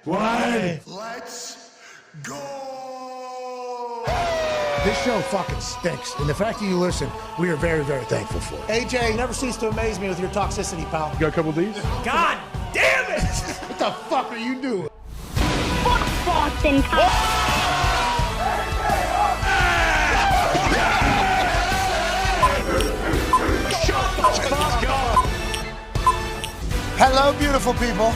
1. Let's go! This show fucking stinks, and the fact that you listen, we are very, very thankful for it. AJ, you never cease to amaze me with your toxicity, pal. You got a couple of these? God damn it! What the fuck are you doing? Boston. Hello, beautiful people.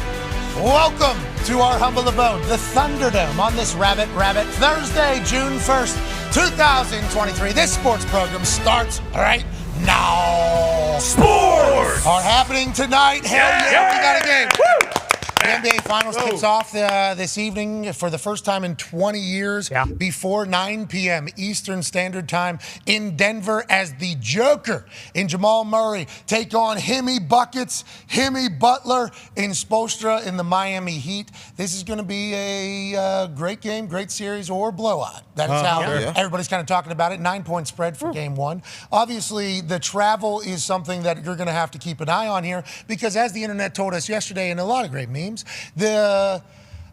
Welcome to our humble abode, the Thunderdome, on this Rabbit Thursday, June 1st, 2023. This sports program starts right now. Sports are happening tonight. Hell yeah, we got a game. Woo! The NBA Finals kicks off this evening for the first time in 20 years before 9 p.m. Eastern Standard Time in Denver as the Joker and Jamal Murray take on Himmy Buckets, Himmy Butler, and Spoelstra in the Miami Heat. This is going to be a great game, great series, or blowout. That is how everybody's kind of talking about it. 9-point spread for game one. Obviously, the travel is something that you're going to have to keep an eye on here because as the internet told us yesterday in a lot of great memes, the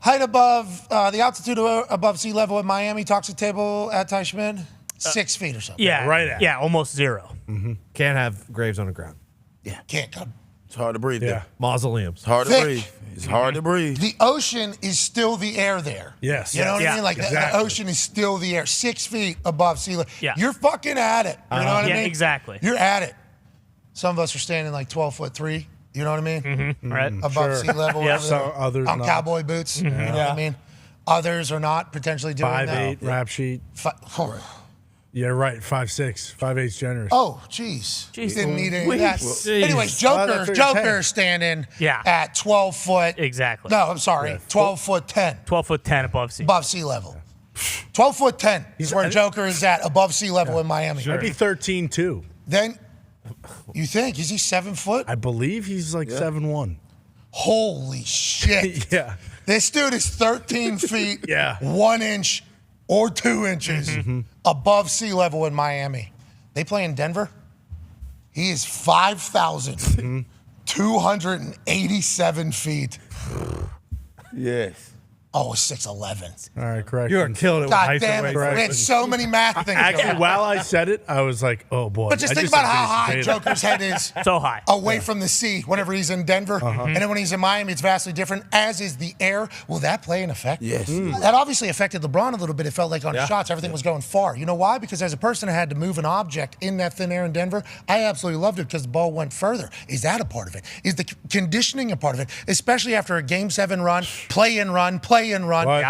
height above, the altitude above sea level in Miami, toxic table at Ty Schmidt, 6 feet or something. Yeah, right at. Yeah, almost 0. Mm-hmm. Can't have graves on the ground. Yeah, can't come. It's hard to breathe Yeah, there. mausoleums. It's hard to breathe. It's hard to breathe. The ocean is still the air there. Yes. You know what I mean? Like exactly. the ocean is still the air, 6 feet above sea level. Yeah. You're fucking at it. You know what I mean? Yeah, exactly. You're at it. Some of us are standing like 12'3". You know what I mean? Mm-hmm. Right. Above sea level. Yeah. So others on not. cowboy boots. You know what I mean? Others are not potentially doing 5'8", that. rap sheet. Yeah, right. 5'6", 5'8" generous. Oh, jeez. Didn't need any of that. Jeez. Anyways, Joker Joker standing at 12 foot. Exactly. No, I'm sorry. 12 foot 10. 12 foot 10 above sea. Above sea level. 12 foot 10 is where Joker is at, above sea level in Miami. Might be 13 too. Then, you think? Is he 7 foot? I believe he's like 7'1". Holy shit. Yeah. This dude is 13 feet, Yeah. 1 inch or 2 inches above sea level in Miami. They play in Denver. He is 5,287 feet. Yes. Oh, 6'11". All right, correct. You are killing it with God height damn it. away. We had so many math things. Actually, going on. while I said it, I was like, oh boy. But just think about how high Joker's head is. So high. Away from the sea whenever he's in Denver. And then when he's in Miami, it's vastly different, as is the air. Will that play an effect? Yes. That obviously affected LeBron a little bit. It felt like on his shots, everything was going far. You know why? Because as a person that had to move an object in that thin air in Denver, I absolutely loved it because the ball went further. Is that a part of it? Is the conditioning a part of it? Especially after a Game 7 run, play-in run,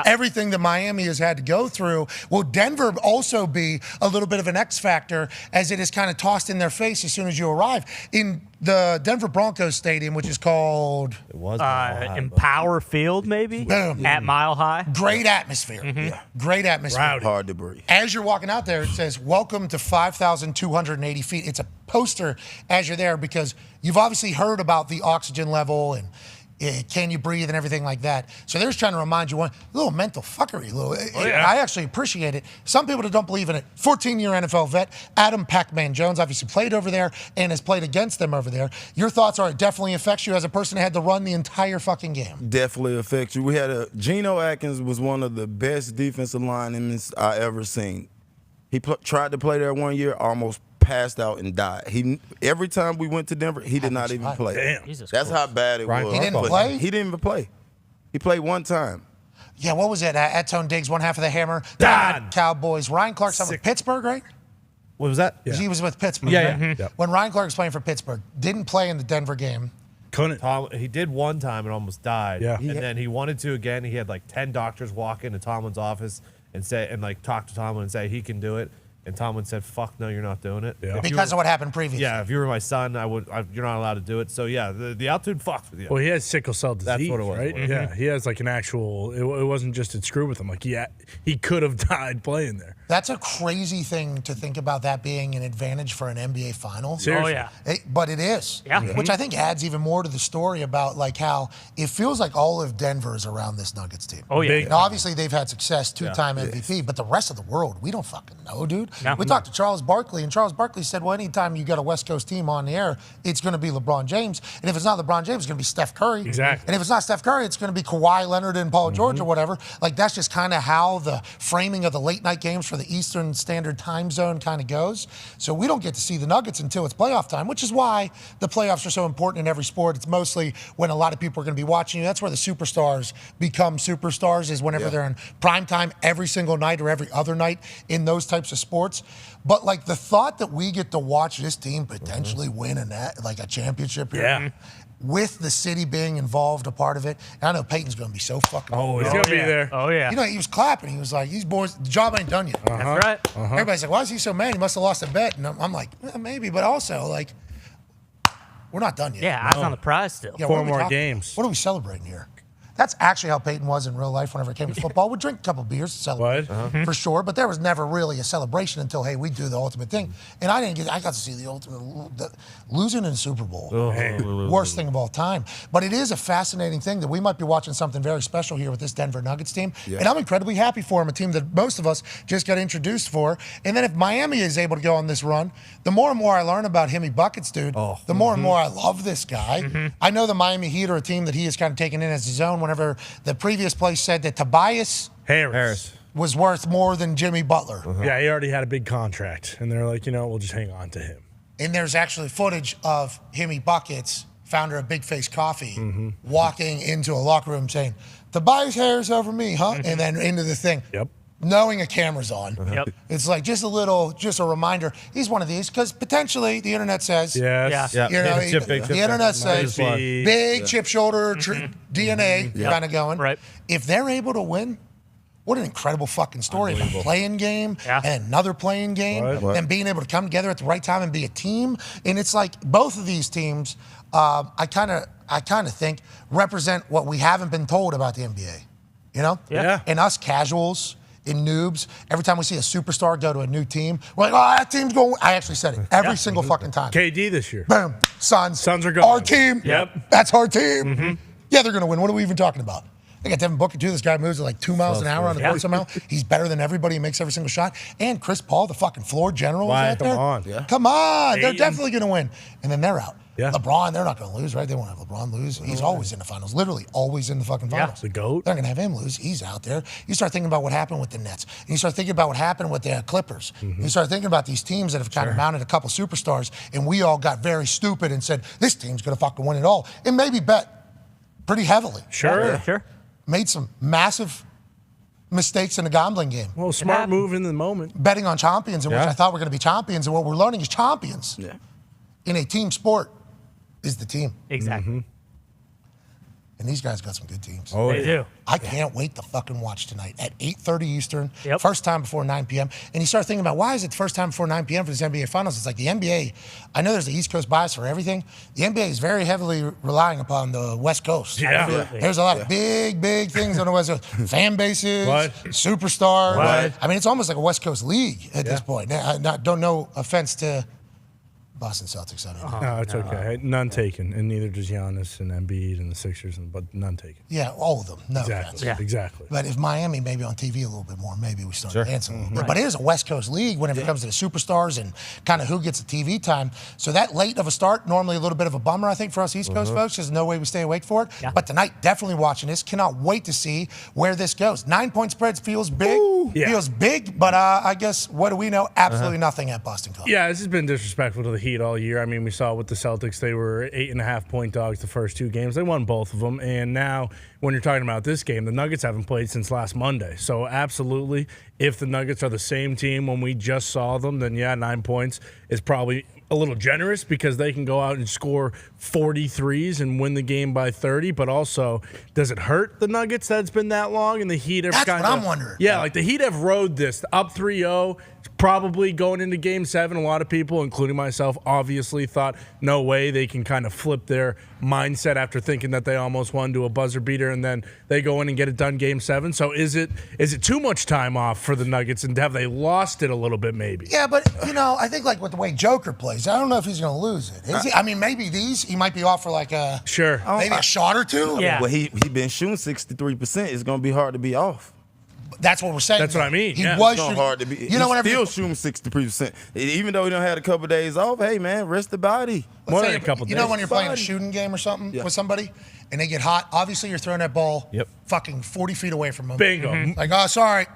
everything that Miami has had to go through. Will Denver also be a little bit of an X factor as it is kind of tossed in their face as soon as you arrive? In the Denver Broncos Stadium, which is called Empower Field, maybe? Boom. At Mile High. Great atmosphere. Yeah. Great atmosphere. Hard to breathe. As you're walking out there, it says, welcome to 5,280 feet. It's a poster as you're there because you've obviously heard about the oxygen level and can you breathe and everything like that. So they're just trying to remind you, a little mental fuckery. I actually appreciate it. Some people that don't believe in it. 14-year NFL vet, Adam Pac-Man Jones, obviously played over there and has played against them over there. Your thoughts are it definitely affects you as a person that had to run the entire fucking game. Definitely affects you. We had Geno Atkins was one of the best defensive linemen I ever seen. He tried to play there 1 year, almost passed out and died. Every time we went to Denver, he did not even play. Damn. That's how bad it was. He didn't play? He didn't even play. He played one time. Yeah, what was it? Atone Diggs, one half of the hammer. Dahn. Cowboys. Ryan Clark's with Pittsburgh, right? What was that? He was with Pittsburgh. Yeah, right? yeah. When Ryan Clark was playing for Pittsburgh, didn't play in the Denver game. Couldn't. He did one time and almost died. Yeah. And then he wanted to again. He had like 10 doctors walk into Tomlin's office and talk to Tomlin and say he can do it. And Tomlin said, "Fuck no, you're not doing it." Yeah. Because of what happened previously. Yeah, if you were my son, you're not allowed to do it. So yeah, the altitude fucks with you. Well, he has sickle cell disease. That's what it was. Right? Mm-hmm. Yeah, he has like an actual. It wasn't just it screwed with him. Like he could have died playing there. That's a crazy thing to think about that being an advantage for an NBA final. Seriously. Oh, yeah. But it is. Yeah. Which I think adds even more to the story about like how it feels like all of Denver is around this Nuggets team. Oh, yeah. And obviously they've had success, two-time MVP, but the rest of the world, we don't fucking know, dude. We talked to Charles Barkley, and Charles Barkley said, well, anytime you got a West Coast team on the air, it's going to be LeBron James. And if it's not LeBron James, it's going to be Steph Curry. Exactly. And if it's not Steph Curry, it's going to be Kawhi Leonard and Paul George or whatever. Like, that's just kind of how the framing of the late night games for the Eastern Standard Time Zone kind of goes. So we don't get to see the Nuggets until it's playoff time, which is why the playoffs are so important in every sport. It's mostly when a lot of people are going to be watching you. That's where the superstars become superstars, is whenever they're in prime time every single night or every other night in those types of sports. But like the thought that we get to watch this team potentially win a championship here, with the city being involved, a part of it. And I know Peyton's going to be so fucking. Oh, he's going to be there. Oh, yeah. You know, he was clapping. He was like, these boys, the job ain't done yet. That's right. Everybody's like, why is he so mad? He must have lost a bet. And I'm like, well, maybe, but also, like, we're not done yet. Yeah, eyes on the prize still. Yeah, Four what are we more talking- games. What are we celebrating here? That's actually how Peyton was in real life whenever it came to football. We'd drink a couple beers to celebrate, for sure, but there was never really a celebration until, hey, we do the ultimate thing. And I got to see the ultimate, losing in the Super Bowl. Worst thing of all time. But it is a fascinating thing that we might be watching something very special here with this Denver Nuggets team. Yeah. And I'm incredibly happy for them, a team that most of us just got introduced for. And then if Miami is able to go on this run, the more and more I learn about Himmy Buckets, dude, the more and more I love this guy. I know the Miami Heat are a team that he has kind of taken in as his own whenever the previous place said that Tobias Harris was worth more than Jimmy Butler. Yeah, he already had a big contract. And they're like, we'll just hang on to him. And there's actually footage of Himmy Buckets, founder of Big Face Coffee, walking into a locker room saying, Tobias Harris over me, huh? And then into the thing. Yep. Knowing a camera's on. It's like just a reminder. He's one of these because potentially the internet says, Yes. Yeah. you know, Big chip. the internet says big chip shoulder DNA kind of going. Right. If they're able to win, what an incredible fucking story. A playing game and another playing game, and being able to come together at the right time and be a team. And it's like both of these teams, I kind of think represent what we haven't been told about the NBA. You know? Yeah. And us casuals and noobs, every time we see a superstar go to a new team, we're like, oh, that team's going. I actually said it every single fucking time. KD this year. Boom. Suns are going. Our team. Yep. That's our team. Yeah, they're going to win. What are we even talking about? They got Devin Booker, too. This guy moves at like 2 miles an hour on the court somehow. He's better than everybody. He makes every single shot. And Chris Paul, the fucking floor general, is out there. Come on. They're definitely going to win. And then they're out. Yeah. LeBron, they're not going to lose, right? They won't have LeBron lose. He's always in the finals. Literally always in the fucking finals. The GOAT. They're not going to have him lose. He's out there. You start thinking about what happened with the Nets. And you start thinking about what happened with the Clippers. You start thinking about these teams that have kind of mounted a couple superstars, and we all got very stupid and said, this team's going to fucking win it all. And maybe bet pretty heavily. Sure. Made some massive mistakes in the gambling game. Well, smart move in the moment. Betting on champions, in which I thought were going to be champions, and what we're learning is champions in a team sport is the team. Exactly. And these guys got some good teams. Oh, They do. I can't wait to fucking watch tonight at 8:30 Eastern, Yep. first time before 9 p.m. And you start thinking about, why is it the first time before 9 p.m. for this NBA Finals? It's like the NBA, I know there's the East Coast bias for everything. The NBA is very heavily relying upon the West Coast. There's a lot of big things on the West Coast. Fan bases, superstars. I mean, it's almost like a West Coast league at this point. Now, don't no offense to Boston Celtics. I mean, No, it's okay. None taken, and neither does Giannis and Embiid and the Sixers, but none taken. yeah, all of them. No offense. Exactly. But if Miami maybe on TV a little bit more, maybe we start dancing a little bit. But it is a West Coast league whenever it comes to the superstars and kind of who gets the TV time. So that late of a start, normally a little bit of a bummer, I think, for us East Coast folks. There's no way we stay awake for it. But tonight, definitely watching this. Cannot wait to see where this goes. 9-point spreads feels big. Feels big, but I guess, what do we know? Absolutely nothing at Boston College. Yeah, this has been disrespectful to the Heat all year. I mean, we saw with the Celtics, they were 8.5-point dogs the first 2 games. They won both of them. And now, when you're talking about this game, the Nuggets haven't played since last Monday. So, absolutely, if the Nuggets are the same team when we just saw them, then 9 points is probably a little generous because they can go out and score 43s and win the game by 30. But also, does it hurt the Nuggets that it's been that long? And the Heat have That's what I'm wondering. Yeah, like the Heat have rode this up 3-0. Probably going into Game 7, a lot of people, including myself, obviously thought, no way they can kind of flip their mindset after thinking that they almost won to a buzzer beater, and then they go in and get it done Game 7. So is it too much time off for the Nuggets, and have they lost it a little bit maybe? Yeah, but, I think like with the way Joker plays, I don't know if he's going to lose it. Is he? I mean, maybe he might be off for like a maybe a shot or two. Yeah. Well, he been shooting 63%. It's going to be hard to be off. That's what we're saying. That's what I mean. He Yeah. was It's not shooting. hard to be. You know, whenever still shooting 63%. Even though he don't had a couple days off, hey, man, rest the body. More Say than a couple you days. know when you're playing a Body. shooting game or something with somebody and they get hot, obviously you're throwing that ball fucking 40 feet away from them. Bingo. Like, oh, sorry.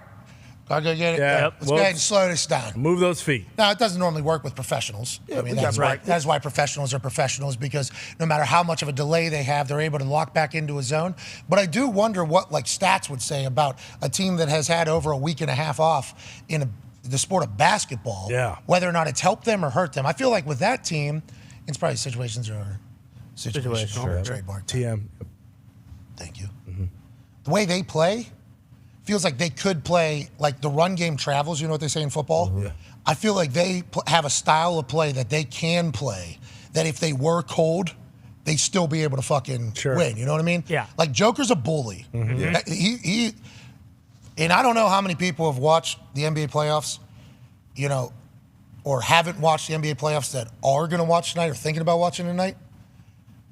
Gotta go get it. Yeah. Let's go ahead and slow this down. Move those feet. Now, it doesn't normally work with professionals. I mean, that's why professionals are professionals, because no matter how much of a delay they have, they're able to lock back into a zone. But I do wonder what like stats would say about a team that has had over a week and a half off in the sport of basketball, whether or not it's helped them or hurt them. I feel like with that team, it's probably situational. Trademark. TM. Thank you. The way they play feels like they could play, like the run game travels, you know what they say in football? I feel like they have a style of play that they can play, that if they were cold, they'd still be able to fucking win. You know what I mean? Yeah. Like Joker's a bully. He and I don't know how many people have watched the NBA playoffs, you know, or haven't watched the NBA playoffs that are going to watch tonight or thinking about watching tonight.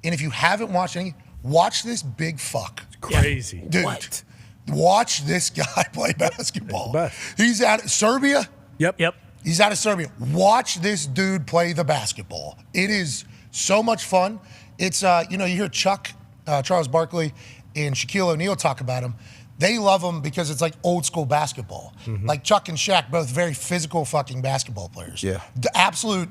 And if you haven't watched any, watch this big fuck. It's crazy. Dude. What? Watch this guy play basketball. best. He's out of Serbia. Yep. He's out of Serbia. Watch this dude play the basketball. It is so much fun. It's, you know, you hear Chuck, Charles Barkley, and Shaquille O'Neal talk about him. They love him because it's like old school basketball. Like Chuck and Shaq, both very physical fucking basketball players. Yeah. The absolute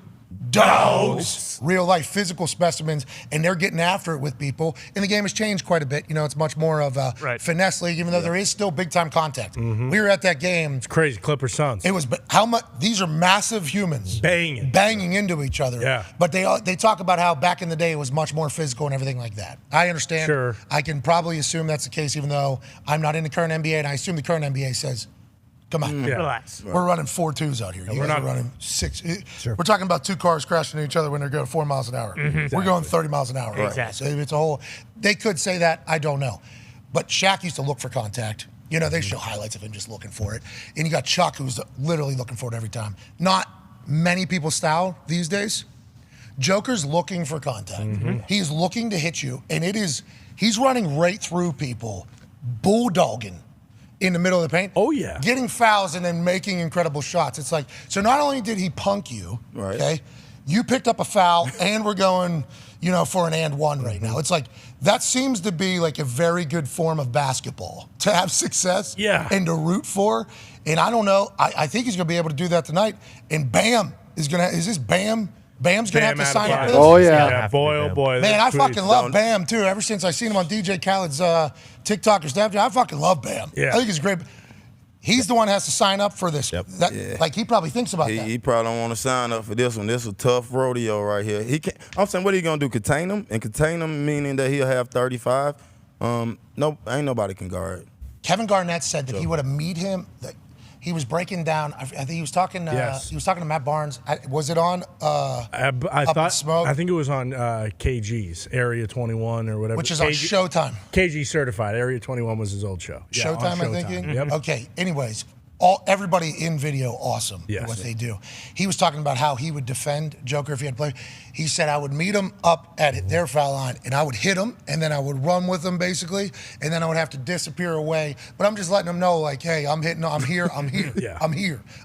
dogs, real life physical specimens, and they're getting after it with people. And the game has changed quite a bit. You know, it's much more of a finesse league, even though there is still big time contact. We were at that game. It's crazy. Clippers Suns. It was how much? These are massive humans banging into each other. Yeah. But they talk about how back in the day it was much more physical and everything like that. I understand. Sure. I can probably assume that's the case, even though I'm not in the current NBA, and I assume the current NBA says, come on. Relax. We're running 4.2s out here. You guys are running 6. We're talking about two cars crashing into each other when they're going 4 miles an hour. We're going 30 miles an hour. Exactly. So it's a whole. They could say that. I don't know. But Shaq used to look for contact. You know, they show highlights of him just looking for it. And you got Chuck, who's literally looking for it every time. Not many people's style these days. Joker's looking for contact. He's looking to hit you, and he's running right through people, bulldogging in the middle of the paint. Oh, yeah. Getting fouls and then making incredible shots. It's like, so not only did he punk you, okay, you picked up a foul and we're going, you know, for an and one right now. It's like, that seems to be like a very good form of basketball to have success and to root for. And I don't know, I think he's going to be able to do that tonight. And Bam is this Bam? Bam's going to have to sign up for this? Oh, yeah. Boy, oh, boy. Man, I fucking love Bam, too. Ever since I seen him on DJ Khaled's TikTok or Snapchat, I fucking love Bam. I think he's great. He's the one that has to sign up for this. Like, he probably thinks about that. He probably don't want to sign up for this one. This is a tough rodeo right here. I'm saying, what are you going to do, contain him? And contain him meaning that he'll have 35? No, ain't nobody can guard. Kevin Garnett said that he would have meet him. He was breaking down. I think he was talking. He was talking to Matt Barnes. Was it on? I think it was on KG's Area 21 or whatever, which is on Showtime. KG certified. Area 21 was his old show. Showtime, I think. Yep. Okay. Anyways, everybody in video, awesome. What they do. He was talking about how he would defend Joker if he had played. He said, I would meet him up at their foul line, and I would hit him, and then I would run with him, basically, and then I would have to disappear away. But I'm just letting them know, like, hey, I'm here, I'm here,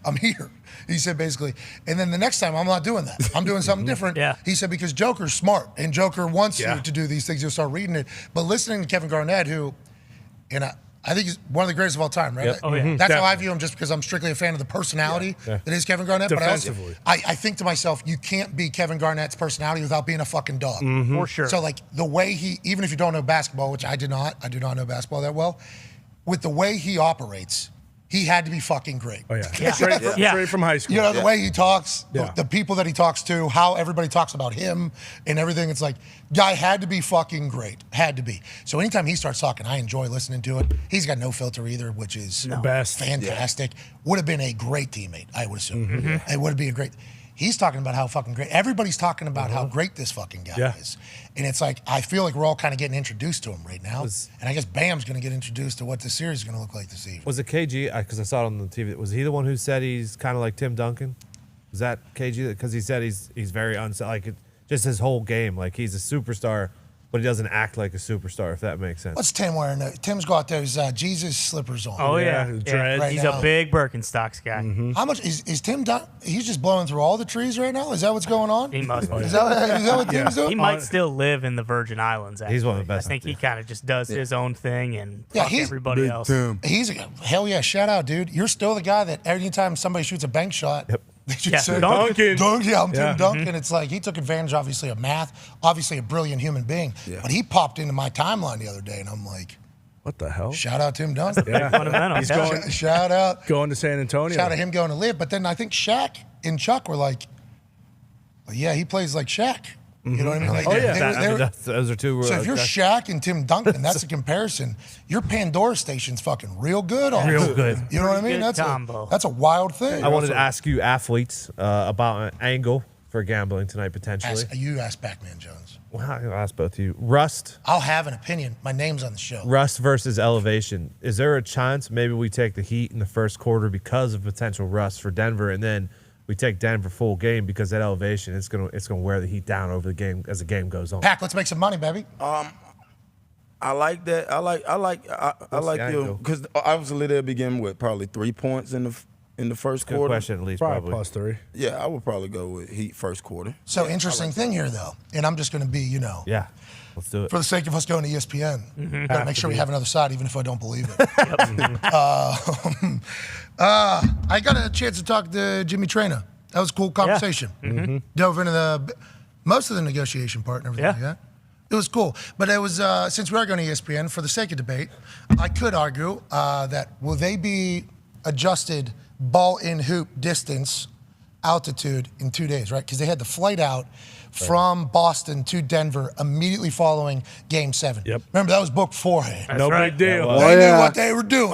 I'm here. He said, basically. And then the next time, I'm not doing that. I'm doing something different. He said, because Joker's smart, and Joker wants you to do these things. You'll start reading it. But listening to Kevin Garnett, who, I think he's one of the greatest of all time, right? Oh, yeah. That's how I view him, just because I'm strictly a fan of the personality that is Kevin Garnett. Defensively. But I think to myself, you can't be Kevin Garnett's personality without being a fucking dog. For sure. So, like, the way even if you don't know basketball, which I do not know basketball that well, with the way he operates, he had to be fucking great. Oh, yeah. Straight from high school. You know, the way he talks, the people that he talks to, how everybody talks about him and everything. It's like, guy had to be fucking great. Had to be. So anytime he starts talking, I enjoy listening to it. He's got no filter either, which is best. Fantastic. Would have been a great teammate, I would assume. It would be a great. He's talking about how fucking great. Everybody's talking about how great this fucking guy is. And it's like, I feel like we're all kind of getting introduced to him right now. And I guess Bam's going to get introduced to what this series is going to look like this evening. Was it KG? Because I saw it on the TV. Was he the one who said he's kind of like Tim Duncan? Was that KG? Because he said he's very just his whole game. Like, he's a superstar but he doesn't act like a superstar, if that makes sense. What's Tim wearing? Tim's got those Jesus slippers on. Oh, yeah. dreads. Right He's now. a big Birkenstocks guy. How much is Tim done? He's just blowing through all the trees right now? Is that what's going on? He must be. Is that what Tim's doing? He might still live in the Virgin Islands, actually. He's one of the best. I think he kind of just does his own thing and Yeah, fuck he's everybody else. He's hell yeah, shout out, dude. You're still the guy that anytime somebody shoots a bank shot, they should Yeah, say, Duncan. I'm Tim Duncan. It's like he took advantage, obviously, of math, obviously a brilliant human being. Yeah. But he popped into my timeline the other day, and I'm like, What the hell? shout out Tim Duncan. Yeah. Fundamental. He's yeah. going, Shout out. going to San Antonio. Shout out him going to live. But then I think Shaq and Chuck were like, well, yeah, he plays like Shaq. You know what I mean? Like, Those are two. so if you're Shaq and Tim Duncan, that's a comparison. Your Pandora station's fucking real good. Real good. You know what I mean? Good That's combo. that's a wild thing. I wanted to ask you athletes about an angle for gambling tonight, potentially. You ask Pac-Man Jones. Well, I'll ask both of you. Rust I'll have an opinion. My name's on the show. versus elevation. Is there a chance maybe we take the Heat in the first quarter because of potential rust for Denver, and then we take Denver full game because that elevation it's gonna wear the Heat down over the game as the game goes on? Pac, let's make some money, baby. I like that. I like the you angle? because obviously they'll begin with probably 3 points in the first Good quarter. question, at least Probably probably. +3. Yeah, I would probably go with Heat first quarter. So interesting thing here, though, and I'm just going to be, Yeah, let's do it. for the sake of us going to ESPN, gotta make sure we have another side, even if I don't believe it. I got a chance to talk to Jimmy Traina. That was a cool conversation. Dove into most of the negotiation part and everything like that. It was cool. But it was, since we are going to ESPN, for the sake of debate, I could argue that will they be adjusted ball in hoop distance altitude in 2 days, right? Because they had the flight out from Boston to Denver immediately following Game 7. Yep. Remember, that was booked beforehand. No right. big deal. Yeah, They knew what they were doing.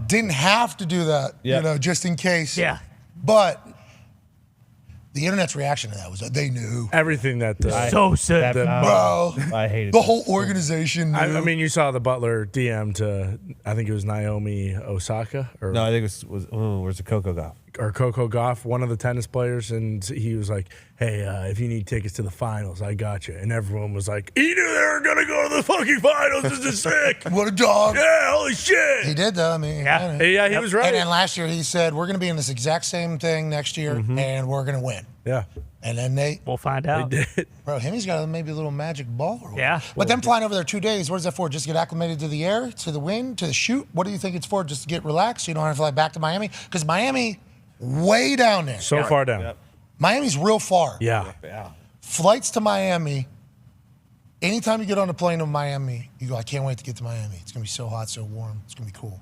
Didn't have to do that, Yep. just in case. Yeah. But the internet's reaction to that was that they knew. Everything that. So sick. Bro, I hated the that. whole organization knew. I mean, you saw the Butler DM to, I think it was Naomi Osaka or No, I think it was the Coco Golf. Coco Gauff, one of the tennis players, and he was like, "Hey, if you need tickets to the finals, I got you." And everyone was like, "He knew they were gonna go to the fucking finals. This is sick." What a dog. Yeah, holy shit. He did, though. I mean, Yeah. Yeah, he was right. And then last year he said, we're going to be in this exact same thing next year, and we're going to win. Yeah, And then We'll find out. they did. bro, Himmy's got maybe a little magic ball. Or Yeah. But them flying over there 2 days, what is that for? Just to get acclimated to the air, to the wind, to the shoot? What do you think it's for? Just to get relaxed so you don't have to fly back to Miami? Because Miami, way down there. So far down. Miami's real far. Yeah. Flights to Miami, anytime you get on a plane to Miami, you go, I can't wait to get to Miami. It's going to be so hot, so warm. It's going to be cool.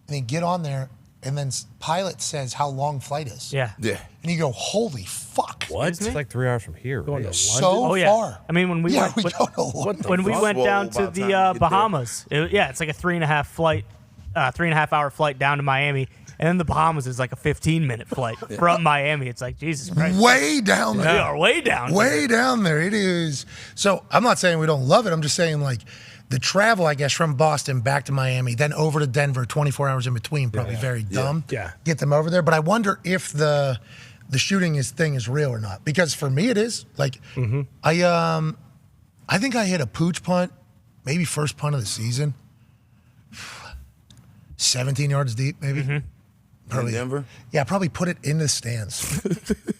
And then get on there, and then pilot says how long flight is. Yeah. Yeah. And you go, holy fuck. What? It's like 3 hours from here. Going Right? to So Oh yeah. far. I mean, when we Yeah, went, we go to London. when we fuck? went down Well, to by the time the you get there. Bahamas, it's like a 3.5 flight, 3.5 hour flight down to Miami, and then the Bahamas is like a 15-minute flight from Miami. It's like Jesus Christ. Way down We there. are way down. Way down there. It is. So I'm not saying we don't love it. I'm just saying, like, the travel, I guess, from Boston back to Miami, then over to Denver, 24 hours in between, probably very dumb. Yeah. Get them over there. But I wonder if the shooting thing is real or not. Because for me, it is. Like, I think I hit a pooch punt, maybe first punt of the season. 17 yards deep, maybe. In Denver? Yeah, probably put it in the stands.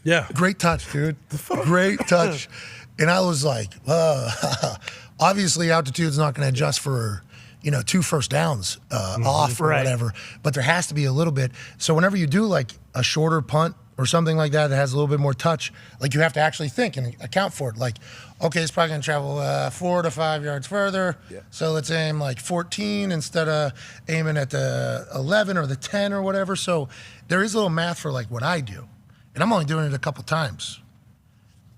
Yeah. Great touch, dude. Great touch. And I was like, obviously altitude's not going to adjust for, 2 first downs off or whatever. But there has to be a little bit. So whenever you do like a shorter punt or something like that has a little bit more touch, like you have to actually think and account for it. Like, okay, it's probably going to travel 4 to 5 yards further. Yeah. So let's aim like 14 instead of aiming at the 11 or the 10 or whatever. So there is a little math for like what I do. And I'm only doing it a couple times.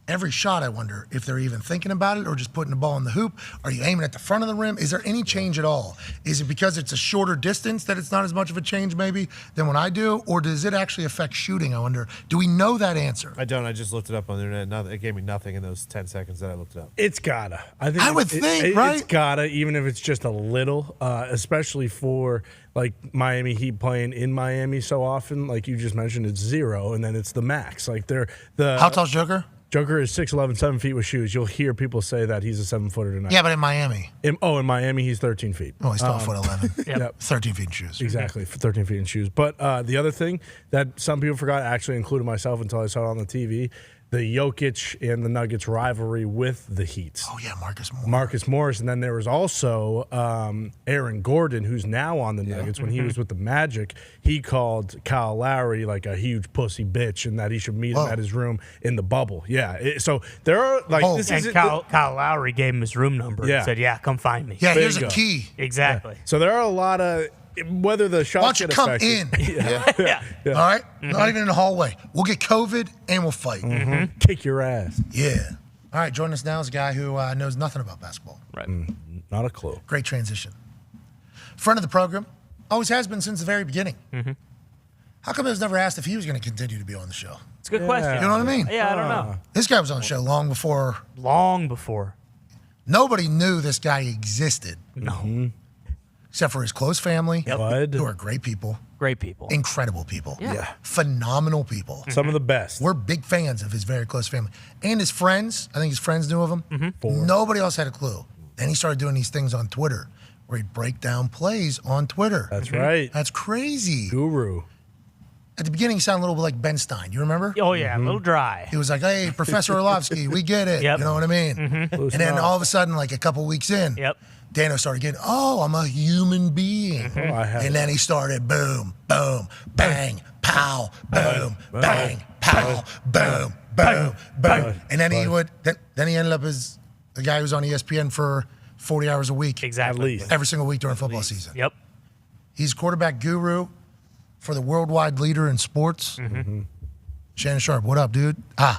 Every shot, I wonder if they're even thinking about it or just putting the ball in the hoop. Are you aiming at the front of the rim? Is there any change at all? Is it because it's a shorter distance that it's not as much of a change maybe than what I do? Or does it actually affect shooting, I wonder? Do we know that answer? I don't. I just looked it up on the internet. It gave me nothing in those 10 seconds that I looked it up. It's gotta. I would think, right? It's gotta, even if it's just a little, especially for like Miami Heat playing in Miami so often. Like you just mentioned, it's 0, and then it's the max. Like they're the. How tall's Joker? Joker is 6'11", 7 feet with shoes. You'll hear people say that he's a 7-footer tonight. Yeah, but in Miami. In Miami, he's 13 feet. Oh, he's still 1'11". Yep. 13 feet in shoes. Exactly, for 13 feet in shoes. But the other thing that some people forgot, actually included myself until I saw it on the TV, the Jokic and the Nuggets rivalry with the Heat. Oh, yeah, Marcus Morris. And then there was also Aaron Gordon, who's now on the Nuggets. When he was with the Magic, he called Kyle Lowry like a huge pussy bitch and that he should meet him at his room in the bubble. Yeah. So there are like this and is Kyle Lowry gave him his room number and said, "Yeah, come find me." Yeah, here's a key. Exactly. Yeah. So there are a lot of whether the shots get affected. Why don't you come in? Yeah. All right? Not even in the hallway. We'll get COVID and we'll fight. Kick your ass. Yeah. All right, joining us now is a guy who knows nothing about basketball. Right. Not a clue. Great transition. Friend of the program. Always has been since the very beginning. How come it was never asked if he was going to continue to be on the show? It's a good question. You know what I mean? Yeah, I don't know. This guy was on the show long before. Nobody knew this guy existed. No. Except for his close family, Bud. who are great people. Great people. Incredible people. Yeah. Phenomenal people. Some of the best. We're big fans of his very close family. And his friends, I think his friends knew of him. Nobody else had a clue. Then he started doing these things on Twitter where he'd break down plays on Twitter. That's right. That's crazy. Guru. At the beginning, he sounded a little bit like Ben Stein. You remember? Oh, yeah, a little dry. He was like, hey, Professor Orlovsky, we get it. Yep. You know what I mean? And then all of a sudden, like a couple weeks in, Dano started getting, I'm a human being. And then he started boom, boom, bang, pow, boom, bang, pow, boom, boom, boom. And then he would, then he ended up as the guy who was on ESPN for 40 hours a week. Exactly. At least. Every single week during football season. Yep. He's quarterback guru for the worldwide leader in sports. Shannon Sharpe, what up, dude? Come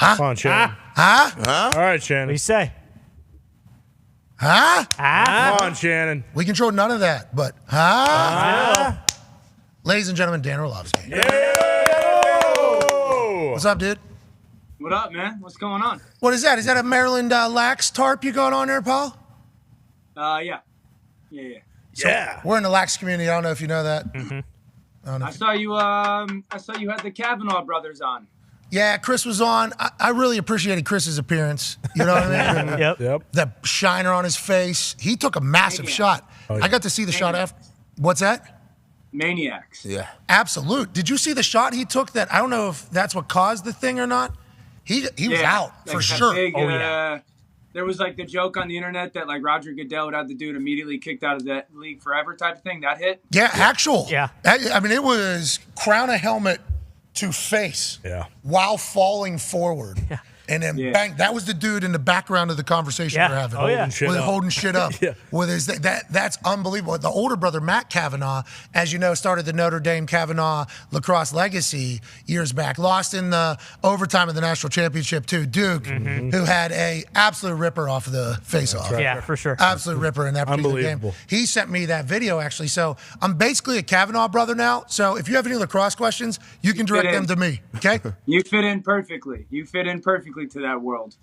on, Shannon. All right, Shannon. What do you say? Come on, Shannon. We control none of that, but ladies and gentlemen, Dan Orlovsky. What's up, dude? What up, man? What's going on? What is that? Is that a Maryland lax tarp you got on there, Paul? Yeah. We're in the lax community. I don't know if you know that. I saw you. I saw you had the Kavanaugh brothers on. Yeah, Chris was on. I really appreciated Chris's appearance. You know what I mean? Yep. The shiner on his face. He took a massive shot. I got to see the shot after. What's that? Maniacs. Yeah. Absolute. Did you see the shot he took? That I don't know if that's what caused the thing or not. He was out like for sure. Big, there was like the joke on the internet that like Roger Goodell would have the dude immediately kicked out of that league forever type of thing. That hit. Yeah, actual. Yeah. I mean, it was crown a helmet to face. Yeah. While falling forward. Yeah. And then bang, that was the dude in the background of the conversation we're having. Holding shit up. With his, that's unbelievable. The older brother, Matt Kavanaugh, as you know, started the Notre Dame Kavanaugh lacrosse legacy years back. Lost in the overtime of the national championship to Duke, who had a absolute ripper off of the face-off. Right. Yeah, for sure. Absolute ripper in that particular game. He sent me that video, actually. So I'm basically a Kavanaugh brother now. So if you have any lacrosse questions, you can direct them to me, okay? You fit in perfectly. To that world.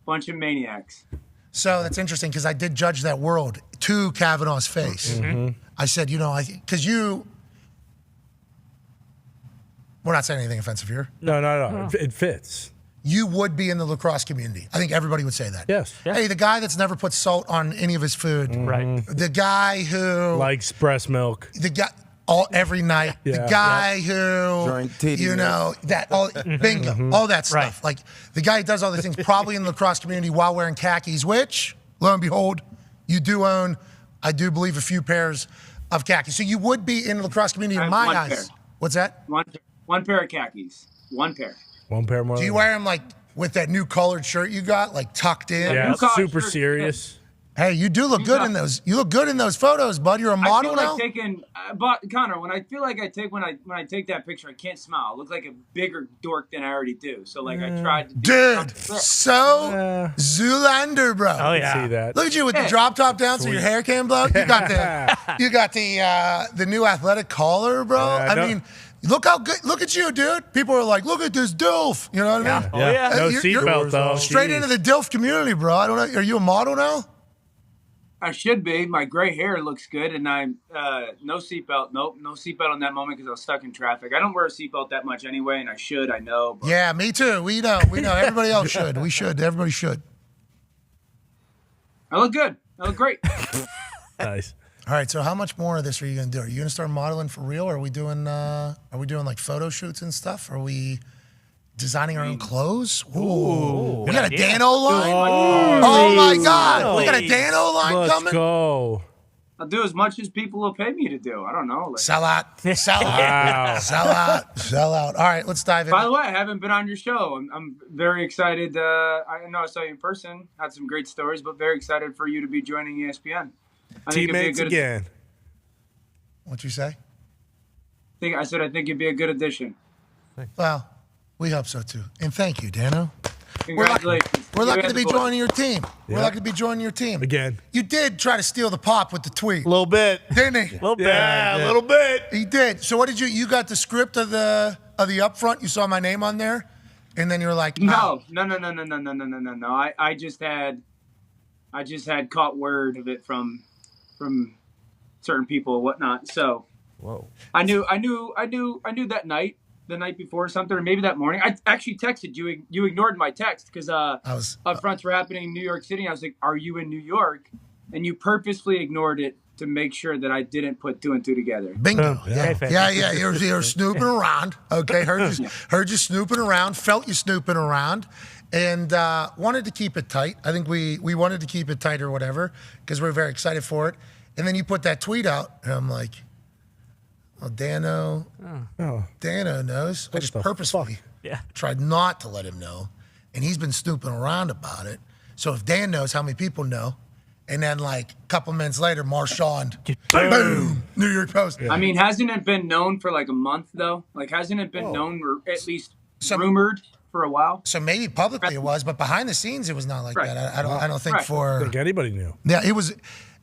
Bunch of maniacs. So that's interesting because I did judge that world to Kavanaugh's face. I said, because we're not saying anything offensive here. No. It fits. You would be in the lacrosse community. I think everybody would say that. Yes. Hey, the guy that's never put salt on any of his food. Right. The guy who likes breast milk. The guy every night. The guy who bingo, all that stuff. Right. Like the guy who does all these things probably in the lacrosse community while wearing khakis, which, lo and behold, you do own, I do believe, a few pairs of khakis. So you would be in the lacrosse community in my eyes. Pair. What's that? One pair of khakis. One pair. One pair more. Do you wear them like with that new colored shirt you got, like tucked in? Yeah, super serious. Hey, you do look good in those. You look good in those photos, bud. You're a model now. But Connor, when I take that picture, I can't smile. I look like a bigger dork than I already do. So like I tried to do so Zoolander, bro. Oh yeah. See that. Look at you with the drop top down, so your hair came blow. You got the new athletic collar, bro. I mean. Look how good! Look at you, dude. People are like, "Look at this DILF." You know what I mean? Oh yeah. No seatbelt though. Straight into the DILF community, bro. I don't know. Are you a model now? I should be. My gray hair looks good, and I'm no seatbelt. Nope, no seatbelt on that moment because I was stuck in traffic. I don't wear a seatbelt that much anyway, and I should. I know. But... Yeah, me too. We know. Everybody else should. We should. Everybody should. I look good. I look great. Nice. All right. So, how much more of this are you going to do? Are you going to start modeling for real? Or are we doing? Like photo shoots and stuff? Are we designing our own clothes? Ooh. We got a Dano line. Oh my God! We got a Dano line coming. Let's go. I'll do as much as people will pay me to do. I don't know. Sell out. Sell out. Wow. Sell out. Sell out. All right, let's dive in. By the way, I haven't been on your show. I'm very excited. I know I saw you in person. Had some great stories, but very excited for you to be joining ESPN. Teammates again. What'd you say? I said I think you'd be a good addition. Well, we hope so too. And thank you, Dano. Congratulations. We're lucky to be joining your team. We're lucky to be joining your team. Again. You did try to steal the pop with the tweet. A little bit. Didn't he? Little bit. Yeah, a little bit. He did. So what did you got the script of the Upfront? You saw my name on there? And then you were like, No. I just had caught word of it from certain people and whatnot. So Whoa. I knew that night, the night before or something, or maybe that morning. I actually texted you. You ignored my text because Upfronts were happening in New York City. I was like, "Are you in New York?" And you purposely ignored it to make sure that I didn't put two and two together. Bingo. Yeah. You're snooping around. Okay, heard you snooping around. Felt you snooping around. And wanted to keep it tight. I think we wanted to keep it tight or whatever because we're very excited for it. And then you put that tweet out, and I'm like, well, Dano knows. I just purposefully tried not to let him know. And he's been snooping around about it. So if Dan knows, how many people know? And then, like, a couple minutes later, Marshawn, boom, New York Post. I mean, hasn't it been known for like a month, though? Like, hasn't it been known or at least rumored for a while? So maybe publicly it was, but behind the scenes, it was not like that. I don't think I think anybody knew. Yeah, it was.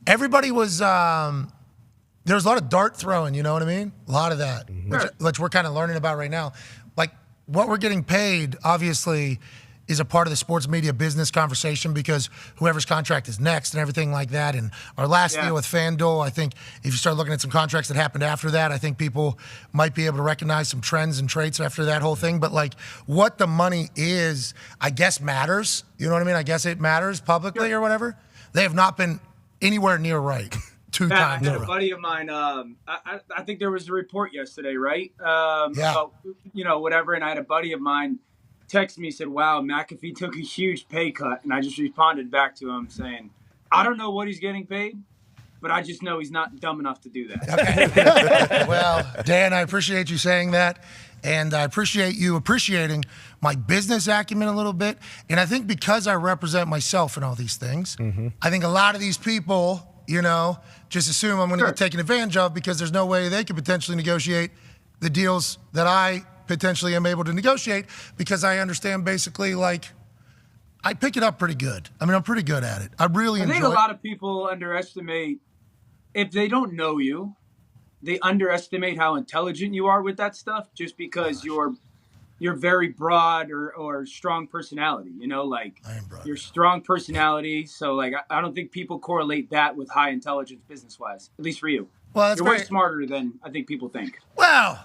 Everybody was. There was a lot of dart throwing, you know what I mean? A lot of that, which we're kind of learning about right now. Like, what we're getting paid, obviously, is a part of the sports media business conversation because whoever's contract is next and everything like that. And our last deal with FanDuel, I think if you start looking at some contracts that happened after that, I think people might be able to recognize some trends and traits after that whole thing. But, like, what the money is, I guess matters. You know what I mean? I guess it matters publicly or whatever. They have not been anywhere near right. Two times. A buddy of mine, I think there was a report yesterday, right? About, whatever. And I had a buddy of mine text me, said, wow, McAfee took a huge pay cut. And I just responded back to him saying, I don't know what he's getting paid, but I just know he's not dumb enough to do that. Okay. Well, Dan, I appreciate you saying that. And I appreciate you appreciating my business acumen a little bit. And I think because I represent myself in all these things, I think a lot of these people, just assume I'm going to get taken advantage of because there's no way they could potentially negotiate the deals that I potentially am able to negotiate because I understand basically, like, I pick it up pretty good. I mean, I'm pretty good at it. I think a lot of people underestimate, if they don't know you, they underestimate how intelligent you are with that stuff just because you're very broad or strong personality, like your strong personality. So, like, I don't think people correlate that with high intelligence business-wise, at least for you. Well, that's You're way smarter than I think people think. Wow.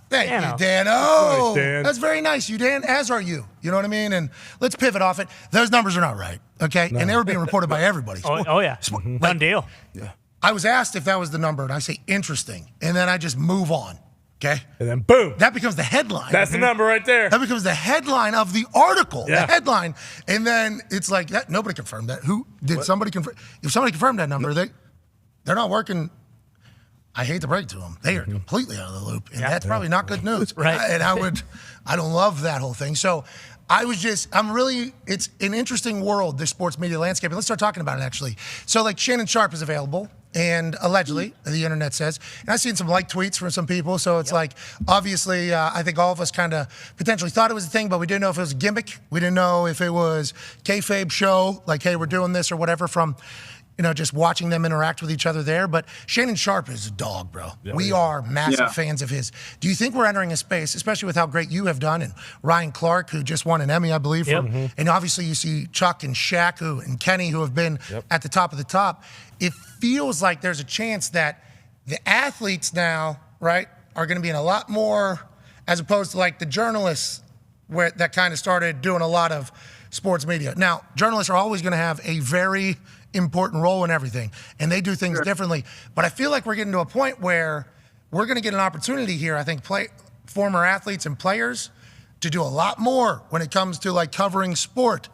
Thank you, Dan. Oh, nice, Dan. That's very nice, you, Dan, as are you. You know what I mean? And let's pivot off it. Those numbers are not right, okay? No. And they were being reported by everybody. Oh yeah. Done deal. Yeah. I was asked if that was the number, and I say interesting. And then I just move on. Okay. And then boom. That becomes the headline. That's the number right there. That becomes the headline of the article. Yeah. The headline. And then it's like that. Nobody confirmed that. Who did somebody confirm? If somebody confirmed that number, they're not working. I hate to break it to them. They are completely out of the loop. And that's probably not good news. Right. I don't love that whole thing. So it's an interesting world, this sports media landscape. And let's start talking about it, actually. So, like, Shannon Sharpe is available. And allegedly, the internet says, and I've seen some tweets from some people. So it's like, obviously, I think all of us kind of potentially thought it was a thing, but we didn't know if it was a gimmick. We didn't know if it was kayfabe show, like, hey, we're doing this or whatever from just watching them interact with each other there. But Shannon Sharpe is a dog, bro. We are massive fans of his. Do you think we're entering a space, especially with how great you have done, and Ryan Clark, who just won an Emmy, I believe, and obviously you see Chuck and Shaq and Kenny, who have been at the top of the top. It feels like there's a chance that the athletes now, right, are going to be in a lot more, as opposed to like the journalists that kind of started doing a lot of sports media. Now, journalists are always going to have a very important role in everything, and they do things differently. But I feel like we're getting to a point where we're going to get an opportunity here, I think, former athletes and players to do a lot more when it comes to like covering sport.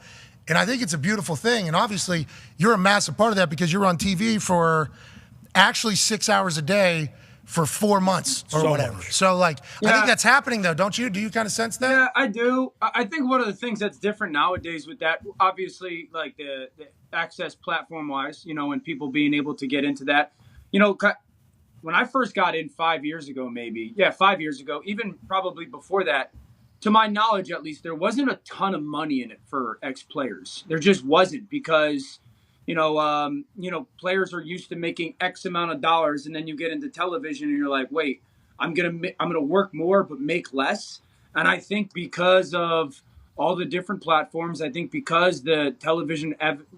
And I think it's a beautiful thing. And obviously, you're a massive part of that because you're on TV for actually 6 hours a day for 4 months or whatever. So, like, I think that's happening, though, don't you? Do you kind of sense that? Yeah, I do. I think one of the things that's different nowadays with that, obviously, like the access platform-wise, and people being able to get into that. When I first got in 5 years ago, 5 years ago, even probably before that, to my knowledge, at least, there wasn't a ton of money in it for ex-players. There just wasn't because players are used to making X amount of dollars, and then you get into television and you're like, wait, I'm gonna work more but make less. And I think because of all the different platforms, I think because the television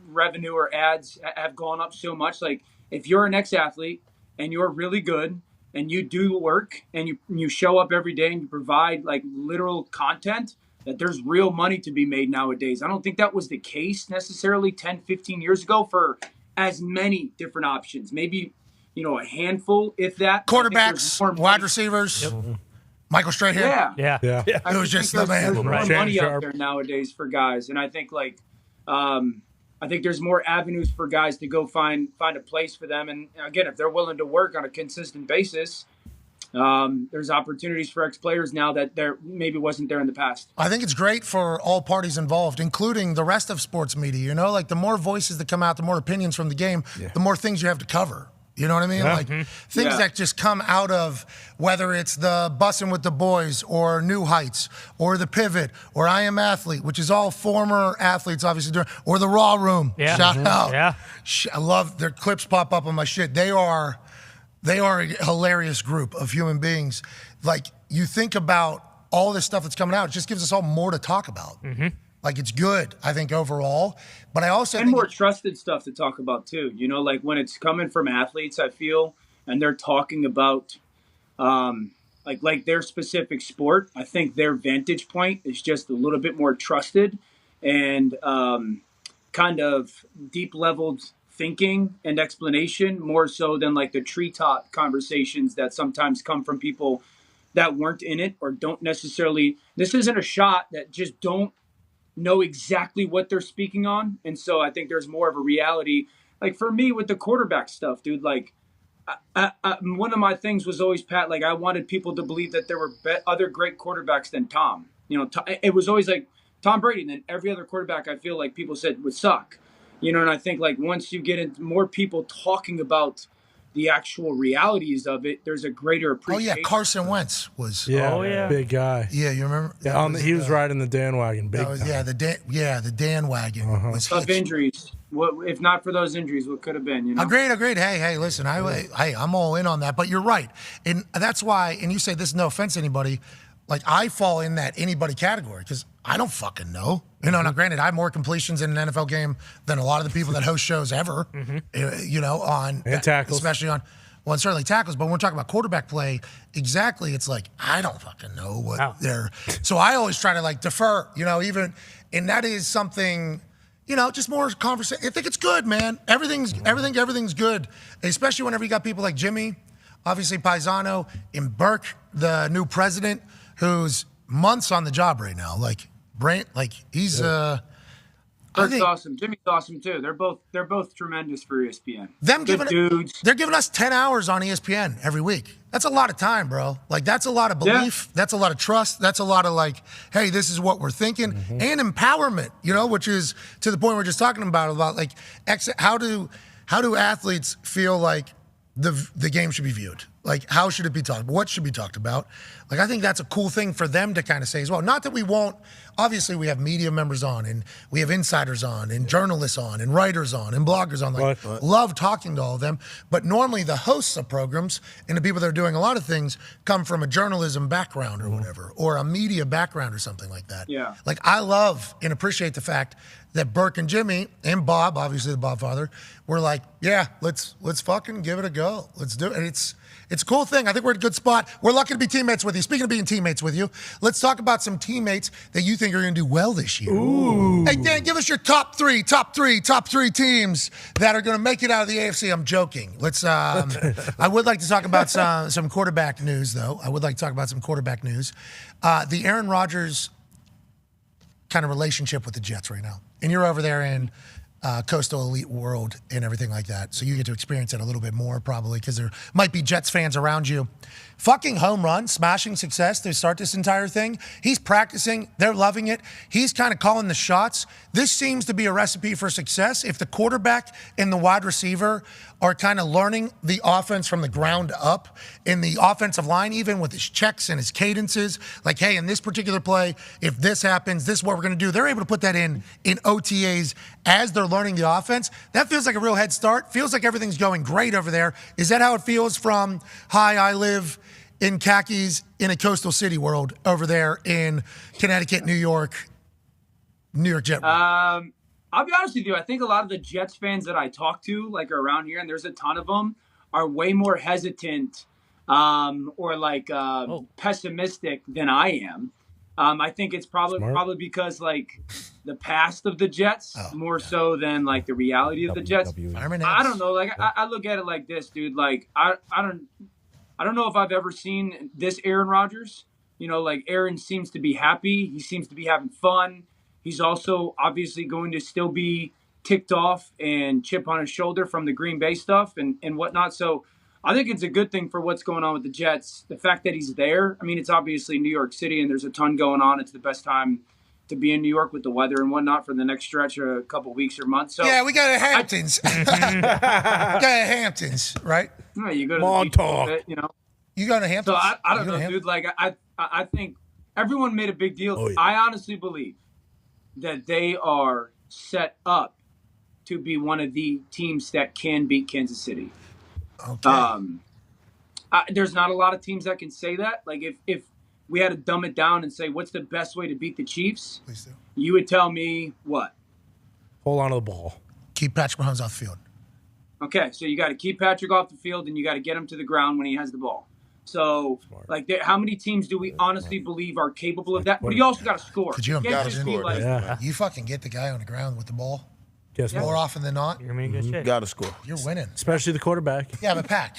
revenue or ads have gone up so much, like if you're an ex-athlete and you're really good and you do work and you show up every day and you provide like literal content, that there's real money to be made nowadays. I don't think that was the case necessarily 10, 15 years ago for as many different options. Maybe, a handful, if that. Quarterbacks, wide receivers, Michael Strahan. Yeah. It was just the man. There's more money out there nowadays for guys. And I think I think there's more avenues for guys to go find a place for them. And again, if they're willing to work on a consistent basis, there's opportunities for ex-players now that there maybe wasn't there in the past. I think it's great for all parties involved, including the rest of sports media. Like the more voices that come out, the more opinions from the game, the more things you have to cover. You know what I mean? Like things that just come out of whether it's the Bussin' with the Boys or New Heights or the Pivot or I Am Athlete, which is all former athletes obviously doing, or the Raw Room. Shout out. I love their clips pop up on my shit. They are a hilarious group of human beings. Like, you think about all this stuff that's coming out, it just gives us all more to talk about. Like, it's good, I think, overall. But I also think more trusted stuff to talk about, too. Like when it's coming from athletes, I feel, and they're talking about like their specific sport, I think their vantage point is just a little bit more trusted and kind of deep-leveled thinking and explanation, more so than like the treetop conversations that sometimes come from people that weren't in it or don't necessarily. This isn't a shot that just don't know exactly what they're speaking on. And so I think there's more of a reality. Like for me with the quarterback stuff, dude, like one of my things was always, Pat, like I wanted people to believe that there were other great quarterbacks than Tom. It was always like Tom Brady, and then every other quarterback I feel like people said would suck. And I think like once you get into more people talking about the actual realities of it, there's a greater appreciation. Oh yeah, Carson Wentz was. Big guy. Yeah, you remember? He was riding the Dan wagon. Big time. The Dan wagon was of injuries. What if not for those injuries? What could have been? Agreed. Hey, listen, I'm all in on that. But you're right, and that's why. And you say this, no offense to anybody. Like I fall in that anybody category because I don't fucking know. Now granted, I have more completions in an NFL game than a lot of the people that host shows ever. On and tackles, especially on. Well, certainly tackles, but when we're talking about quarterback play, exactly, it's like I don't fucking know what they're. So I always try to like defer, even, and that is something, just more conversation. I think it's good, man. Everything's good, especially whenever you got people like Jimmy, obviously Paisano, and Burke, the new president, who's months on the job right now. He's Burke's awesome. Jimmy's awesome too. They're both tremendous for ESPN. They're giving us 10 hours on ESPN every week. That's a lot of time, bro. Like that's a lot of belief. That's a lot of trust. That's a lot of like, hey, this is what we're thinking, and empowerment. Which is to the point we're just talking about like how do athletes feel like the game should be viewed? Like, how should it be talked about? What should be talked about? Like, I think that's a cool thing for them to kind of say as well. Not that we won't. Obviously, we have media members on, and we have insiders on, and journalists on, and writers on, and bloggers on. Like, love talking to all of them. But normally, the hosts of programs and the people that are doing a lot of things come from a journalism background or whatever, or a media background or something like that. Yeah. Like, I love and appreciate the fact that Burke and Jimmy and Bob, obviously the Bob father, were like, yeah, let's fucking give it a go. Let's do it. And it's a cool thing. I think we're in a good spot. We're lucky to be teammates with you. Speaking of being teammates with you, let's talk about some teammates that you think are going to do well this year. Ooh. Hey, Dan, give us your top three teams that are going to make it out of the AFC. I'm joking. Let's. I would like to talk about some quarterback news, though. The Aaron Rodgers kind of relationship with the Jets right now. And you're over there in coastal elite world and everything like that. So you get to experience it a little bit more probably because there might be Jets fans around you. Fucking home run, smashing success to start this entire thing. He's practicing. They're loving it. He's kind of calling the shots. This seems to be a recipe for success. If the quarterback and the wide receiver are kind of learning the offense from the ground up in the offensive line, even with his checks and his cadences, like, hey, in this particular play, if this happens, this is what we're going to do. They're able to put that in OTAs as they're learning the offense. That feels like a real head start. Feels like everything's going great over there. Is that how it feels from, hi, I live in khakis in a coastal city world over there in Connecticut, New York Jet world? I'll be honest with you. I think a lot of the Jets fans that I talk to, like around here, and there's a ton of them, are way more hesitant or pessimistic than I am. I think it's probably because like the past of the Jets more so than like the reality of the Jets. I don't know. Like I look at it like this, dude. Like I don't know if I've ever seen this Aaron Rodgers. You know, like Aaron seems to be happy. He seems to be having fun. He's also obviously going to still be ticked off and chip on his shoulder from the Green Bay stuff and whatnot. So I think it's a good thing for what's going on with the Jets. The fact that he's there, I mean, it's obviously New York City and there's a ton going on. It's the best time to be in New York with the weather and whatnot for the next stretch of a couple weeks or months. So yeah, we got a Hamptons. Hamptons, right? No, you go to the beach a little bit, you know. You go to Hamptons? So I don't know, dude. Like I think everyone made a big deal. Oh, yeah. I honestly believe that they are set up to be one of the teams that can beat Kansas City. Okay. There's not a lot of teams that can say that. Like if we had to dumb it down and say what's the best way to beat the Chiefs, please do. You would tell me what? Hold on to the ball. Keep Patrick Mahomes off the field. Okay, so you got to keep Patrick off the field and you got to get him to the ground when he has the ball. So, like, how many teams do we honestly believe are capable of that? But you also got to score. Could you imagine? Yeah. You fucking get the guy on the ground with the ball Guess more often than not. You're in good shape. Got to score. You're winning. Especially the quarterback. Yeah, but Pac,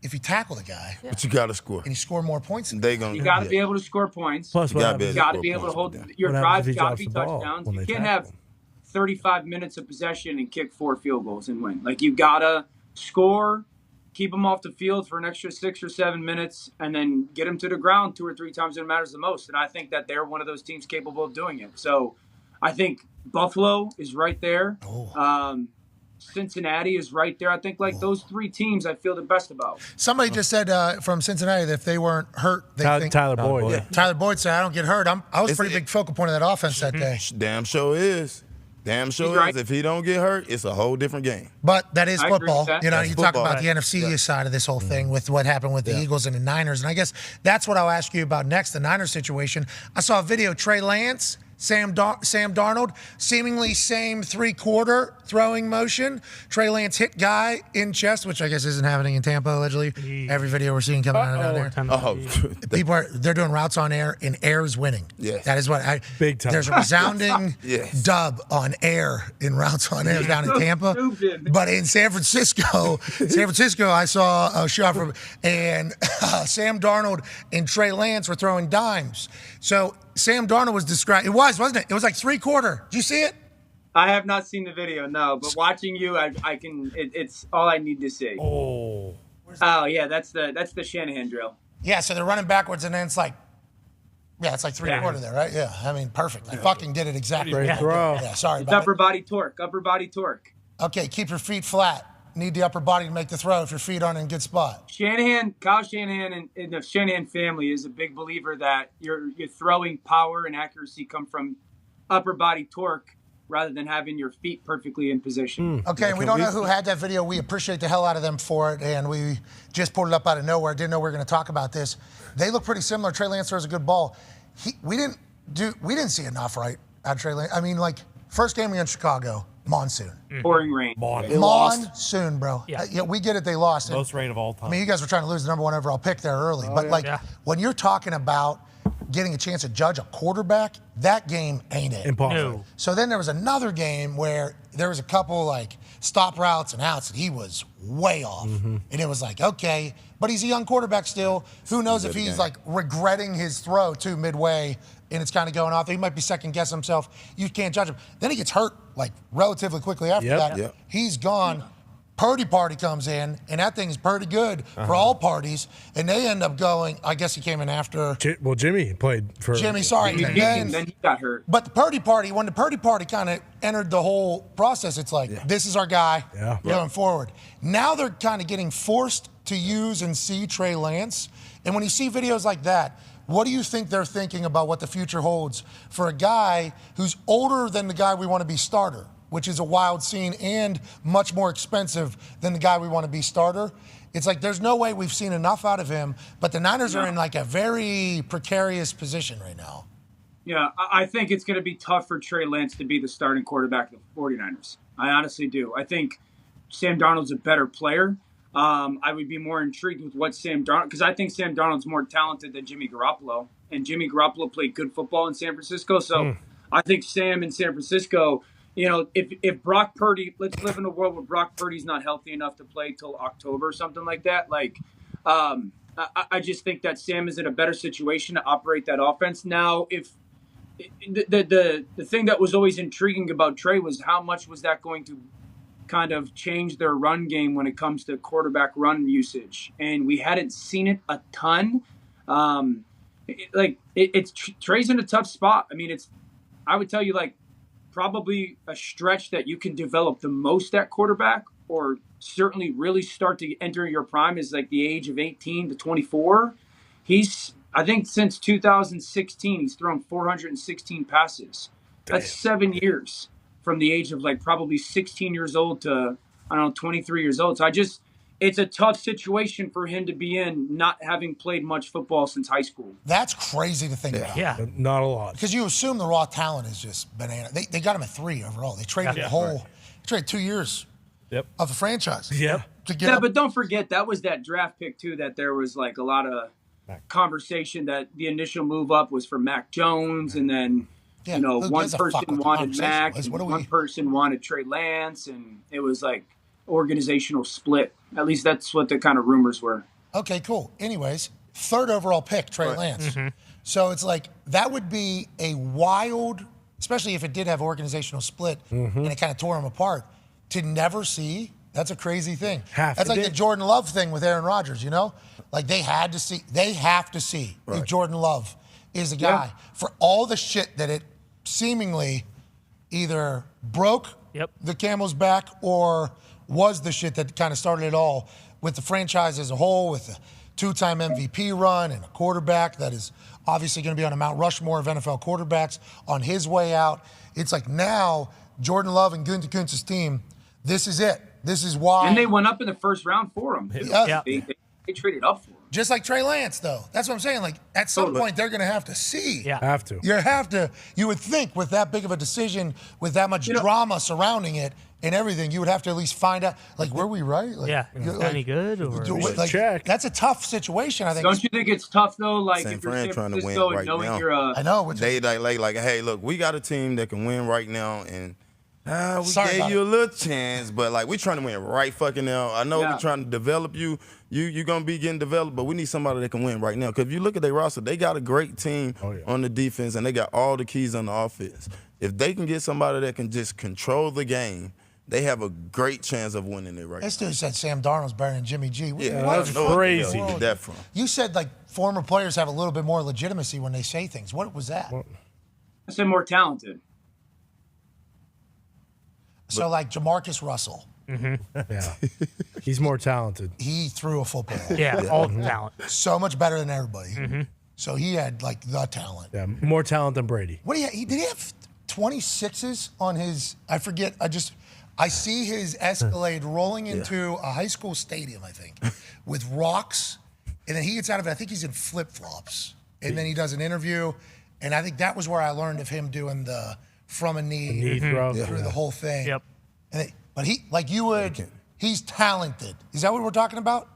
if you tackle the guy But you got to score. and you score more points, They gonna. You got to be able to score points. Plus, You gotta what You happens- got to be able to hold your What happens drives. if he Got to drops be the ball touchdowns. when You they can't tackle have him? 35 minutes of possession and kick 4 field goals and win. Like, you got to score, keep them off the field for an extra 6 or 7 minutes, and then get them to the ground 2 or 3 times when it matters the most. And I think that they're one of those teams capable of doing it. So I think Buffalo is right there. Cincinnati is right there. I think like those 3 teams I feel the best about. somebody just said from Cincinnati that if they weren't hurt, they think Tyler Boyd. Yeah. Tyler Boyd said, I don't get hurt. I was a It's- pretty big focal point of that offense that day. Damn sure is. Damn sure He's is. right. If he don't get hurt, it's a whole different game. But that is I agree football. with that. You know, That's you talk football. about the NFC side of this whole thing with what happened with the Eagles and the Niners. And I guess that's what I'll ask you about next, the Niners situation. I saw a video, Trey Lance, Sam Darnold, seemingly same 3-quarter throwing motion. Trey Lance hit guy in chest, which I guess isn't happening in Tampa, allegedly. Every video we're seeing coming out of down there. Oh, They're doing routes on air, and air is winning. Yes. That is what Big time. There's a resounding Yes. dub on air in routes on air down in Tampa. Stupid. But in San Francisco, I saw a shot from, and Sam Darnold and Trey Lance were throwing dimes. So Sam Darnold was described. It was, wasn't it? It was like 3-quarter. Did you see it? I have not seen the video, no. But watching you, I can. It's all I need to see. Oh yeah, that's the Shanahan drill. Yeah. So they're running backwards, and then it's like 3-quarter there, right? Yeah. I mean, perfect. I fucking did it exactly. Great throw. Yeah. Sorry It's about upper body torque. it. Okay. Keep your feet flat. need the upper body to make the throw if your feet aren't in a good spot. Kyle Shanahan and the Shanahan family is a big believer that your throwing power and accuracy come from upper body torque rather than having your feet perfectly in position. Okay, we don't know who had that video. We appreciate the hell out of them for it, and we just pulled it up out of nowhere. Didn't know we were going to talk about this. They look pretty similar. Trey Lance throws a good ball. We didn't see enough, right, out of Trey Lance. I mean, like, first game against Chicago, monsoon. Pouring rain. Monsoon, bro. Yeah. We get it, they lost. Most rain of all time. I mean, you guys were trying to lose the number 1 overall pick there early. When you're talking about getting a chance to judge a quarterback, that game ain't it. Impossible. No. So then there was another game where there was a couple like stop routes and outs and he was way off. And it was like, okay, but he's a young quarterback still. Who knows if he's like regretting his throw too midway and it's kind of going off. He might be second guessing himself. You can't judge him. Then he gets hurt like relatively quickly after that. Yep. He's gone. Purdy party comes in, and that thing's pretty good for all parties, and they end up going, I guess he came in after. Jimmy played for. Jimmy, sorry. Then he got hurt. But the Purdy party, when the Purdy party kind of entered the whole process, it's like, this is our guy going forward. Now they're kind of getting forced to use and see Trey Lance. And when you see videos like that, what do you think they're thinking about what the future holds for a guy who's older than the guy we want to be starter, which is a wild scene and much more expensive than the guy we want to be starter? It's like there's no way we've seen enough out of him, but the Niners are in like a very precarious position right now. Yeah, I think it's going to be tough for Trey Lance to be the starting quarterback of the 49ers. I honestly do. I think Sam Darnold's a better player. I would be more intrigued with what Sam Darnold, because I think Sam Darnold's more talented than Jimmy Garoppolo, and Jimmy Garoppolo played good football in San Francisco. So I think Sam in San Francisco, you know, if Brock Purdy, let's live in a world where Brock Purdy's not healthy enough to play till October or something like that. Like, I just think that Sam is in a better situation to operate that offense. Now, if the thing that was always intriguing about Trey was how much was that going to kind of change their run game when it comes to quarterback run usage, and we hadn't seen it a ton. Trey's in a tough spot. I mean, I would tell you, like, probably a stretch that you can develop the most at quarterback, or certainly really start to enter your prime, is like the age of 18 to 24. I think since 2016, he's thrown 416 passes. That's 7 years from the age of like probably 16 years old to, I don't know, 23 years old. So it's a tough situation for him to be in, not having played much football since high school. That's crazy to think about. Yeah. Not a lot. Because you assume the raw talent is just banana. They got him at 3 overall. They traded they traded 2 years of the franchise. But don't forget, that was that draft pick too, that there was like a lot of conversation that the initial move up was for Mac Jones, and then one person wanted Mac, one person wanted Trey Lance, and it was like organizational split. At least that's what the kind of rumors were. Okay, cool. Anyways, 3rd overall pick, Trey Lance. So it's like that would be a wild, especially if it did have organizational split and it kind of tore him apart, to never see. That's a crazy thing. That's like the Jordan Love thing with Aaron Rodgers, you know? Like they have to see if Jordan Love is a guy for all the shit that it seemingly either broke the camel's back or was the shit that kind of started it all with the franchise as a whole, with a 2-time MVP run and a quarterback that is obviously going to be on a Mount Rushmore of NFL quarterbacks on his way out. It's like now Jordan Love and Gunther Kuntz's team, this is it. This is why. And they went up in the first round for him. They traded up for him. Just like Trey Lance, though. That's what I'm saying. Like, at some point, they're going to have to see. Have to. You would think with that big of a decision, with that much drama surrounding it and everything, you would have to at least find out, like, were we right? Like, any good? Or check. That's a tough situation, I think. Don't you think it's tough, though? Like, San if you're Fran San trying to win Francisco right and knowing now. you're I know. They like, hey, look, we got a team that can win right now, and we Sorry gave you a little chance, but like we're trying to win right fucking now. I know we're trying to develop you. You're gonna be getting developed, but we need somebody that can win right now. Because if you look at their roster, they got a great team on the defense, and they got all the keys on the offense. If they can get somebody that can just control the game, they have a great chance of winning it right now. This dude said Sam Darnold's better than Jimmy G. That's crazy. Where you get that from? You said like former players have a little bit more legitimacy when they say things. What was that? I said more talented. So like Jamarcus Russell, Yeah. He's more talented. He threw a football. Yeah, all the talent. So much better than everybody. So he had like the talent. Yeah, more talent than Brady. What did he have 26s on his? I forget. I see his Escalade rolling into a high school stadium, I think, with rocks, and then he gets out of it. I think he's in flip flops, and then he does an interview, and I think that was where I learned of him doing the from a knee throw through the whole thing. Yep. And but he, like you would, he's talented. Is that what we're talking about?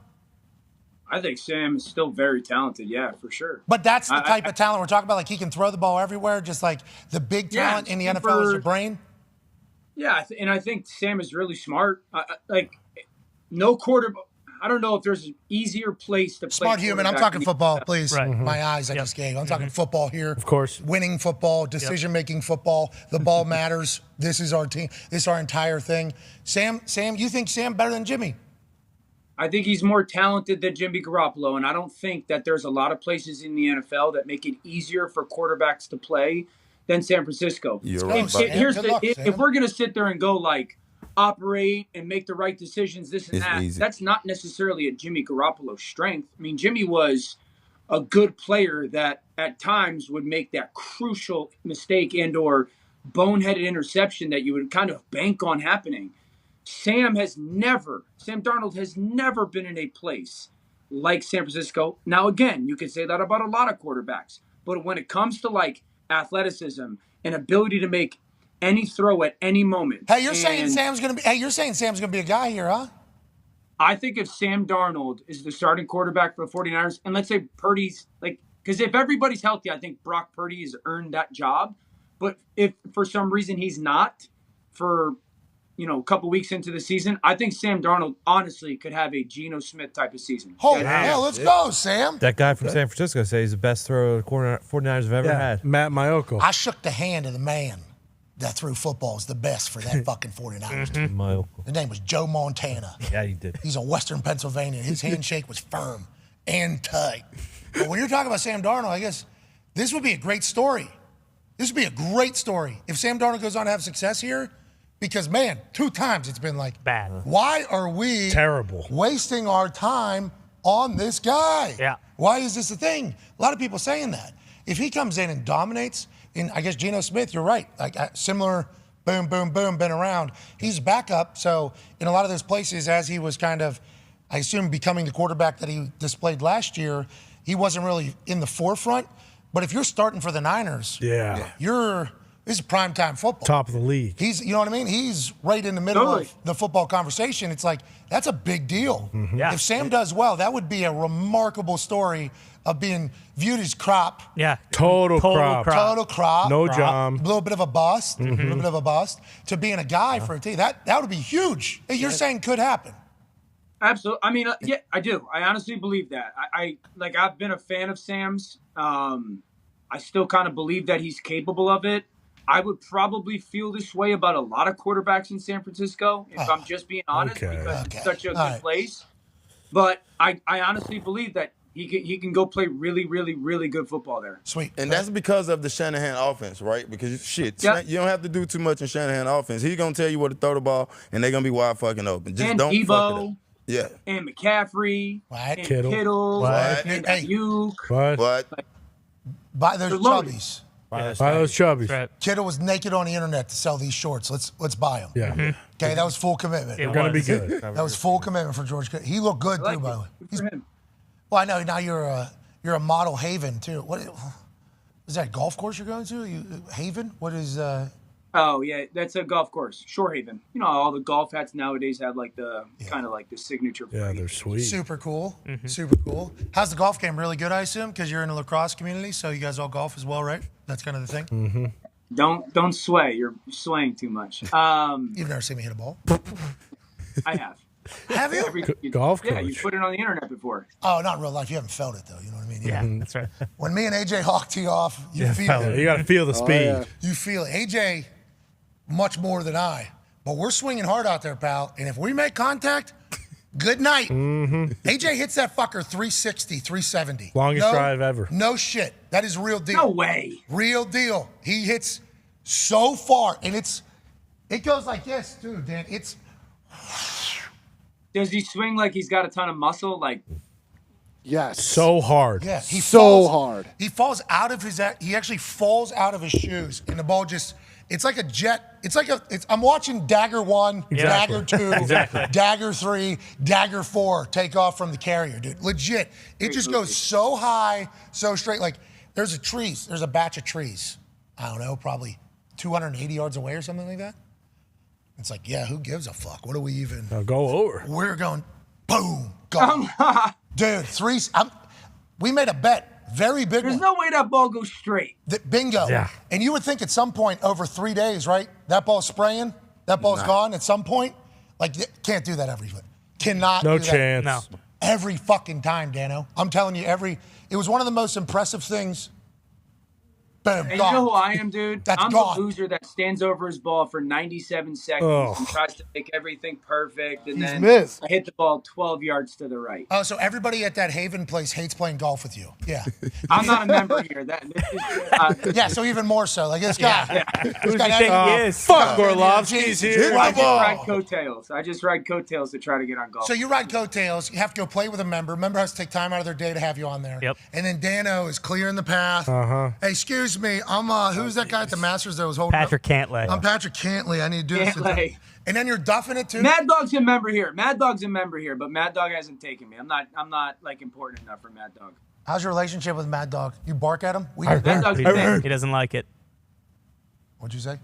I think Sam is still very talented. Yeah, for sure. But that's the type of talent we're talking about. Like he can throw the ball everywhere, just like the big talent in the NFL is your brain. Yeah, and I think Sam is really smart. Like, no quarterback. I don't know if there's an easier place to play. Smart human. I'm talking football, please. Right. My eyes I just gave. I'm talking football here. Of course. Winning football, decision-making football. The ball matters. This is our team. This is our entire thing. Sam, you think Sam better than Jimmy? I think he's more talented than Jimmy Garoppolo, and I don't think that there's a lot of places in the NFL that make it easier for quarterbacks to play than San Francisco. You're right. If we're going to sit there and go like operate and make the right decisions, this and that, that's not necessarily a Jimmy Garoppolo strength. I mean, Jimmy was a good player that at times would make that crucial mistake and or boneheaded interception that you would kind of bank on happening. Sam Darnold has never been in a place like San Francisco. Now, again, you could say that about a lot of quarterbacks, but when it comes to like athleticism and ability to make any throw at any moment. Hey, you're saying Sam's going to be a guy here, huh? I think if Sam Darnold is the starting quarterback for the 49ers, and let's say Purdy's like, because if everybody's healthy, I think Brock Purdy has earned that job. But if for some reason he's not for, a couple weeks into the season, I think Sam Darnold honestly could have a Geno Smith type of season. Holy hell, let's go, Sam. That guy from San Francisco said he's the best thrower the 49ers have ever had. Matt Maiocco. I shook the hand of the man that threw footballs the best for that fucking 49ers team. Maiocco. His name was Joe Montana. Yeah, you did. He's a Western Pennsylvania. His handshake was firm and tight. But when you're talking about Sam Darnold, I guess this would be a great story. This would be a great story if Sam Darnold goes on to have success here. Because, man, 2 times it's been like, bad. Why are we wasting our time on this guy? Yeah. Why is this a thing? A lot of people saying that. If he comes in and dominates, I guess Geno Smith, you're right. Like similar, boom, boom, boom, been around. He's backup. So in a lot of those places, as he was kind of, I assume, becoming the quarterback that he displayed last year, he wasn't really in the forefront. But if you're starting for the Niners, this is primetime football. Top of the league. You know what I mean? He's right in the middle of the football conversation. It's like, that's a big deal. Yeah. If Sam does well, that would be a remarkable story of being viewed as crop. Yeah. Total crop. Total crop. No job. A little bit of a bust. A little bit of a bust. To being a guy for a team. That would be huge. You're saying could happen. Absolutely. I mean, yeah, I do. I honestly believe that. I've been a fan of Sam's. I still kind of believe that he's capable of it. I would probably feel this way about a lot of quarterbacks in San Francisco, if I'm just being honest, because it's such a good place. But I honestly believe that he can go play really, really, really good football there. Sweet. And that's because of the Shanahan offense, right? Because you don't have to do too much in Shanahan offense. He's going to tell you where to throw the ball, and they're going to be wide fucking open. Just don't Debo, fuck it up. Yeah. And McCaffrey. What? And Kittle. And Ayuk. What? Buy those chubbies. Buy those chubbies. Right. Kittle was naked on the internet to sell these shorts. Let's buy them. Yeah. Okay, that was full commitment. They're going to be good. That was full commitment for George Kittle. He looked good too, by the way. Good for him. Well, I know now you're a model Haven too. What is that golf course you're going to? Haven? What is? Oh yeah, that's a golf course, Shorehaven. All the golf hats nowadays have like the kind of like the signature. Yeah, they're sweet. Super cool. Super cool. How's the golf game? Really good, I assume, because you're in the lacrosse community, so you guys all golf as well, right? That's kind of the thing. Mm-hmm. Don't sway. You're swaying too much. You've never seen me hit a ball. I have. Have you? Golf coach. Yeah, you put it on the internet before. Oh, not in real life. You haven't felt it though. You know what I mean? Yeah, that's right. When me and AJ hawk tee off, you feel it. You got to feel the speed. Yeah. You feel it. AJ, much more than I. But we're swinging hard out there, pal. And if we make contact, good night. AJ hits that fucker 360, 370. Longest drive ever. No shit. That is real deal. No way. Real deal. He hits so far. And it goes like this, dude, Dan. It's Does he swing like he's got a ton of muscle? Like, Yes. So hard. Yeah, he So falls, hard. He falls out of his. He actually falls out of his shoes, and the ball just. It's like a jet. I'm watching Dagger 1, Exactly. Dagger 2, Dagger 3, Dagger 4 take off from the carrier, dude. Legit. It just goes so high, so straight. Like there's a batch of trees. I don't know, probably 280 yards away or something like that. It's like, yeah, who gives a fuck? What do we even? Now go over. We're going, boom, gone. Dude, we made a bet. Very big there's one. no way that ball goes straight. Bingo. Yeah. And you would think at some point over 3 days, right? That ball's spraying. That ball's gone at some point. Like, can't do that every foot. Cannot No do that. chance. No. Every fucking time, Dano. I'm telling you, it was one of the most impressive things. Boom, And you gone. know who I am, dude? That's I'm gone. the loser that stands over his ball for 97 seconds and tries to make everything perfect, and He's then missed. I hit the ball 12 yards to the right. Oh, so everybody at that Haven place hates playing golf with you. Yeah. I'm not a member here. This is, Yeah, so even more so. Like this guy. Who do you think he is? Fuck, Orlovsky's here. I just ride coattails. I just ride coattails to try to get on golf. So you ride coattails. You have to go play with a member. Member has to take time out of their day to have you on there. Yep. And then Dano is clearing the path. Hey, excuse me. I'm who's that guy at the Masters that was holding Patrick Cantlay. I'm Patrick Cantley. I need to do this. Cantlay. And then you're duffing it too. Mad Dog's a member here. Mad Dog's a member here, but Mad Dog hasn't taken me. I'm not like important enough for Mad Dog. How's your relationship with Mad Dog? You bark at him? We Mad Dog's the man. He doesn't like it. What'd you say?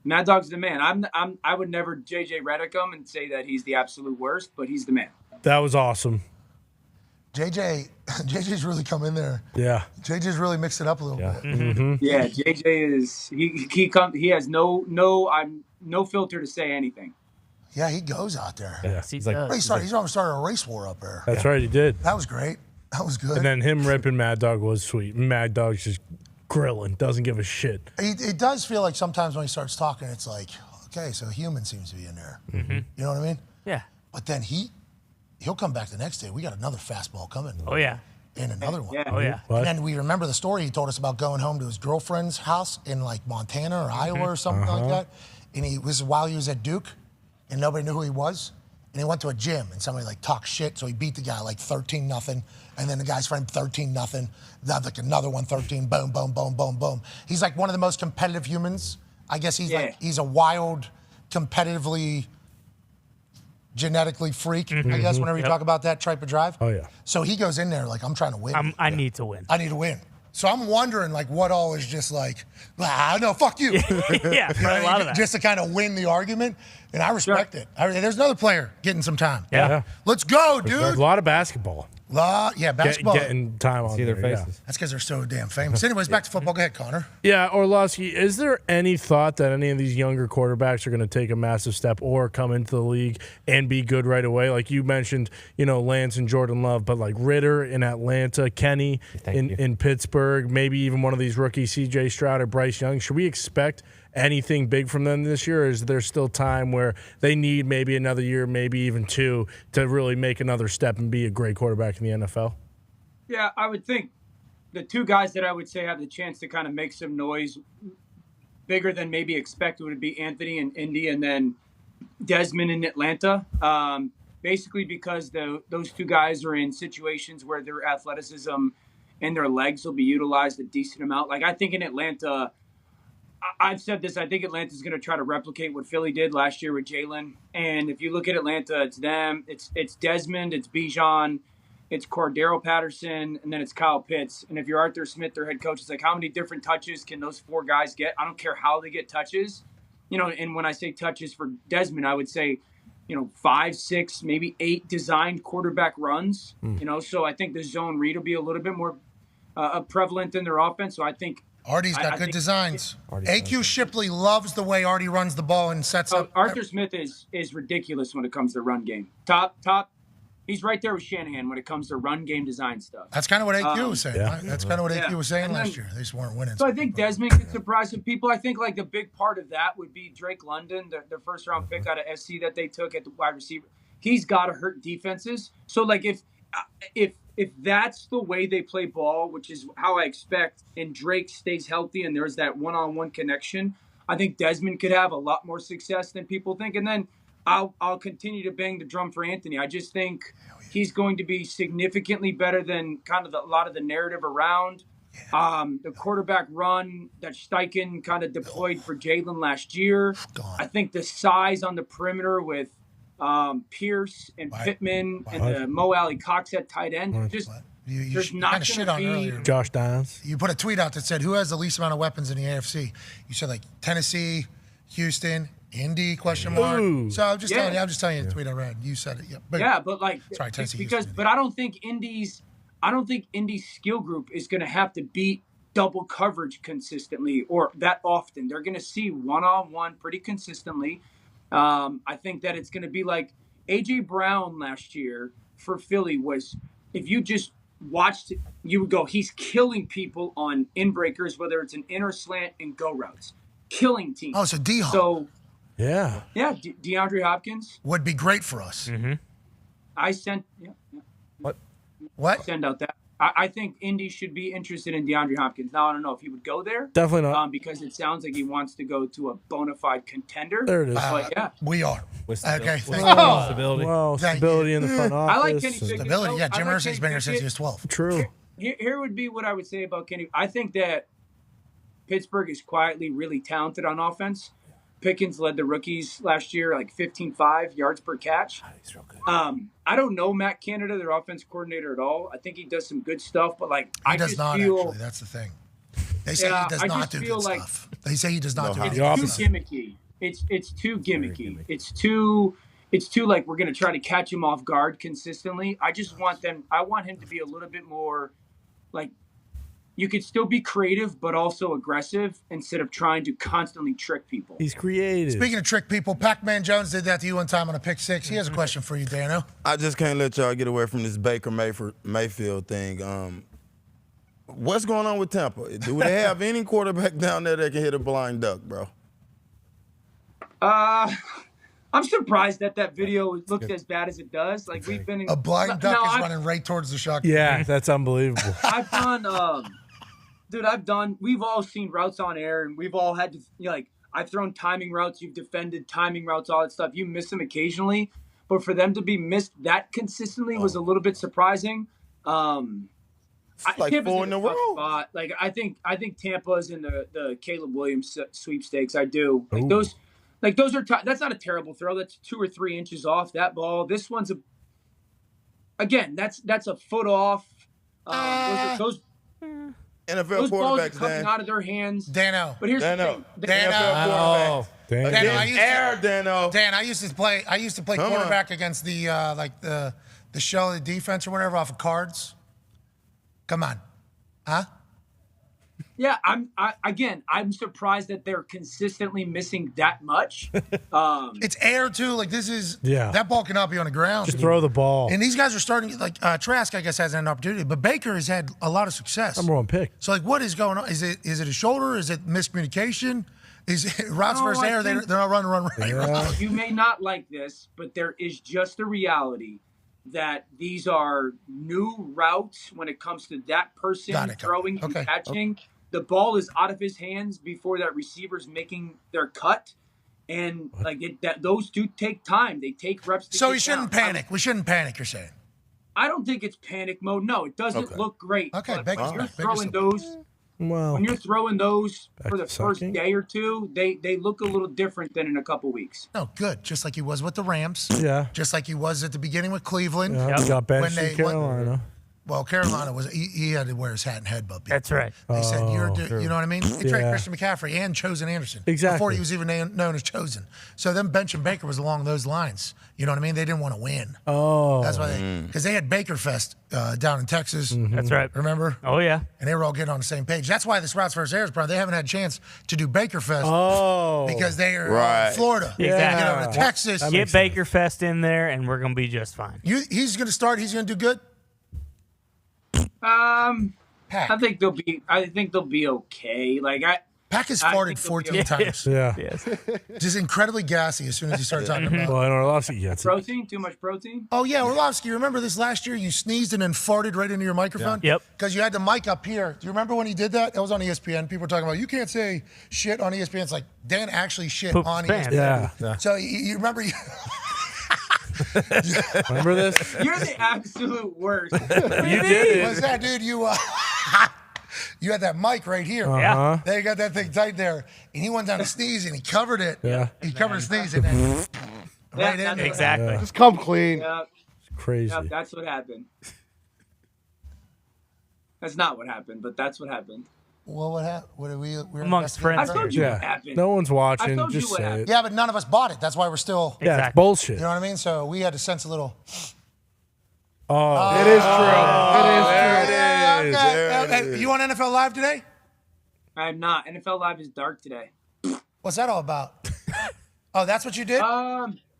Mad Dog's the man. I would never JJ Redick him and say that he's the absolute worst, but he's the man. That was awesome. JJ's really come in there. Yeah. JJ's really mixed it up a little bit. Yeah, JJ is he has no filter to say anything. Yeah, he goes out there. Yeah. He's like- He's almost started a race war up there. That's right, he did. That was great. That was good. And then him ripping Mad Dog was sweet. Mad Dog's just grilling, doesn't give a shit. It does feel like sometimes when he starts talking, it's like, okay, so a human seems to be in there. You know what I mean? Yeah. But then he'll come back the next day. We got another fastball coming. Oh yeah. And another one. Yeah. Oh yeah. What? And then we remember the story he told us about going home to his girlfriend's house in like Montana or Iowa or something like that. And he was while he was at Duke, and nobody knew who he was. And he went to a gym, and somebody like talked shit, so he beat the guy like 13-0. And then the guy's friend 13-0. Like another one 13. Boom, boom, boom, boom, boom. He's like one of the most competitive humans. I guess he's a wild, competitively, genetically freak. I guess whenever you talk about that type of drive. Oh yeah. So he goes in there like, I'm trying to win. I need to win. I need to win. So I'm wondering, like, what all is just like, no, fuck you. Yeah, You know a what I lot mean? of that. Just to kind of win the argument. And I respect it. There's another player getting some time. Yeah. Let's go, There's dude. a lot of basketball. Basketball. Getting time on See their there, yeah. faces. That's because they're so damn famous. Anyways, back to football. Go ahead, Connor. Yeah, Orlovsky, is there any thought that any of these younger quarterbacks are going to take a massive step or come into the league and be good right away? Like you mentioned, Lance and Jordan Love, but like Ritter in Atlanta, Kenny in Pittsburgh, maybe even one of these rookies, CJ Stroud or Bryce Young. Should we expect anything big from them this year, or is there still time where they need maybe another year, maybe even two, to really make another step and be a great quarterback in the NFL? Yeah, I would think the two guys that I would say have the chance to kind of make some noise bigger than maybe expected would be Anthony in Indy and then Desmond in Atlanta. Basically because those two guys are in situations where their athleticism and their legs will be utilized a decent amount. Like I think in Atlanta, I've said this, I think Atlanta's going to try to replicate what Philly did last year with Jalen. And if you look at Atlanta, it's them, it's Desmond, it's Bijan, it's Cordero Patterson, and then it's Kyle Pitts. And if you're Arthur Smith, their head coach, it's like, how many different touches can those four guys get? I don't care how they get touches. And when I say touches for Desmond, I would say, 5, 6, maybe 8 designed quarterback runs. So I think the zone read will be a little bit more prevalent in their offense. So I think Artie's got good designs. AQ Shipley loves the way Artie runs the ball and sets up. Arthur Smith is ridiculous when it comes to run game. Top. He's right there with Shanahan when it comes to run game design stuff. That's kind of what AQ was saying. Yeah. Right? That's kind of what AQ was saying And then- last year. They just weren't winning. So I think Desmond could surprise some people. I think like the big part of that would be Drake London, the first round pick out of SC that they took at the wide receiver. He's got to hurt defenses. So like if that's the way they play ball, which is how I expect, and Drake stays healthy and there's that one-on-one connection, I think Desmond could have a lot more success than people think. And then I'll continue to bang the drum for Anthony. I just think he's going to be significantly better than kind of a lot of the narrative around. The quarterback run that Steichen kind of deployed for Jalen last year. I think the size on the perimeter with Pierce and Pittman and the Mo Alley Cox at tight end. Just there's not going to be Josh Downs. You put a tweet out that said, who has the least amount of weapons in the AFC? You said like Tennessee, Houston, Indy, question mark. Ooh. So I'm just telling you the tweet I read. You said it. Yeah, but like, sorry, Tennessee, because, Houston, but I don't think Indy's skill group is going to have to beat double coverage consistently or that often. They're going to see one-on-one pretty consistently. I think that it's going to be like A.J. Brown last year for Philly was, if you just watched it, you would go, he's killing people on in-breakers, whether it's an inner slant and go routes. Killing teams. Oh, so D-Hop. So, yeah. Yeah, DeAndre Hopkins. Would be great for us. Mm-hmm. I sent, What? Send out that. I think Indy should be interested in DeAndre Hopkins. Now, I don't know if he would go there. Definitely not. Because it sounds like he wants to go to a bona fide contender. There it is. But yeah. We are. Okay, thank you. Stability. Well, stability in the front office. I like Kenny Pickett. Stability, yeah. Jim I like Irsay's been here since he was 12. True. Here would be what I would say about Kenny. I think that Pittsburgh is quietly really talented on offense. Pickens led the rookies last year, like 15.5 yards per catch. He's real good. I don't know Matt Canada, their offense coordinator, at all. I think he does some good stuff, but like He does not, actually. That's the thing. They say he does not do good stuff. They say he does not do good stuff. It's too gimmicky. It's too gimmicky. It's too like we're gonna try to catch him off guard consistently. I want him to be a little bit more like you could still be creative but also aggressive instead of trying to constantly trick people. He's creative. Speaking of trick people, Pac-Man Jones did that to you one time on a pick six. He has a question for you, Dano. I just can't let y'all get away from this Baker Mayfield thing. What's going on with Tampa? Do they have any quarterback down there that can hit a blind duck, bro? I'm surprised that video looks as bad as it does. Like we've been a blind duck is running right towards the shotgun. Yeah, that's unbelievable. We've all seen routes on air, and we've all had to, I've thrown timing routes, you've defended timing routes, all that stuff. You miss them occasionally, but for them to be missed that consistently was a little bit surprising. Like Tampa's 4 in a row. Spot. Like I think Tampa's in the Caleb Williams sweepstakes. I do. Like those are that's not a terrible throw. That's 2 or 3 inches off that ball. This one's that's a foot off. Those NFL balls are quarterbacks, coming Dan. out of their hands. Dano. But here's the thing. Dano. Dan, I used to play quarterback against the the show, the defense or whatever off of cards. Come on. Huh? Yeah, I'm surprised that they're consistently missing that much. It's air too. Like this is that ball cannot be on the ground. Just throw the ball. And these guys are starting like Trask, I guess, has an opportunity, but Baker has had a lot of success. Number 1 pick. So like, what is going on? Is it a shoulder? Is it miscommunication? Is it routes versus air? They're not run right. You may not like this, but there is just a reality that these are new routes when it comes to that person throwing and catching. Okay. The ball is out of his hands before that receiver's making their cut. And those do take time. They take reps to So we shouldn't panic. We shouldn't panic, you're saying? I don't think it's panic mode. No, it doesn't look great. Okay, when you're throwing those, when you're throwing those for the first day or two, they look a little different than in a couple weeks. No, good. Just like he was with the Rams. Yeah. Just like he was at the beginning with Cleveland. Yeah, he got benched in Carolina. Well, Carolina he had to wear his hat and headbutt. That's right. They said, you know what I mean? They traded Christian McCaffrey and Chosen Anderson. Exactly. Before he was even known as Chosen. So them benching Baker was along those lines. You know what I mean? They didn't want to win. Oh. That's why because they had Baker Fest down in Texas. Mm-hmm. That's right. Remember? Oh, yeah. And they were all getting on the same page. That's why this routes versus airs, bro. They haven't had a chance to do Baker Fest because they are in Florida. Exactly. Get over to Texas. Get Baker Fest in there, and we're going to be just fine. He's going to start. He's going to do good. I think they'll be okay. Like Pack has I farted think they'll 14 be okay. times. Yeah. Yes. Just incredibly gassy as soon as you start talking about. Well, and Orlovsky gets it. Protein? Too much protein? Oh yeah, Orlovsky. Remember this last year? You sneezed and then farted right into your microphone. Yeah. Yep. Because you had the mic up here. Do you remember when he did that? That was on ESPN. People were talking about you can't say shit on ESPN. It's like Dan actually shit Pooped on his pants. ESPN. Yeah. So you remember? Remember this? You're the absolute worst. You did What's it. that, dude? You you had that mic right here. Yeah. There you got that thing tight there, and he went down to sneeze and he covered it. Yeah. He covered his sneeze and then right in. Exactly. Just come clean. Yep, Crazy. yep, that's what happened. That's not what happened, but that's what happened. Well, what happened? What did we? We're Amongst investigating friends. I further? told you what Yeah. happened. No one's watching. I told you Just what say happened. it. Yeah, but none of us bought it. That's why we're still. Yeah, it's Exactly. bullshit. You know what I mean? So we had to sense a little. Oh, It is true. there it is. Okay. There it is. You on NFL Live today? I'm not. NFL Live is dark today. What's that all about? Oh, that's what you did?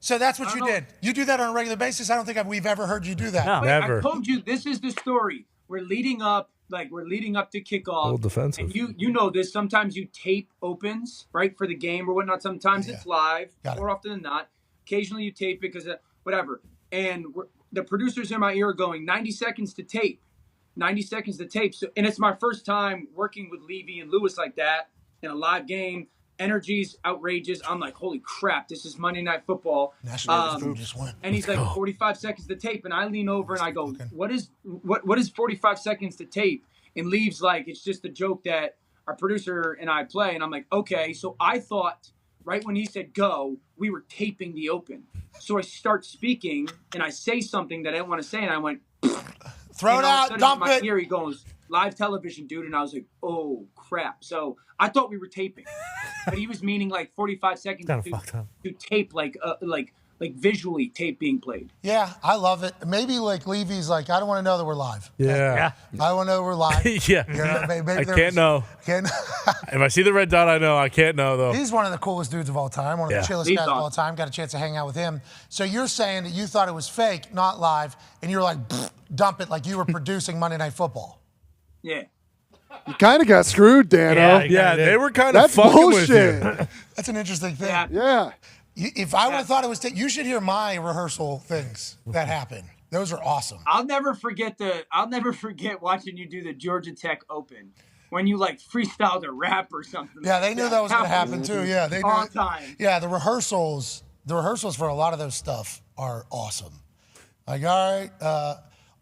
So that's what I you don't know. did. You do that on a regular basis? I don't think we've ever heard you do that. No. Wait, Never. I told you this is the story. We're leading up to kickoff. A little defensive. And you know this. Sometimes you tape opens, right, for the game or whatnot. Sometimes it's live. Got it. More often than not. Occasionally you tape because whatever. And the producers in my ear are going 90 seconds to tape. 90 seconds to tape. So, and it's my first time working with Levy and Lewis like that in a live game. Energy's outrageous. I'm like, holy crap, this is Monday Night Football. National Food just went. And he's like, 45 seconds to tape. And I lean over and I go, what is 45 seconds to tape? And Leaves like, it's just a joke that our producer and I play. And I'm like, okay. So I thought right when he said go, we were taping the open. So I start speaking and I say something that I didn't want to say. And I went, Throw it and all of a out, sudden dump in my it. ear, he goes, live television, dude. And I was like, oh, crap. So I thought we were taping. But he was meaning like 45 seconds Kinda fucked up. to tape, like visually tape being played. Yeah, I love it. Maybe like Levy's like, I don't want to know that we're live. Yeah. I want to know we're live. Yeah. You know, maybe I there can't was- know. Can't. If I see the red dot, I know. I can't know, though. He's one of the coolest dudes of all time, one of Yeah. the chillest He's guys of all awesome. time. Got a chance to hang out with him. So you're saying that you thought it was fake, not live, and you're like, dump it, like you were producing Monday Night Football. Yeah. You kind of got screwed, Dano. Yeah, they were kind of That's fucking bullshit. with you. That's an interesting thing. Yeah. Yeah. If I would have thought it was, you should hear my rehearsal things that happen. Those are awesome. I'll never forget watching you do the Georgia Tech Open when you like freestyled a rap or something. Yeah, they knew that was going to happen too. Yeah, they knew. All time. Yeah, the rehearsals for a lot of those stuff are awesome. Like, all right,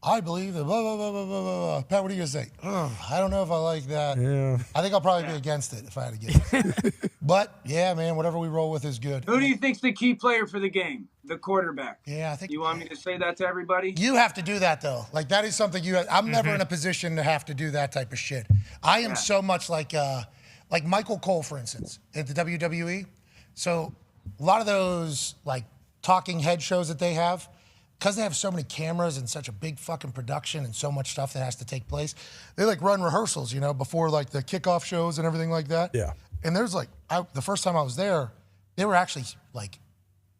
I believe that blah, blah, blah, blah, blah, blah. Pat, what are you going to say? I don't know if I like that. Yeah. I think I'll probably be against it if I had to get it. But, yeah, man, whatever we roll with is good. Who do you think's the key player for the game? The quarterback. Yeah, I think You want me to say that to everybody? you have to do that, though. Like, that is something I'm never in a position to have to do that type of shit. I am so much like Michael Cole, for instance, at the WWE. So a lot of those, like, talking head shows that they have, because they have so many cameras and such a big fucking production and so much stuff that has to take place, they like run rehearsals, you know, before like the kickoff shows and everything like that. Yeah. And there's like, the first time I was there, they were actually like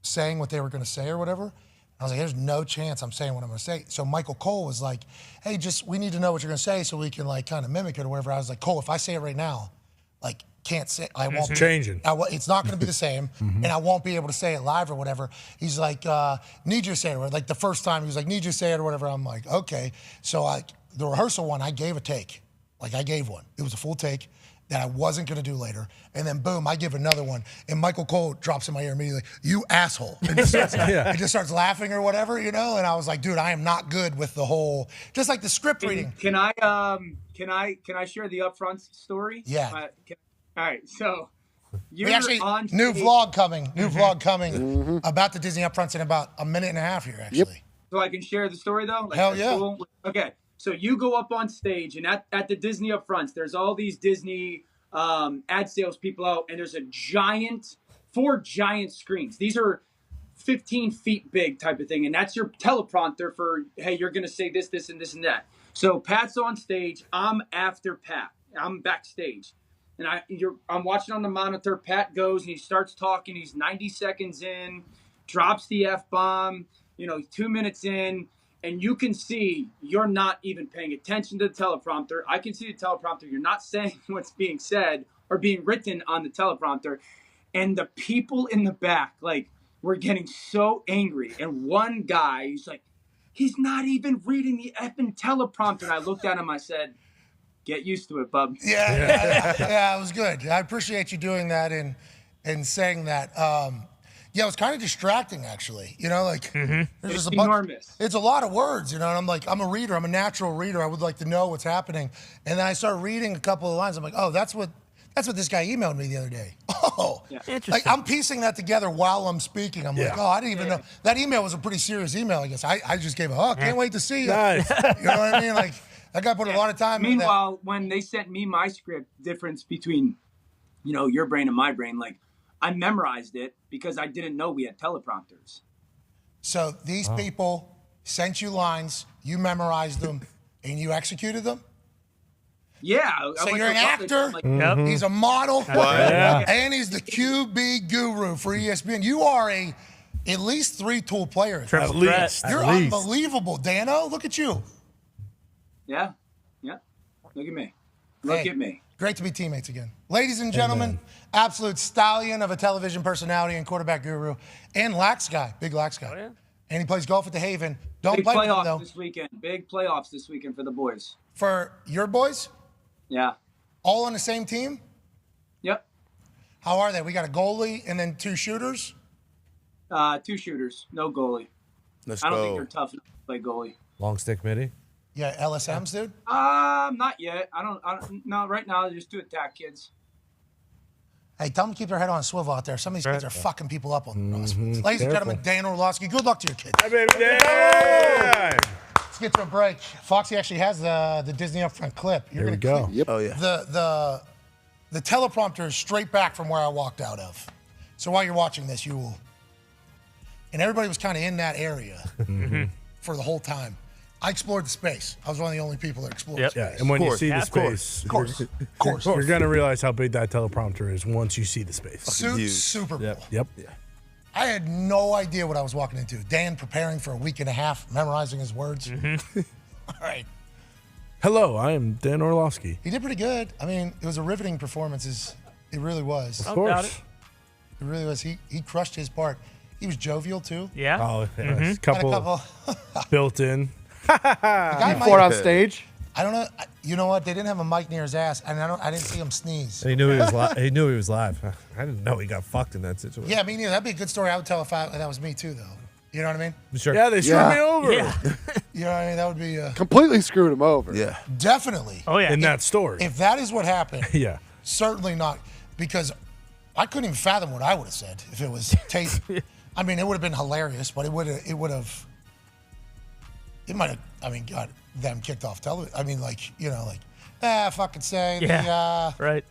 saying what they were going to say or whatever. I was like, there's no chance I'm saying what I'm going to say. So Michael Cole was like, hey, we need to know what you're going to say so we can like kind of mimic it or whatever. I was like, Cole, if I say it right now, like can't say, I won't. Changing. It's not going to be the same, and I won't be able to say it live or whatever. He's like, need you to say it. Or like the first time, he was like, need you to say it or whatever. I'm like, okay. So the rehearsal one, I gave a take. Like I gave one. It was a full take that I wasn't going to do later. And then boom, I give another one. And Michael Cole drops in my ear immediately, you asshole. And just starts laughing or whatever, you know? And I was like, dude, I am not good with the whole, just like the script reading. Can I share the Upfront story? Yeah. All right. So you're We actually, on new stage- vlog coming about the Disney Upfronts in about a minute and a half here, actually. So I can share the story though? Like, Hell that's yeah. cool? Okay. So you go up on stage and at the Disney Upfronts, there's all these Disney ad sales people out, and there's 4 giant screens. These are 15 feet big type of thing. And that's your teleprompter for, hey, you're going to say this, this, and this, and that. So Pat's on stage. I'm after Pat. I'm backstage. And I'm watching on the monitor. Pat goes and he starts talking. He's 90 seconds in, drops the F-bomb, 2 minutes in, and you can see you're not even paying attention to the teleprompter. I can see the teleprompter. You're not saying what's being said. are being written on the teleprompter, and the people in the back like were getting so angry. And one guy, he's like, he's not even reading the effing teleprompter. And I looked at him, I said, get used to it, bub. Yeah, it was good. I appreciate you doing that and saying that. Yeah, it was kind of distracting, actually. You know, like there's just enormous. It's a lot of words, you know. And I'm like, I'm a reader. I'm a natural reader. I would like to know what's happening. And then I start reading a couple of lines. I'm like, oh, that's what this guy emailed me the other day. Oh, Interesting. like I'm piecing that together while I'm speaking. I'm like, oh, I didn't even know that email was a pretty serious email. I guess I just gave can't wait to see you. Nice. You know what I mean? Like that guy put a lot of time in that. Meanwhile, when they sent me my script, difference between, your brain and my brain, like I memorized it because I didn't know we had teleprompters. So these people sent you lines, you memorized them, and you executed them? Yeah. So you're an actor, he's a model, and he's the QB guru for ESPN. You are at least 3-tool player. Triple threat. You're unbelievable, Dano. Look at you. Yeah. Look at me. Look at me. Great to be teammates again. Ladies and gentlemen, absolute stallion of a television personality and quarterback guru, and Lax guy, big Lax guy. Oh, yeah. And he plays golf at the Haven. Don't Big play with him, playoffs though. this weekend. Big playoffs this weekend for the boys. For your boys? Yeah. All on the same team? Yep. How are they? We got a goalie and then 2 shooters? 2 shooters, no goalie. Let's I don't go. think they're tough enough to play goalie. Long stick midi. Yeah, LSMs, dude? Not yet. I don't. No, right now they're just 2 attack kids. Hey, tell them to keep their head on a swivel out there. Some of these kids are fucking people up on the us. Ladies and gentlemen, Dan Orlovsky, good luck to your kids. Hi, baby Dan. Let's get to a break. Foxy actually has the Disney Upfront clip. Here we go. Yep. Oh, yeah. The teleprompter is straight back from where I walked out of. So while you're watching this, you will. And everybody was kind of in that area for the whole time. I explored the space. I was one of the only people that explored the space. Yeah, and when you see the of course. space, Of course. you're going to realize how big that teleprompter is once you see the space. Super Bowl. Yep. I had no idea what I was walking into. Dan preparing for a week and a half, memorizing his words. All right. Hello, I am Dan Orlovsky. He did pretty good. I mean, it was a riveting performance. It really was. Of Doubt course. it. It really was. He crushed his part. He was jovial, too. Yeah. Oh, yeah. Had a Couple built in. The guy Fought on might, stage. I don't know. You know what? They didn't have a mic near his ass, and I didn't see him sneeze. He knew he was he knew he was live. I didn't know he got fucked in that situation. Yeah, me neither. That'd be a good story. I would tell if that was me, too, though. You know what I mean? Sure. Yeah, they screwed me over. Yeah. You know what I mean? That would be Completely screwed him over. Yeah. definitely. Oh, yeah. In that story. If that is what happened, Yeah. certainly not. Because I couldn't even fathom what I would have said if it was taste. I mean, it would have been hilarious, but it might have, got them kicked off television. I mean, fucking say, Right.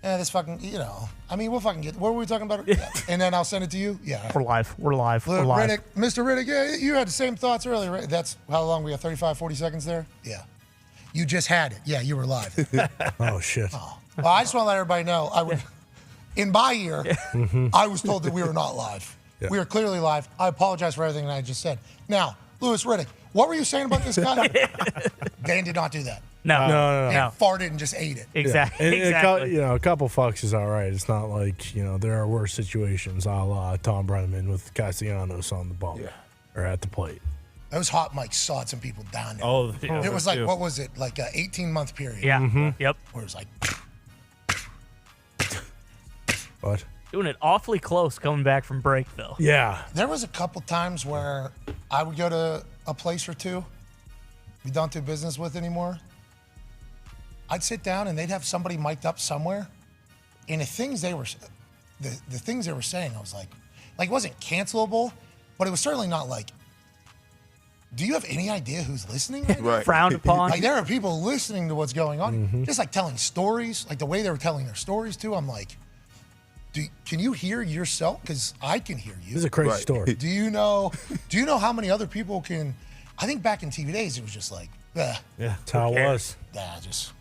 this fucking, we'll fucking get, what were we talking about? Yeah. And then I'll send it to you? Yeah. We're live. We're live. We're Look, live. Redick, Mr. Redick, yeah, you had the same thoughts earlier, right? That's how long we have, 35, 40 seconds there? Yeah. You just had it. Yeah, you were live. Oh, shit. Well, I just want to let everybody know, in my ear, I was told that we were not live. Yeah. We are clearly live. I apologize for everything that I just said. Now, Louis Riddick, what were you saying about this guy? Dan did not do that. No. Dan farted and just ate it. Exactly. And Exactly. a couple fucks is all right. It's not like, there are worse situations a la Tom Brenneman with Castellanos on the ball or at the plate. Those hot mics sawed some people down there. Oh, It was like, what was it? Like an 18-month period. Yeah. Yep. Where it was like, What? Doing it awfully close coming back from break, though. Yeah. there was a couple times where I would go to a place or two we don't do business with anymore. I'd sit down and they'd have somebody mic'd up somewhere, and the things they were saying, I was like it wasn't cancelable, but it was certainly not like, do you have any idea who's listening? Right. Frowned upon. Like, there are people listening to what's going on, just like telling stories, like the way they were telling their stories too. I'm like, can you hear yourself? Because I can hear you. This is a crazy story. Do you know how many other people can? I think back in TV days, it was just like, Yeah, that's how it was. just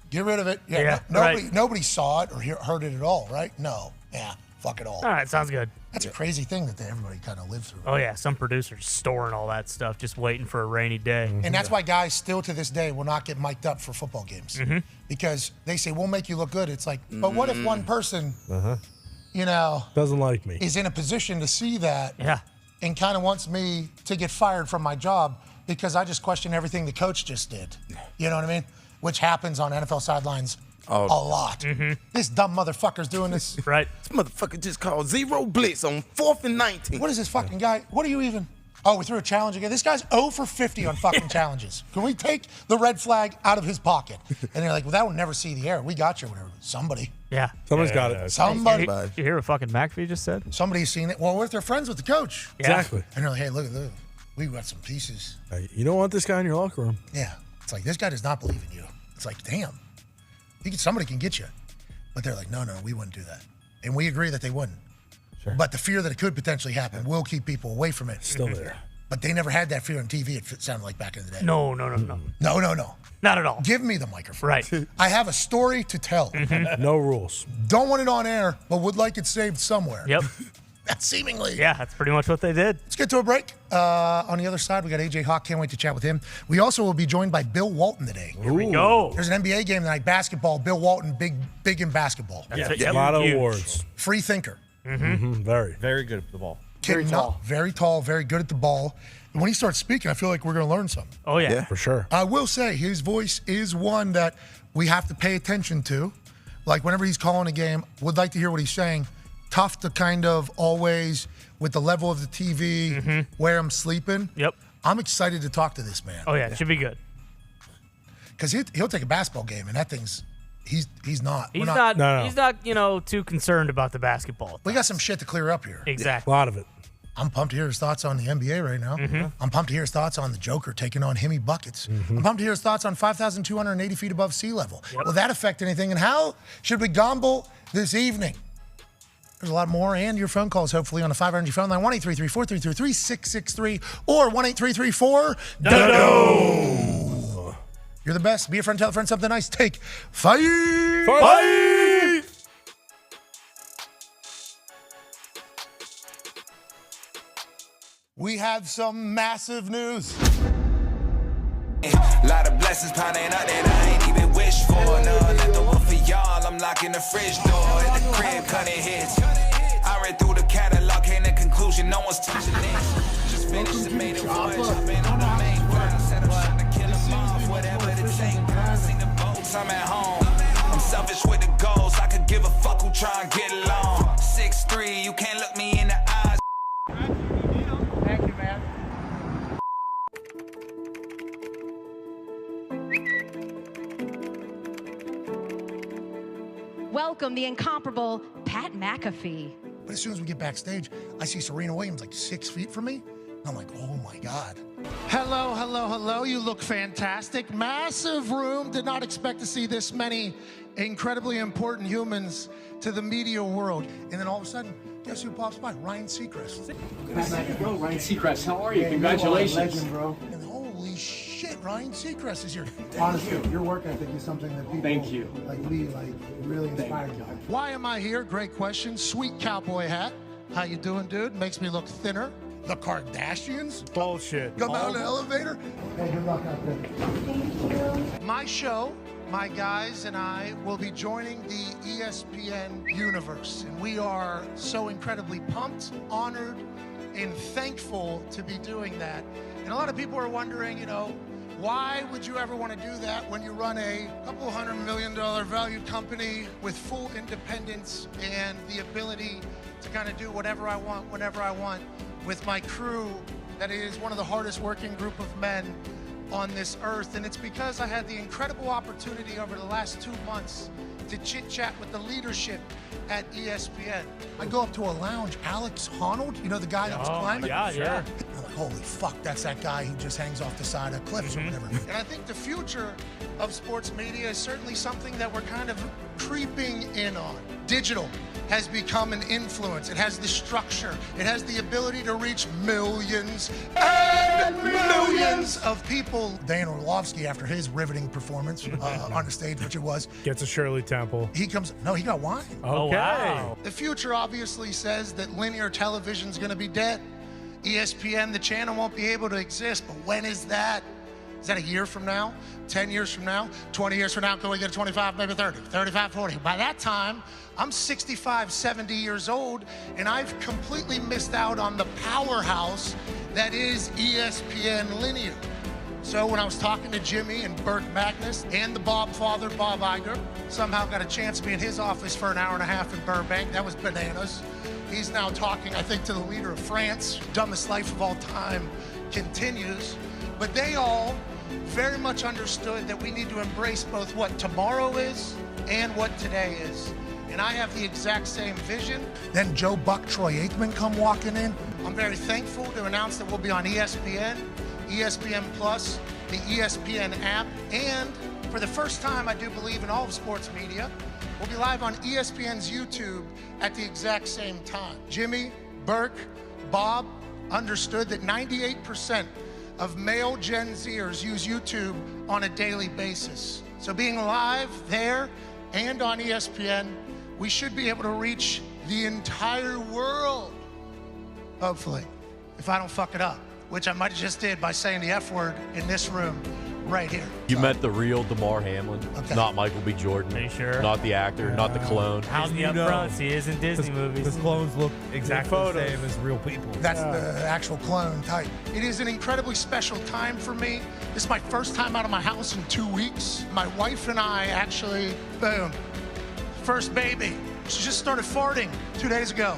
get rid of it. Yeah, nobody right. nobody saw it or heard it at all, right? No. Yeah, fuck it all. All right. Sounds good. That's a crazy thing that everybody kind of lived through. Oh, yeah. Some producers storing all that stuff, just waiting for a rainy day. And that's why guys still to this day will not get mic'd up for football games. Because they say, we'll make you look good. It's like, but what if one person, doesn't like me, is in a position to see that Yeah. and kind of wants me to get fired from my job because I just question everything the coach just did. You know what I mean? Which happens on NFL sidelines a lot. This dumb motherfucker's doing this. Right. This motherfucker just called zero blitz on 4th and 19. What is this fucking guy? What are you even? Oh, we threw a challenge again. This guy's 0 for 50 on fucking challenges. Can we take the red flag out of his pocket? And they're like, well, that will never see the air. We got you or whatever. Somebody. Yeah. Somebody's got it. Somebody. Did you hear what fucking McAfee just said? Somebody's seen it. Well, what if they're friends with the coach? Yeah. Exactly. And they're like, hey, look, we got some pieces. You don't want this guy in your locker room. Yeah. It's like, this guy does not believe in you. It's like, damn. Somebody can get you. But they're like, no, we wouldn't do that. And we agree that they wouldn't. Sure. But the fear that it could potentially happen will keep people away from it. Still there. But they never had that fear on TV, it sounded like back in the day. No. No. Not at all. Give me the microphone. Right. I have a story to tell. No rules. Don't want it on air, but would like it saved somewhere. Yep. That's seemingly. Yeah, that's pretty much what they did. Let's get to a break. On the other side, we got AJ Hawk. Can't wait to chat with him. We also will be joined by Bill Walton today. Here we go. There's an NBA game tonight, basketball. Bill Walton, big in basketball. That's A lot of awards. Free thinker. Very. Very good at the ball. Very tall, very good at the ball. And when he starts speaking, I feel like we're going to learn something. Oh, yeah. For sure. I will say his voice is one that we have to pay attention to. Like whenever he's calling a game, would like to hear what he's saying. Tough to kind of always, with the level of the TV, where I'm sleeping. Yep. I'm excited to talk to this man. Oh, yeah. It should be good. Because he'll take a basketball game, and that thing's, he's not. He's we're not, he's not, too concerned about the basketball. We got some shit to clear up here. Exactly. A lot of it. I'm pumped to hear his thoughts on the NBA right now. I'm pumped to hear his thoughts on the Joker taking on Himmy Buckets. I'm pumped to hear his thoughts on 5,280 feet above sea level. Yep. Will that affect anything? And how should we gamble this evening? There's a lot more, and your phone calls, hopefully, on the 500 phone line, 1-833-433-3663 or 1-833-4-DODO. You're the best. Be a friend, tell a friend something nice. Take 5. Fight! We have some massive news. Lot of blessings piling up that I ain't even wish for. No, let the one for y'all. I'm locking the fridge door at the crib, cutting hits. I read through the catalog, came to conclusion, no one's touching this. Just finished and made a voyage. I've been on the main grind. Said I'm trying to kill them off, whatever it takes. I see the boats, I'm at home. I'm selfish with the goals. I could give a fuck who try and get along. 6'3", you can't look me in the eyes. Thank you, man. Welcome the incomparable Pat McAfee. But as soon as we get backstage, I see Serena Williams like 6 feet from me. I'm like, oh my God. Hello. You look fantastic. Massive room. Did not expect to see this many incredibly important humans to the media world. And then all of a sudden, guess who pops by? Ryan Seacrest. Bro, Ryan Seacrest, how are you? Congratulations. Legend, bro. And holy shit, Ryan Seacrest is here. Honestly, Your work ethic is something that people Thank you. really inspire you. Why am I here? Great question. Sweet cowboy hat. How you doing, dude? Makes me look thinner. The Kardashians? Bullshit. Come out the elevator. Hey, good luck out there. My show, my guys and I will be joining the ESPN universe. And we are so incredibly pumped, honored, and thankful to be doing that. And a lot of people are wondering, why would you ever want to do that when you run a couple $100 million valued company with full independence and the ability to kind of do whatever I want, whenever I want, with my crew that is one of the hardest working group of men on this earth. And it's because I had the incredible opportunity over the last 2 months to chit-chat with the leadership at ESPN. I go up to a lounge, Alex Honnold, the guy that was climbing? Yeah. I'm like, holy fuck, that's that guy who just hangs off the side of cliffs or whatever. And I think the future of sports media is certainly something that we're kind of creeping in on. Digital has become an influence. It has the structure. It has the ability to reach millions and millions of people. Dan Orlovsky, after his riveting performance on the stage, which it was, Gets a Shirley Temple. he comes. No, he got wine. Okay. wow. The future obviously says that linear television is going to be dead. ESPN, the channel, won't be able to exist. But when is that? Is that a year from now? 10 years from now? 20 years from now? Can we get to 25, maybe 30, 35, 40? By that time, I'm 65, 70 years old, and I've completely missed out on the powerhouse that is ESPN linear. So when I was talking to Jimmy and Burt Magnus and the Bob father, Bob Iger, somehow got a chance to be in his office for an hour and a half in Burbank. That was bananas. He's now talking, I think, to the leader of France. Dumbest life of all time continues. But they all very much understood that we need to embrace both what tomorrow is and what today is. And I have the exact same vision. Then Joe Buck, Troy Aikman come walking in. I'm very thankful to announce that we'll be on ESPN, ESPN Plus, the ESPN app, and for the first time, I do believe in all of sports media, we'll be live on ESPN's YouTube at the exact same time. Jimmy, Burke, Bob understood that 98% of male Gen Zers use YouTube on a daily basis. So being live there and on ESPN, we should be able to reach the entire world, hopefully, if I don't fuck it up, which I might have just did by saying the F word in this room right here. You met the real DeMar Hamlin, not Michael B. Jordan. Are you sure? Not the actor, not the clone. How's the upfront? He is in Disney movies. Because clones look exactly the same as real people. That's the actual clone type. It is an incredibly special time for me. This is my first time out of my house in 2 weeks. My wife and I actually, boom, first baby. She just started farting 2 days ago.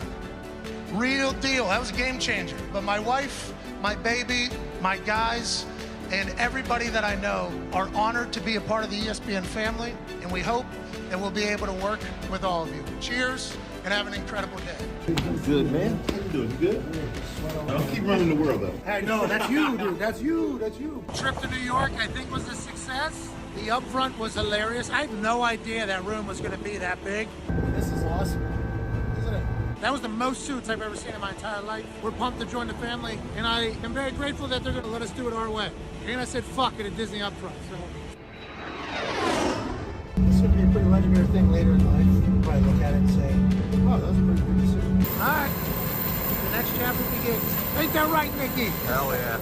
Real deal. That was a game changer. But my wife, my baby, my guys, and everybody that I know are honored to be a part of the ESPN family, and we hope that we'll be able to work with all of you. Cheers, and have an incredible day. Good, man. How you doing? You good? Don't keep running the world, though. Hey, no, that's you, dude. That's you. That's you. Trip to New York, I think, was a success. The upfront was hilarious. I had no idea that room was going to be that big. This is awesome, isn't it? That was the most suits I've ever seen in my entire life. We're pumped to join the family, and I am very grateful that they're going to let us do it our way. And I said fuck it at Disney Upfront. So. This would be a pretty legendary thing later in life. You'll probably look at it and say, oh, that was a pretty good decision. All right, the next chapter begins. Ain't that right, Mickey? Hell yeah.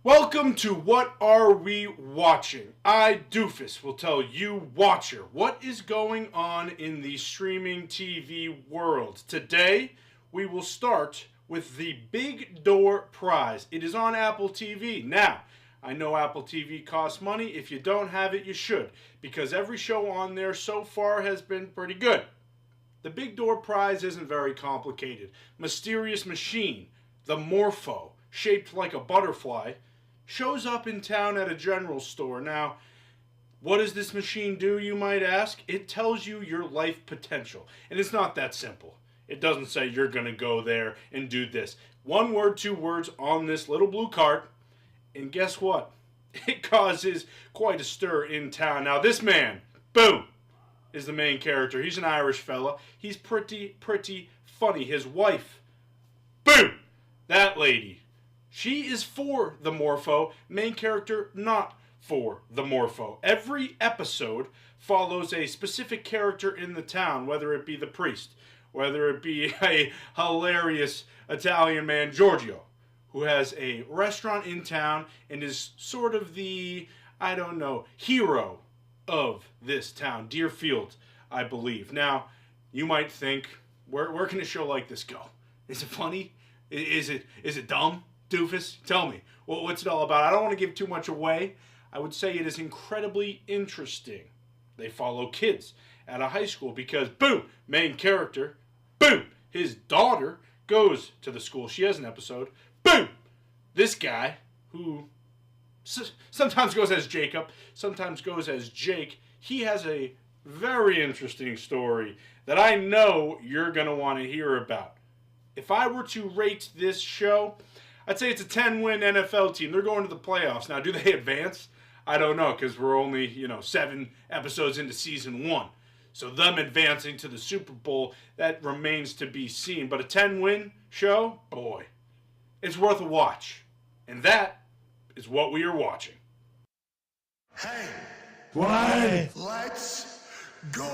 Welcome to What Are We Watching? I, Doofus, will tell you, watcher, what is going on in the streaming TV world. Today, we will start with the Big Door Prize. It is on Apple TV. Now, I know Apple TV costs money. If you don't have it, you should, because every show on there so far has been pretty good. The Big Door Prize isn't very complicated. Mysterious machine, the Morpho, shaped like a butterfly, shows up in town at a general store. Now, what does this machine do, you might ask? It tells you your life potential. And it's not that simple. It doesn't say you're going to go there and do this. 1 word, 2 words on this little blue card. And guess what? It causes quite a stir in town. Now, this man, boom, is the main character. He's an Irish fella. He's pretty funny. His wife, boom, that lady. She is for the Morpho, main character not for the Morpho. Every episode follows a specific character in the town, whether it be the priest, whether it be a hilarious Italian man, Giorgio, who has a restaurant in town and is sort of the, I don't know, hero of this town, Deerfield, I believe. Now, you might think, where can a show like this go? Is it funny? Is it dumb? Doofus, tell me, what's it all about? I don't want to give too much away. I would say it is incredibly interesting. They follow kids at a high school because, boom, main character, boom, his daughter goes to the school. She has an episode. Boom, this guy, who sometimes goes as Jacob, sometimes goes as Jake, he has a very interesting story that I know you're going to want to hear about. If I were to rate this show, I'd say it's a 10-win NFL team. They're going to the playoffs. Now, do they advance? I don't know, because we're only, 7 episodes into season 1. So them advancing to the Super Bowl, that remains to be seen. But a 10-win show, boy, it's worth a watch. And that is what we are watching. Hey, Why? let's go.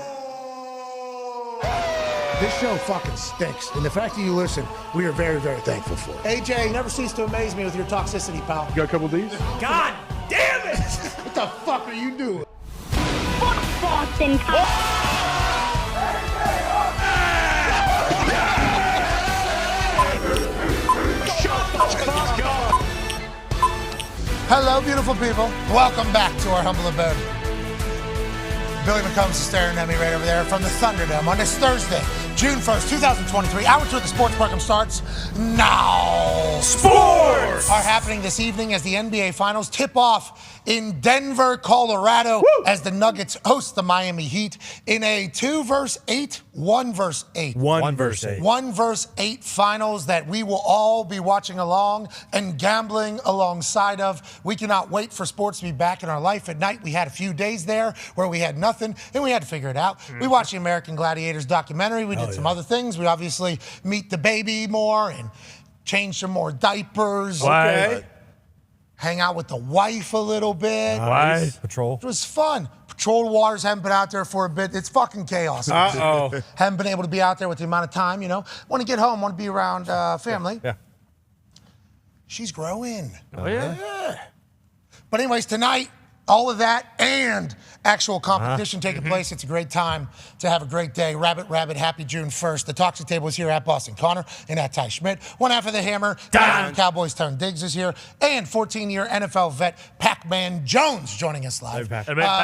This show fucking stinks. And the fact that you listen, we are very, very thankful for it. AJ, never cease to amaze me with your toxicity, pal. You got a couple of these? God damn it! What the fuck are you doing? Boston. Hello, beautiful people. Welcome back to our humble abode. Billy McCombs is staring at me right over there from the Thunderdome on this Thursday, June 1st, 2023. Hour 2 of the sports program starts now. Sports are happening this evening as the NBA Finals tip off in Denver, Colorado, as the Nuggets host the Miami Heat in a 2 versus 8, 1 versus 8. 1 versus 8. 1 versus 8 finals that we will all be watching along and gambling alongside of. We cannot wait for sports to be back in our life at night. We had a few days there where we had nothing and we had to figure it out. We watched the American Gladiators documentary. We did some other things. We obviously meet the baby more and change some more diapers. Okay. Hang out with the wife a little bit. Nice. Patrol. It was fun. Patrol waters haven't been out there for a bit. It's fucking chaos. Uh-oh. Haven't been able to be out there with the amount of time, you know. Want to get home, want to be around family. Yeah. She's growing. Oh, yeah. But anyways, tonight, all of that and actual competition taking place. It's a great time to have a great day. Rabbit, happy June 1st. The Toxic Table is here at Boston Connor and at Ty Schmidt. One half of the Hammer, Dahn. Cowboys Tone Diggs is here. And 14-year NFL vet Pac-Man Jones joining us live.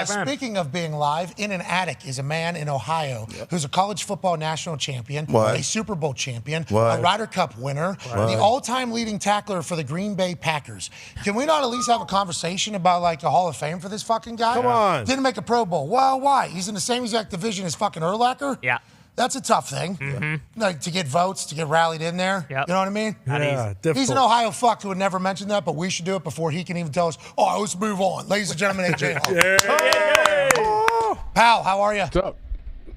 Speaking of being live, in an attic is a man in Ohio who's a college football national champion, a Super Bowl champion, a Ryder Cup winner, the all-time leading tackler for the Green Bay Packers. Can we not at least have a conversation about like a Hall of Fame for this fucking guy? Come on. Didn't make a Pro Bowl. Well, why? He's in the same exact division as fucking Urlacher? Yeah. That's a tough thing. Like, to get votes, to get rallied in there. Yep. You know what I mean? Difficult. He's an Ohio fuck who would never mention that, but we should do it before he can even tell us, oh, let's move on. Ladies and gentlemen, AJ Hall. Pal, how are you? What's up?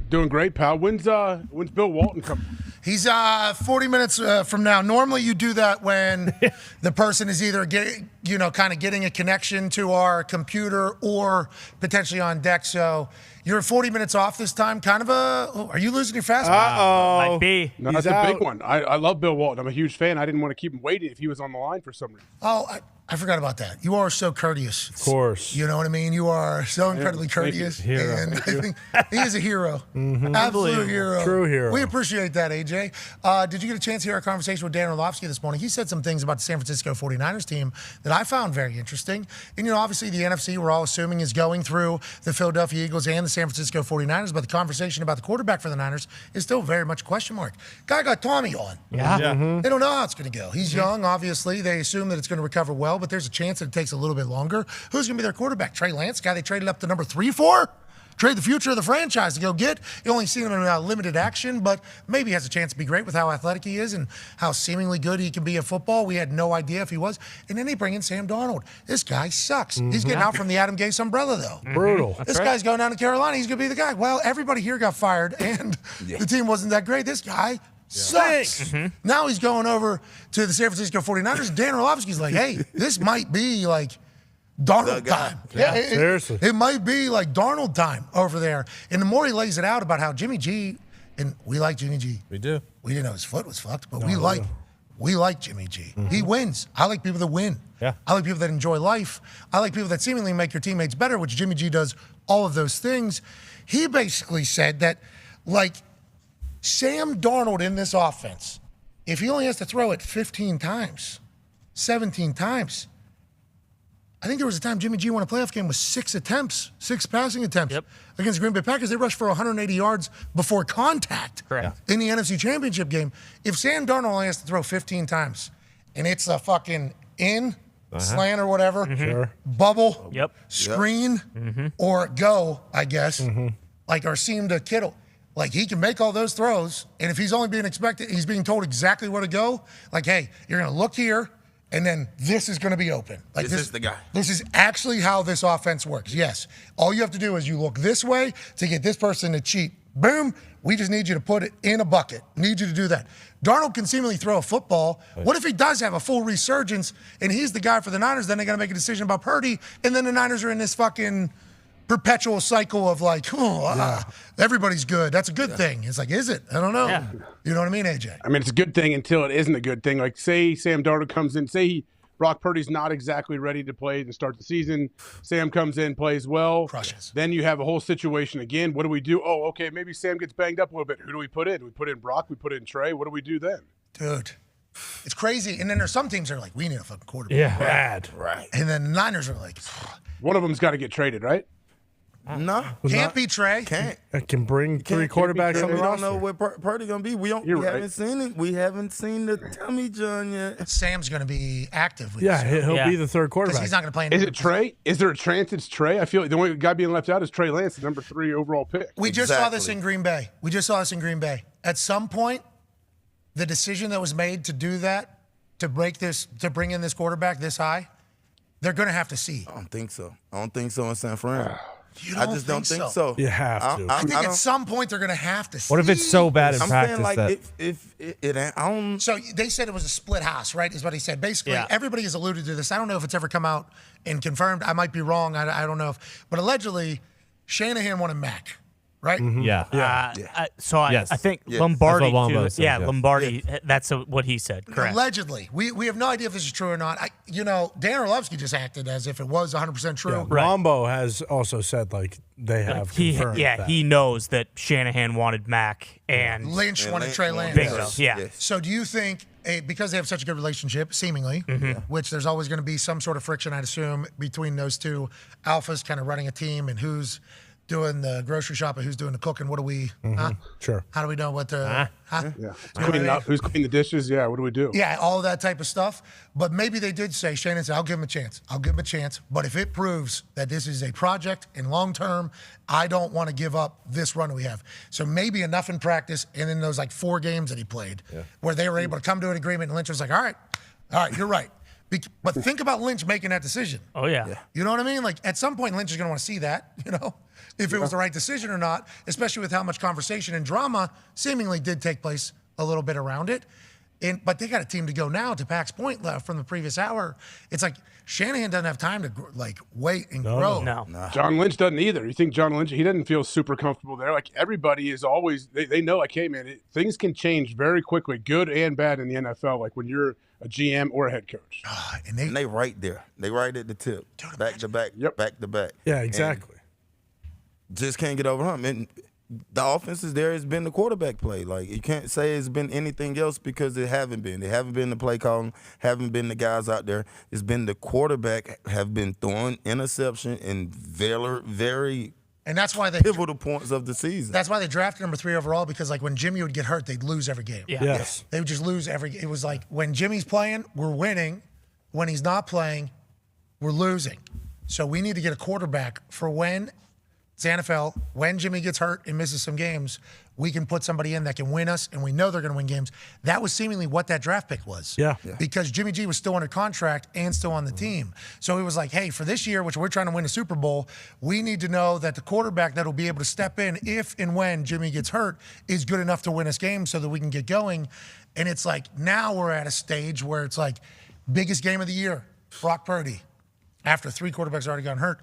Doing great, pal. When's Bill Walton coming? He's 40 minutes from now. Normally you do that when the person is either kind of getting a connection to our computer or potentially on deck. So you're 40 minutes off this time. Kind of are you losing your fastball? Might be. No, that's a big one. I love Bill Walton. I'm a huge fan. I didn't want to keep him waiting if he was on the line for some reason. Oh, I forgot about that. You are so courteous. Of course. You know what I mean? You are so incredibly courteous. Hero. And I think he is a hero. Absolute hero. True hero. We appreciate that, AJ. Did you get a chance to hear our conversation with Dan Orlovsky this morning? He said some things about the San Francisco 49ers team that I found very interesting. And, obviously the NFC, we're all assuming, is going through the Philadelphia Eagles and the San Francisco 49ers, but the conversation about the quarterback for the Niners is still very much a question mark. Guy got Tommy on. Yeah. They don't know how it's going to go. He's young, obviously. They assume that it's going to recover well, but there's a chance that it takes a little bit longer. Who's going to be their quarterback? Trey Lance, guy they traded up to number 3 for? Trade the future of the franchise to go get. You only seen him in limited action, but maybe has a chance to be great with how athletic he is and how seemingly good he can be at football. We had no idea if he was. And then they bring in Sam Darnold. This guy sucks. He's getting out from the Adam Gase umbrella, though. Brutal. This guy's going down to Carolina. He's going to be the guy. Well, everybody here got fired, and the team wasn't that great. This guy sucks. Now he's going over to the San Francisco 49ers. Dan Orlovsky's like, hey, this might be like Darnold time. Seriously. It might be like Darnold time over there. And the more he lays it out about how Jimmy G, and we like Jimmy G. We do. We didn't know his foot was fucked, but we like Jimmy G. He wins. I like people that win. Yeah. I like people that enjoy life. I like people that seemingly make your teammates better, which Jimmy G does all of those things. He basically said that, like, Sam Darnold in this offense, if he only has to throw it 15 times, 17 times, I think there was a time Jimmy G won a playoff game with 6 passing attempts against the Green Bay Packers. They rushed for 180 yards before contact in the NFC Championship game. If Sam Darnold only has to throw 15 times and it's a fucking slant or whatever, bubble, screen, or go, I guess, like or seam to Kittle. Like, he can make all those throws, and if he's only being expected, he's being told exactly where to go. Like, hey, you're going to look here, and then this is going to be open. Like this is the guy. This is actually how this offense works. Yes. All you have to do is you look this way to get this person to cheat. Boom, We just need you to put it in a bucket. Need you to do that. Darnold can seemingly throw a football. What if he does have a full resurgence and he's the guy for the Niners? Then they got to make a decision about Purdy, and then the Niners are in this fucking perpetual cycle of like, everybody's good. That's a good thing. It's like, is it? I don't know. Yeah. You know what I mean, AJ? I mean, it's a good thing until it isn't a good thing. Like, say Sam Darnold comes in, Brock Purdy's not exactly ready to play to start the season. Sam comes in, plays well. Crushes. Then you have a whole situation again. What do we do? Oh, okay, maybe Sam gets banged up a little bit. Who do we put in? Do we put in Brock? We put in Trey? What do we do then? Dude, it's crazy. And then there's some teams that are like, we need a fucking quarterback. Yeah, bad. Right. And then the Niners are like, One of them's got to get traded, right? No. can't be Trey. Can't. It can bring three quarterbacks on the We don't roster. know what Purdy gonna be. We haven't seen it. We haven't seen the Tommy John yet. Sam's going to be active with Yeah, he'll be the third because quarterback. he's not going to play in Is it Trey? Is there a chance it's Trey? I feel like the only guy being left out is Trey Lance, the number 3 overall pick. We just saw this in Green Bay. At some point, the decision that was made to do that, to bring in this quarterback this high, they're going to have to see. I don't think so. in San Fran. I just don't think so. You have to. I think at some point they're going to have to see. What if it's so bad in I'm practice saying like that if it ain't, I don't. So they said it was a split house, right? Is what he said. Basically, everybody has alluded to this. I don't know if it's ever come out and confirmed. I might be wrong. I don't know. But allegedly, Shanahan wanted Mac, right? Mm-hmm. Yeah. I think Yes. Lombardi. That's what Lombo Too. says, Yeah, yes. Lombardi. That's what he said. Correct. Allegedly. We have no idea if this is true or not. Dan Orlovsky just acted as if it was 100% true. Yeah, Rombo has also said like they have confirmed that. He knows that Shanahan wanted Mac and Lynch wanted Trey Lance. Bingo. Yeah. Yes. So do you think, because they have such a good relationship, seemingly, which there's always going to be some sort of friction, I'd assume, between those two alphas kind of running a team and who's doing the grocery shopping, who's doing the cooking, what do we, Sure. how do we know what to, Who's cleaning the dishes? Yeah, what do we do? Yeah, all of that type of stuff. But maybe they did say, Shannon said, I'll give him a chance. But if it proves that this is a project and long term, I don't want to give up this run we have. So maybe enough in practice and then those like 4 games that he played where they were able to come to an agreement and Lynch was like, all right, you're right. But think about Lynch making that decision. Oh, yeah. You know what I mean? Like at some point, Lynch is going to want to see that, if it was the right decision or not, especially with how much conversation and drama seemingly did take place a little bit around it. But they got a team to go now, to Pac's point from the previous hour. It's like Shanahan doesn't have time to wait and grow. No. John Lynch doesn't either. You think John Lynch, he doesn't feel super comfortable there. Like everybody is always, they know like, hey man, things can change very quickly, good and bad in the NFL. Like when you're a GM or a head coach. And they right there. They right at the tip. Back to back. Yep. Back to back. Yeah, exactly. And just can't get over him. And the offense is there. It's been the quarterback play. Like you can't say it's been anything else because it haven't been. It haven't been the play calling. Haven't been the guys out there. It's been the quarterback have been throwing interception in very And that's why they pivotal points of the season. That's why they drafted number 3 overall, because like when Jimmy would get hurt, they'd lose every game. Yeah. Yes. They would just lose it was like when Jimmy's playing, we're winning. When he's not playing, we're losing. So we need to get a quarterback for when it's NFL, when Jimmy gets hurt and misses some games, we can put somebody in that can win us, and we know they're going to win games. That was seemingly what that draft pick was. Yeah. Because Jimmy G was still under contract and still on the team. So it was like, hey, for this year, which we're trying to win a Super Bowl, we need to know that the quarterback that will be able to step in if and when Jimmy gets hurt is good enough to win us games so that we can get going. And it's like now we're at a stage where it's like biggest game of the year, Brock Purdy, after 3 quarterbacks already gotten hurt.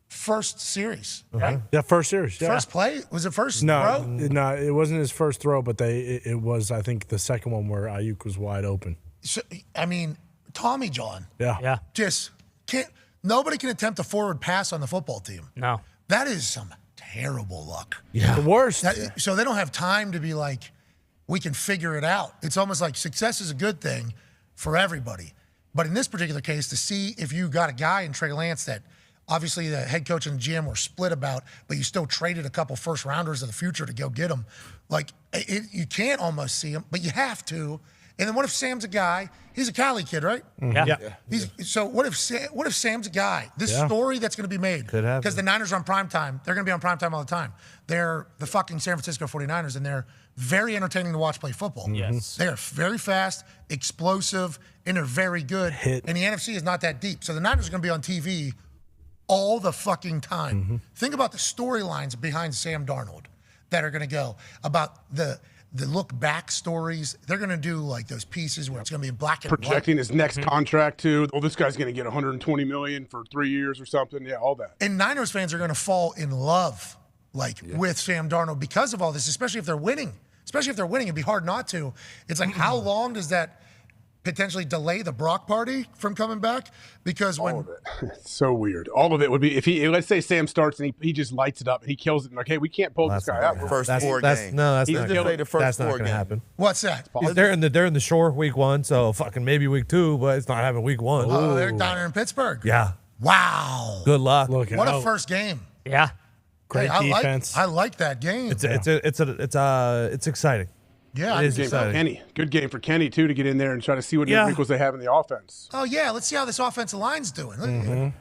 First series, right? Yeah, first series. Yeah. First play? Was it first No, throw? no, it wasn't his first throw, but it was, I think, the second one where Ayuk was wide open. So, I mean, Tommy John. Yeah. Just can't. Nobody can attempt a forward pass on the football team. No. That is some terrible luck. The worst. So they don't have time to be like, we can figure it out. It's almost like success is a good thing for everybody. But in this particular case, to see if you got a guy in Trey Lance that obviously the head coach and the GM were split about, but you still traded a couple first rounders of the future to go get him. Like, you can't almost see him, but you have to. And then what if Sam's a guy? He's a Cali kid, right? Yeah. So what if Sam's a guy? This story that's going to be made. Could happen. Because the Niners are on primetime. They're going to be on primetime all the time. They're the fucking San Francisco 49ers, and they're very entertaining to watch play football. Yes. They are very fast, explosive, and they're very good. And the NFC is not that deep. So the Niners are going to be on TV all the fucking time. Think about the storylines behind Sam Darnold. that are going to go about the look back stories. They're going to do like those pieces where it's going to be in black and Projecting white. his next contract too. Oh, this guy's going to get $120 million for 3 years or something. Yeah, all that. And Niners fans are going to fall in love with Sam Darnold because of all this, especially if they're winning. Especially if they're winning, it'd be hard not to. It's like, how long does that potentially delay the Brock party from coming back? Because when all of it. It's so weird. All of it would be if let's say Sam starts and he just lights it up and he kills it. And like, hey, we can't pull this guy out. First four games. No, that's He's not killed gonna, it the first that's not four going to games. happen. What's that? They're in the shore week 1, so fucking maybe week 2, but it's not having week 1. Oh, they're down there in Pittsburgh. Yeah. Wow. Good luck. What a first game. Yeah. Great defense. I like that game. It's exciting. Yeah, it is Good game for exciting. Kenny. Good game for Kenny too to get in there and try to see what wrinkles they have in the offense. Oh yeah, let's see how this offensive line's doing.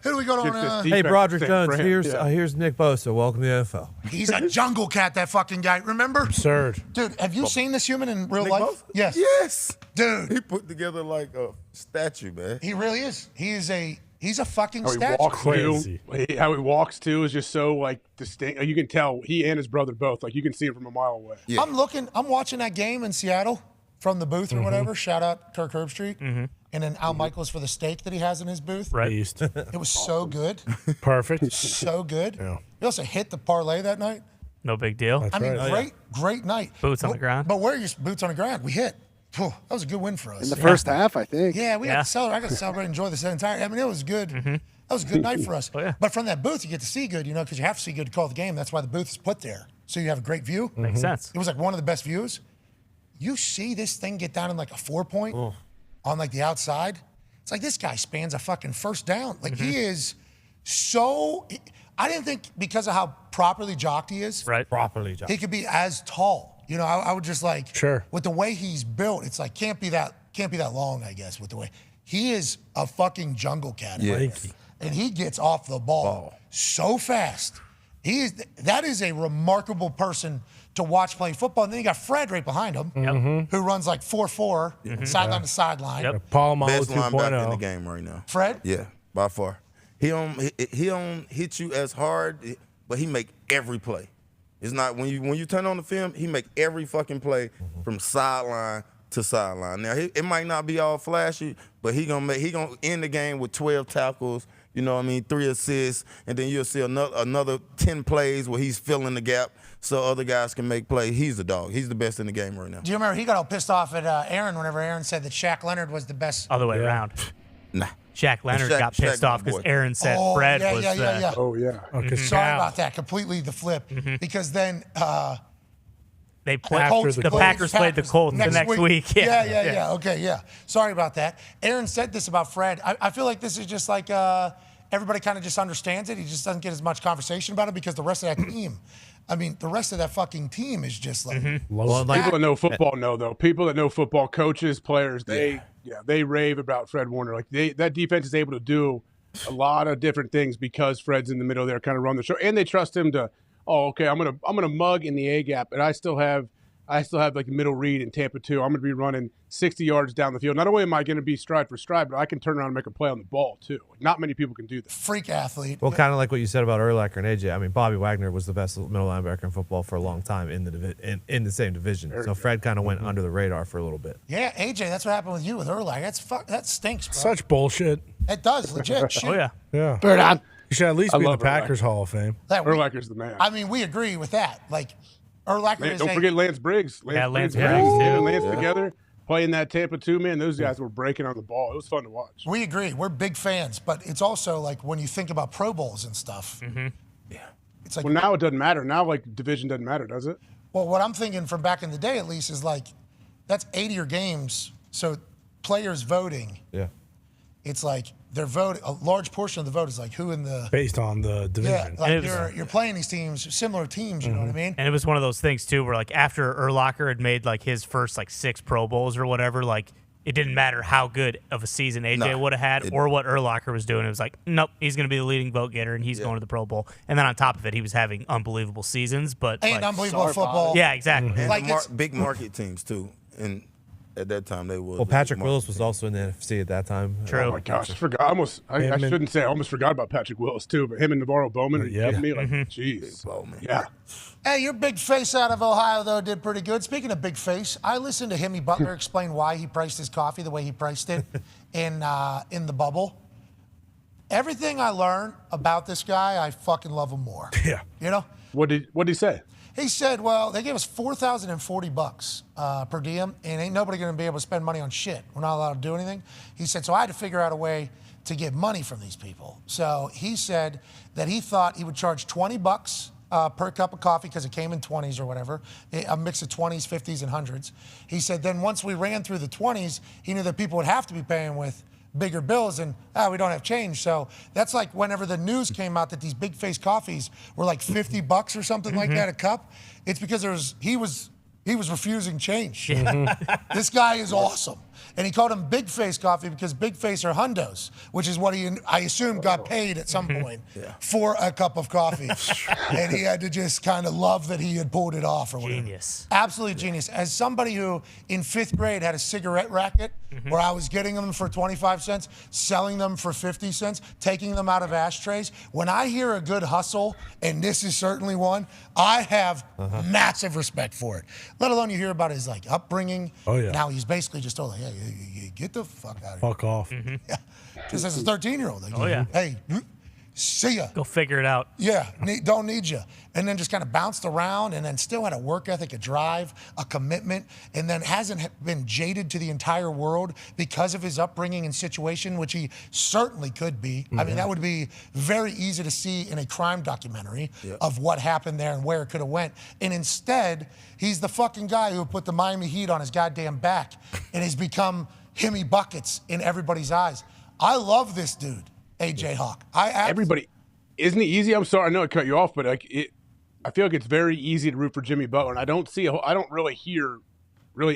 Who do we go on? Hey, Broderick Same Jones. for him, Here's Nick Bosa. Welcome to the NFL. He's a jungle cat, that fucking guy. Remember? Absurd. Dude, have you seen this human in real Nick life? Bosa? Yes. Yes. Dude. He put together like a statue, man. He really is. He's a fucking How he statue. walks Crazy. too. How he walks too is just so like distinct. You can tell he and his brother both. Like you can see him from a mile away. Yeah. I'm watching that game in Seattle from the booth or whatever. Shout out Kirk Herbstreit. And then Al Michaels for the steak that he has in his booth. Right. Beast. It was so good. Perfect. So good. Yeah. He also hit the parlay that night. No big deal. That's I mean, right. great night. Boots on the ground. But where are your boots on the ground? We hit. Phew, that was a good win for us. In the first half, I think. Yeah, we got to celebrate. I got to celebrate and enjoy this entire. I mean, it was good. That was a good night for us. Oh, yeah. But from that booth, you get to see good, because you have to see good to call the game. That's why the booth is put there. So you have a great view. Makes sense. It was like one of the best views. You see this thing get down in like a 4-point on like the outside. It's like this guy spans a fucking first down. Like he is so. I didn't think because of how properly jocked he is. Right. Properly jocked. He could be as tall. I would just like Sure. with the way he's built. It's like can't be that long. I guess with the way he is a fucking jungle cat. Yeah. And he gets off the ball so fast. That is a remarkable person to watch play football. And then you got Fred right behind him, who runs like 4.4 sideline to sideline. Yep. Paul Malo Best linebacker in the 2.0. game right now. Fred? Yeah, by far. He don't hit you as hard, but he make every play. It's not when you turn on the film, he make every fucking play from sideline to sideline. Now it might not be all flashy, but he gonna end the game with 12 tackles. 3 assists, and then you'll see another 10 plays where he's filling the gap so other guys can make plays. He's a dog. He's the best in the game right now. Do you remember he got all pissed off at Aaron whenever Aaron said that Shaq Leonard was the best? Other way around. Nah. Shaq Leonard got pissed Shaq off my because boy. Aaron said Oh, Fred yeah, was yeah. Oh yeah. Sorry about that. Completely the flip. Because then they played Colts the played Packers played the Colts the next week. Yeah. Okay, yeah. Sorry about that. Aaron said this about Fred. I feel like this is just like everybody kind of just understands it. He just doesn't get as much conversation about it because the rest of that team, the rest of that fucking team is just like. People that know football know though. People that know football, coaches, players, they rave about Fred Warner. Like that defense is able to do a lot of different things because Fred's in the middle there, kind of run the show, and they trust him to. Oh, okay. I'm gonna mug in the A gap, and I still have like middle read in Tampa 2. I'm gonna be running 60 yards down the field. Not only am I gonna be stride for stride, but I can turn around and make a play on the ball too. Like, not many people can do that. Freak athlete. Well, kind of like what you said about Urlacher and AJ. I mean, Bobby Wagner was the best middle linebacker in football for a long time in the same division. So Fred kind of went under the radar for a little bit. Yeah, AJ, that's what happened with you with Urlacher. That stinks, bro. Such bullshit. It does, legit. Shit. Oh yeah. Yeah. Bird on. You should at least I be in the love Packers Hall of Fame. Urlacher's the man. We agree with that. Like, Urlacher is Don't forget Lance Briggs. Lance Briggs Briggs, and too. Lance together playing that Tampa 2, man. Those guys were breaking on the ball. It was fun to watch. We agree. We're big fans, but it's also like when you think about Pro Bowls and stuff. It's like, Well, now it doesn't matter. Now, like, division doesn't matter, does it? well, what I'm thinking from back in the day, at least, is like that's 80 games. So players voting, Yeah. it's like they're voting. A large portion of the vote is like who in the Based on the division. yeah, like you're playing these teams, similar teams. You know what I mean? And it was one of those things too, where like after Urlacher had made like his first like 6 Pro Bowls or whatever, like it didn't matter how good of a season AJ would have had or what Urlacher was doing. It was like, nope, he's going to be the leading vote getter and he's going to the Pro Bowl. And then on top of it, he was having unbelievable seasons, but And like, unbelievable football. yeah, exactly. And Like it's- big market teams too, and at that time they was. Well, Patrick Willis was also in the NFC at that time. True. Oh my gosh, I forgot. I shouldn't say. I almost forgot about Patrick Willis too. But him and Navarro Bowman, are you kidding me? Like, jeez. Yeah. Hey, your big face out of Ohio, though, did pretty good. Speaking of big face, I listened to Himmy Butler explain why he priced his coffee the way he priced it in the bubble. Everything I learned about this guy, I fucking love him more. Yeah. You know? What did he say? He said, well, they gave us $4,040 per diem, and ain't nobody going to be able to spend money on shit. We're not allowed to do anything. He said, so I had to figure out a way to get money from these people. So he said that he thought he would charge $20 per cup of coffee because it came in 20s or whatever, a mix of 20s, 50s, and 100s. He said then once we ran through the 20s, he knew that people would have to be paying with bigger bills, and we don't have change. So that's like whenever the news came out that these big face coffees were like $50 or something like that a cup, it's because he was refusing change. This guy is awesome. And he called him Big Face Coffee because Big Face are hundos, which is what I assume got paid at some point for a cup of coffee. And he had to just kind of love that he had pulled it off or whatever. Genius. Absolutely genius. As somebody who in 5th grade had a cigarette racket where I was getting them for 25 cents, selling them for 50 cents, taking them out of ashtrays, when I hear a good hustle, and this is certainly one, I have massive respect for it. Let alone you hear about his like upbringing. Oh, yeah. Now he's basically just told, hey, get the fuck out of here. Fuck off. Yeah. Just as a 13-year-old. Like, Oh, yeah. Hey, see ya. Go figure it out. Yeah, don't need you. And then just kind of bounced around and then still had a work ethic, a drive, a commitment, and then hasn't been jaded to the entire world because of his upbringing and situation, which he certainly could be. I mean, that would be very easy to see in a crime documentary of what happened there and where it could have went. And instead, he's the fucking guy who put the Miami Heat on his goddamn back and has become Himmy Buckets in everybody's eyes. I love this dude. AJ Hawk. Everybody, isn't it easy? I'm sorry, I know I cut you off, but I feel like it's very easy to root for Jimmy Butler, and I don't really hear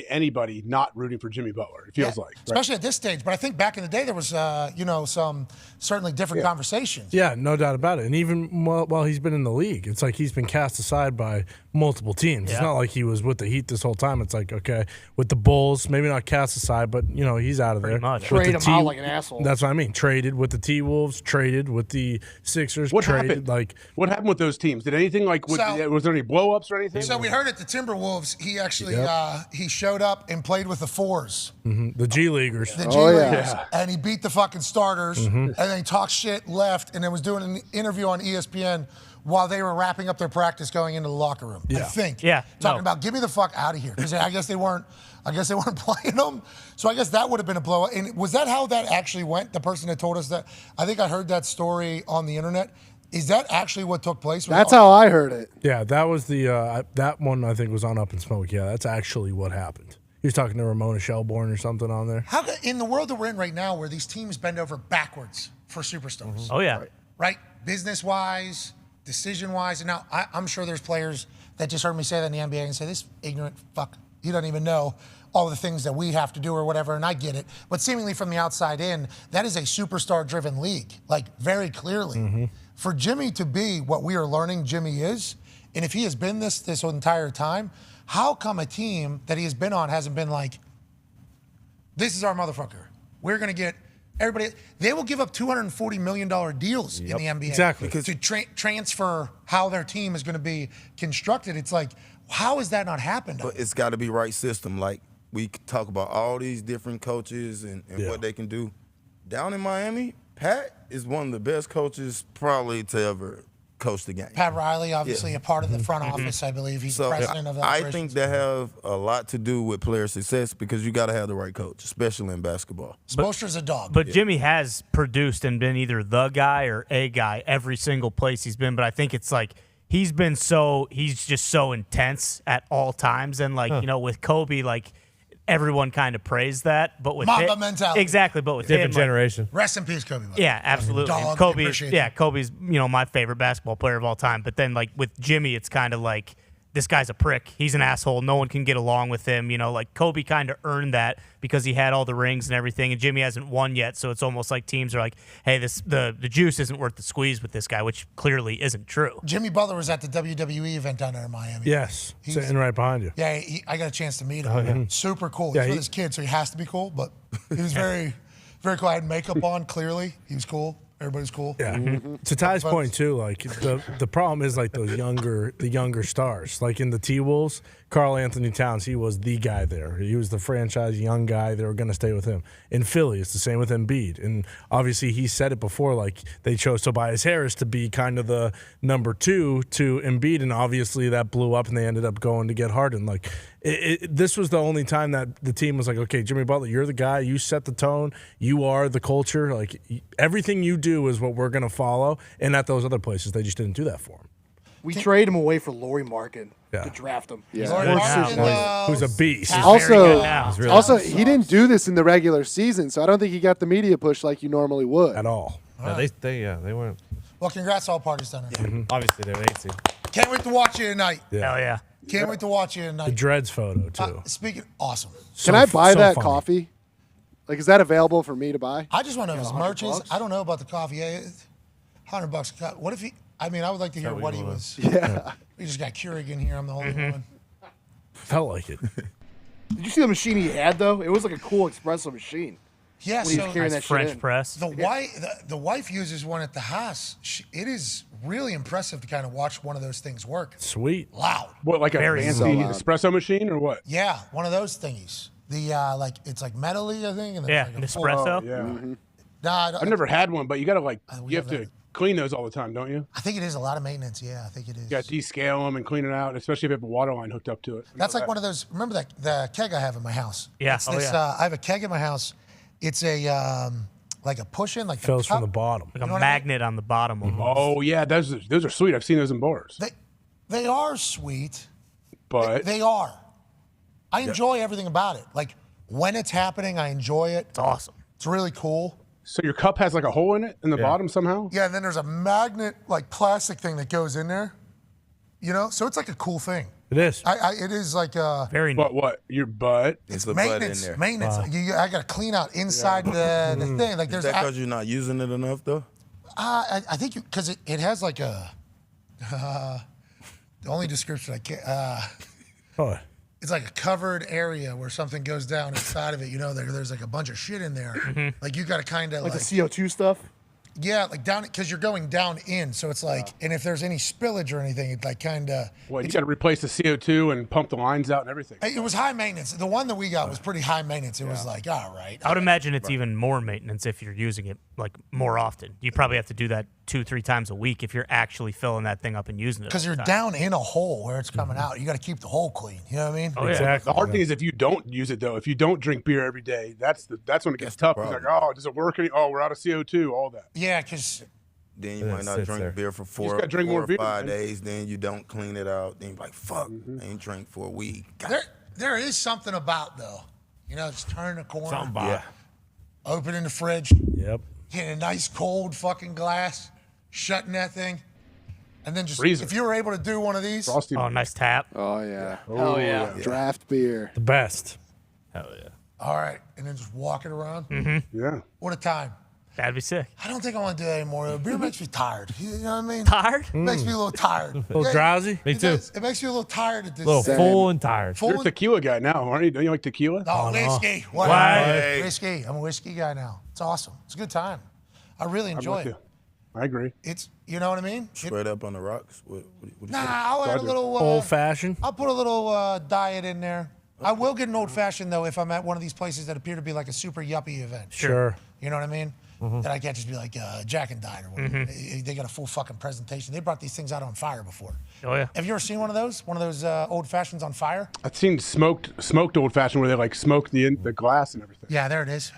anybody not rooting for Jimmy Butler. It feels like, especially at this stage. But I think back in the day there was, some certainly different conversations. Yeah, no doubt about it. And even while he's been in the league, it's like he's been cast aside by multiple teams. It's not like he was with the Heat this whole time. It's like, okay, with the Bulls, maybe not cast aside, but, he's out of there. Trade him out like an asshole. That's what I mean. Traded with the T-Wolves, traded with the Sixers. What happened with those teams? Did anything was there any blow-ups or anything? So we heard at the Timberwolves, he actually he showed up and played with the fours. The G Leaguers. The G Leaguers. And he beat the fucking starters and then talked shit, left, and then was doing an interview on ESPN while they were wrapping up their practice going into the locker room. I think. Talking about, get me the fuck out of here. Because I guess they weren't playing them. So I guess that would have been a blowout. And was that how that actually went? The person that told us that? I think I heard that story on the internet. Is that actually what took place? That's how I heard it. Yeah, that was the that one I think was on Up in Smoke. Yeah, that's actually what happened. He was talking to Ramona Shelbourne or something on there. How in the world that we're in right now, where these teams bend over backwards for superstars? Oh yeah, right. Business-wise, decision-wise, and now I'm sure there's players that just heard me say that in the NBA and say, "This ignorant fuck, he doesn't even know all the things that we have to do or whatever." And I get it, but seemingly from the outside in, that is a superstar-driven league, like very clearly. For Jimmy to be what we are learning Jimmy is, and if he has been this entire time, how come a team that he has been on hasn't been like, this is our motherfucker. We're going to get everybody. They will give up $240 million deals in the NBA. Exactly. To transfer how their team is going to be constructed. It's like, how has that not happened? But it's got to be right system. Like, we talk about all these different coaches and what they can do. Down in Miami, Pat is one of the best coaches probably to ever coach the game. Pat Riley, obviously a part of the front office, I believe. He's the president of the I think that have a lot to do with player success because you got to have the right coach, especially in basketball. Spoelstra's a dog. But Jimmy has produced and been either the guy or a guy every single place he's been. But I think it's like he's just so intense at all times. And with Kobe, everyone kind of praised that, but with Mamba mentality. Exactly, but with different generation. Rest in peace, Kobe. Yeah, absolutely. Dog, Kobe's my favorite basketball player of all time. But then with Jimmy, it's kind of like this guy's a prick. He's an asshole. No one can get along with him. You know, like Kobe kind of earned that because he had all the rings and everything, and Jimmy hasn't won yet. So it's almost like teams are like, hey, the juice isn't worth the squeeze with this guy, which clearly isn't true. Jimmy Butler was at the WWE event down there in Miami. Yes, sitting right behind you. Yeah, I got a chance to meet him. Oh, yeah. Super cool. Yeah, He's with his kid, so he has to be cool, but he was very, very cool. I had makeup on, clearly. He was cool. Everybody's cool. Yeah. To Ty's point too, like the problem is like the younger stars. Like in the T-Wolves, Karl Anthony Towns, he was the guy there. He was the franchise young guy. They were going to stay with him. In Philly, it's the same with Embiid. And obviously he said it before, like they chose Tobias Harris to be kind of the number 2 to Embiid, and obviously that blew up and they ended up going to get Harden. Like this was the only time that the team was like, okay, Jimmy Butler, you're the guy. You set the tone. You are the culture. Like everything you do is what we're going to follow. And at those other places, they just didn't do that for him. We traded him away for Lauri Markkanen to draft him. Who's a beast. Also, he didn't do this in the regular season, so I don't think he got the media push like you normally would. At all. They weren't. Well, congrats to all parties down there. Obviously, they were 18. Can't wait to watch you tonight. Yeah. Hell yeah. Can't wait to watch you tonight. The Dreads photo, too. Speaking, awesome. Can I buy that coffee? Like, is that available for me to buy? I just want to know if his merch is. $100? I don't know about the coffee. Yeah, $100 a cup. What if he? I mean, I would like to hear what he was. Yeah. We just got Keurig in here. I'm the only one. Felt like it. Did you see the machine he had, though? It was like a cool espresso machine. Yeah, when he was carrying that French shit in. press. The wife uses one at the house. It is really impressive to kind of watch one of those things work. Sweet. Loud. What, like Very a fancy loud. espresso machine or what? Yeah, one of those thingies. The it's like metally, I think. And Yeah, like an espresso. Yeah. Nah, I've never had one, but you got to we you have have to clean those all the time, don't you? I think it is a lot of maintenance. Yeah, I think it is. You got to descale them and clean it out, especially if you have a water line hooked up to it. That's like one of those. Remember that the keg I have in my house? Yeah. It's this, I have a keg in my house. It's a like a push-in, like Fills the cup. from the bottom. Like a magnet on the bottom. Almost. Oh yeah, those are sweet. I've seen those in bars. They are sweet, But they are. I enjoy everything about it. Like when it's happening, I enjoy it. It's awesome. It's really cool. So your cup has like a hole in it in the bottom somehow? Yeah, and then there's a magnet, like plastic thing that goes in there. You know, so it's like a cool thing. It is. It is like a Very But what? Your butt? it's the butt in maintenance. there. Maintenance. I got to clean out inside the thing. Like Is there's that because you're not using it enough, though? I think because it has like a the only description I can. What? It's like a covered area where something goes down inside of it. You know, there's like a bunch of shit in there. Like you got to kind of Like the CO2 stuff? yeah, like down because you're going down in. So it's like, and if there's any spillage or anything, it like kind of. Well, you got to replace the CO2 and pump the lines out and everything. It was high maintenance. The one that we got was pretty high maintenance. It was like, all right. I would imagine it's even more maintenance if you're using it like more often. You probably have to do that 2-3 times a week if you're actually filling that thing up and using it. Because you're down in a hole where it's coming out. You got to keep the hole clean. You know what I mean? Oh, yeah. Exactly. The hard thing is if you don't use it though. If you don't drink beer every day, that's when it gets tough. It's like, oh, does it work? Oh, we're out of CO2. All that. Yeah, because Then you And might it not sits drink there. beer for just four, gotta drink 4 more or beer, 5 man. days. Then you don't clean it out. Then you're like, fuck, I ain't drink for a week. God. there is something about though. You know, just turn the corner, Something about opening the fridge, Yep. getting a nice cold fucking glass, shutting that thing, and then just Freezer. if you were able to do one of these, Frosty. Oh, nice tap. Oh, yeah. Hell yeah. Draft beer. The best. Hell yeah. all right, and then just walk it around. Yeah. What a time! That'd be sick. I don't think I want to do that anymore. Beer makes me tired. You know what I mean? Tired? It makes me a little tired. A little drowsy? Me It too. does. It makes you a little tired at this. A little full and tired. Full You're a and- tequila guy now, aren't you? Don't you like tequila? No, whiskey. What? Why? Whiskey. I'm a whiskey guy now. It's awesome. It's a good time. I really I'm enjoy with it. you. I agree. It's, you know what I mean? Straight up on the rocks. What do you Nah, say? I'll add a Roger. little. Old fashioned. I'll put a little diet in there. I will get an old fashioned though if I'm at one of these places that appear to be like a super yuppie event. Sure. You know what I mean? That I can't just be like Jack and Dine or whatever. They got a full fucking presentation. They brought these things out on fire before. Oh, yeah. Have you ever seen one of those? One of those old fashions on fire? I've seen smoked old fashioned where they like smoke the glass and everything. Yeah, there it is.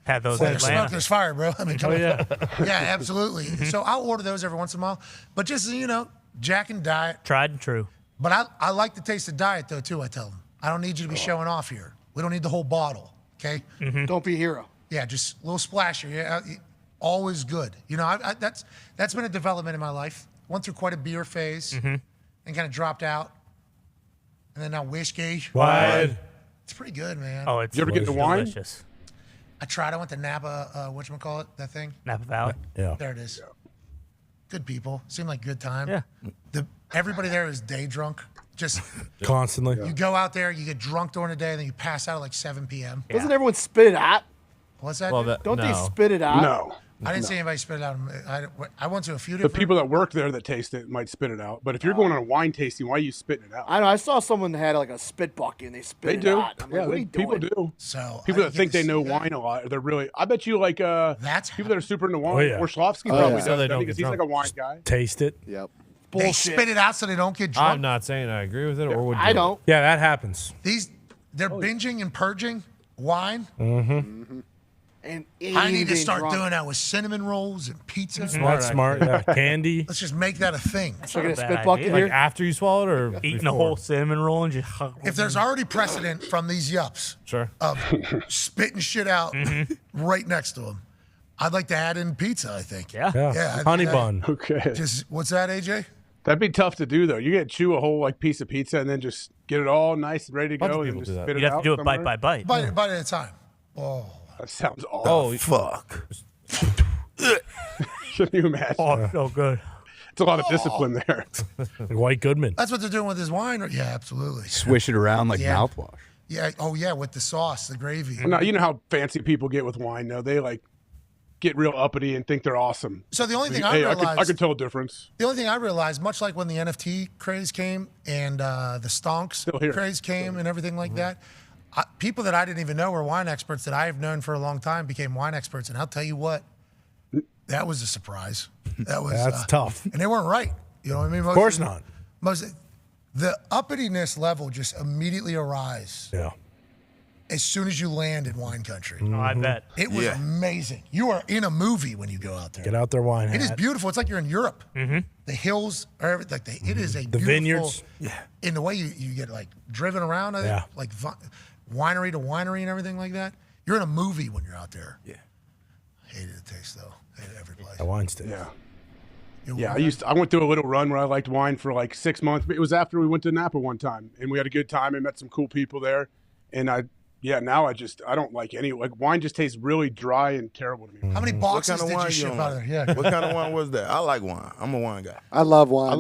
Had those in Where there's smoke, Atlanta. there's fire, bro. I mean, come on. yeah. Yeah, absolutely. So I'll order those every once in a while. But just so you know, Jack and Diet. Tried and true. But I like the taste of Diet though too. I tell them I don't need you to be showing off here. We don't need the whole bottle. Okay. Don't be a hero. Yeah, just a little splasher. Yeah, always good. You know, that's been a development in my life. Went through quite a beer phase and kind of dropped out. and then now whiskey. Wide. It's pretty good, man. Oh, it's You ever get the wine? delicious. I tried. I went to Napa. Whatchamacallit, that thing? Napa Valley. Yeah. There it is. Good people. Seemed like a good time. Yeah. Everybody there is day drunk. Just Constantly. you go out there, you get drunk during the day, and then you pass out at like 7 p.m. Doesn't everyone spit it out? What's that? Well, dude? that, Don't they no. spit it out? No. I didn't see anybody spit it out. I went to a few The different. people that work there that taste it might spit it out. But if you're going on a wine tasting, why are you spitting it out? I know. I saw someone that had like a spit bucket and they spit They it do. out. I'm Yeah, like, what are you people doing? do. So People I that didn't think get they to know see that. wine a lot, they're really. I bet you like That's people that are super into wine. Oh, yeah. Orlovsky Oh, probably yeah. does. So they I don't think get he's like a drunk. wine guy. Taste it. Yep. They Bullshit. spit it out so they don't get drunk. I'm not saying I agree with it or would. I don't. Yeah, that happens. They're binging and purging wine. And I need to being start drunk. doing that with cinnamon rolls and pizza. That's smart. Yeah. Candy. Let's just make that a thing. Should I get a Not a spit bad bucket idea. Like here? after you swallow it or Eating before? a whole cinnamon roll and just. If there's already precedent from these yups Sure. of spitting shit out right next to them, I'd like to add in pizza, I think. Yeah. Yeah. Yeah, I think Honey that- bun. Okay. Just, what's that, AJ? That'd be tough to do though. You get to chew a whole like piece of pizza and then just get it all nice and ready to Bunch of go, and people just do that. spit it You'd have out to do it bite somewhere. by bite. Bite at a time. Oh. That sounds awful. Oh, Fuck. Can you imagine? Oh, so good. It's a lot of discipline there. Like White Goodman. That's what they're doing with his wine. Yeah, absolutely. Swish it around like Yeah. mouthwash. Yeah. Oh, yeah, with the sauce, the gravy. Now you know how fancy people get with wine. Though they like get real uppity and think they're awesome. So the only thing Hey, I I realized, could tell a difference. the only thing I realized, much like when the NFT craze came and the stonks Still here. craze came and everything like that, people that I didn't even know were wine experts that I have known for a long time became wine experts. And I'll tell you what, that was a surprise. That was That's tough. And they weren't right. You know what I mean? Of course not. The uppityness level just immediately arise Yeah. as soon as you land in wine country. Oh, I bet. It was Yeah. amazing. You are in a movie when you go out there. Get out their wine hat. It is beautiful. It's like you're in Europe. The hills are like it is a The beautiful, vineyards. In the way you get like driven around, I think, Yeah. like winery to winery and everything like that. You're in a movie when you're out there. Yeah. Hated the taste though. Hated every place. That wine stick. Yeah. You Yeah, wine? I went through a little run where I liked wine for like 6 months. But it was after we went to Napa one time, and we had a good time and met some cool people there. And now I don't like any wine. Just tastes really dry and terrible to me. How many What boxes kind of did wine you you ship don't out of like? there? Yeah. What kind of wine was that? I like wine. I'm a wine guy. I love wine.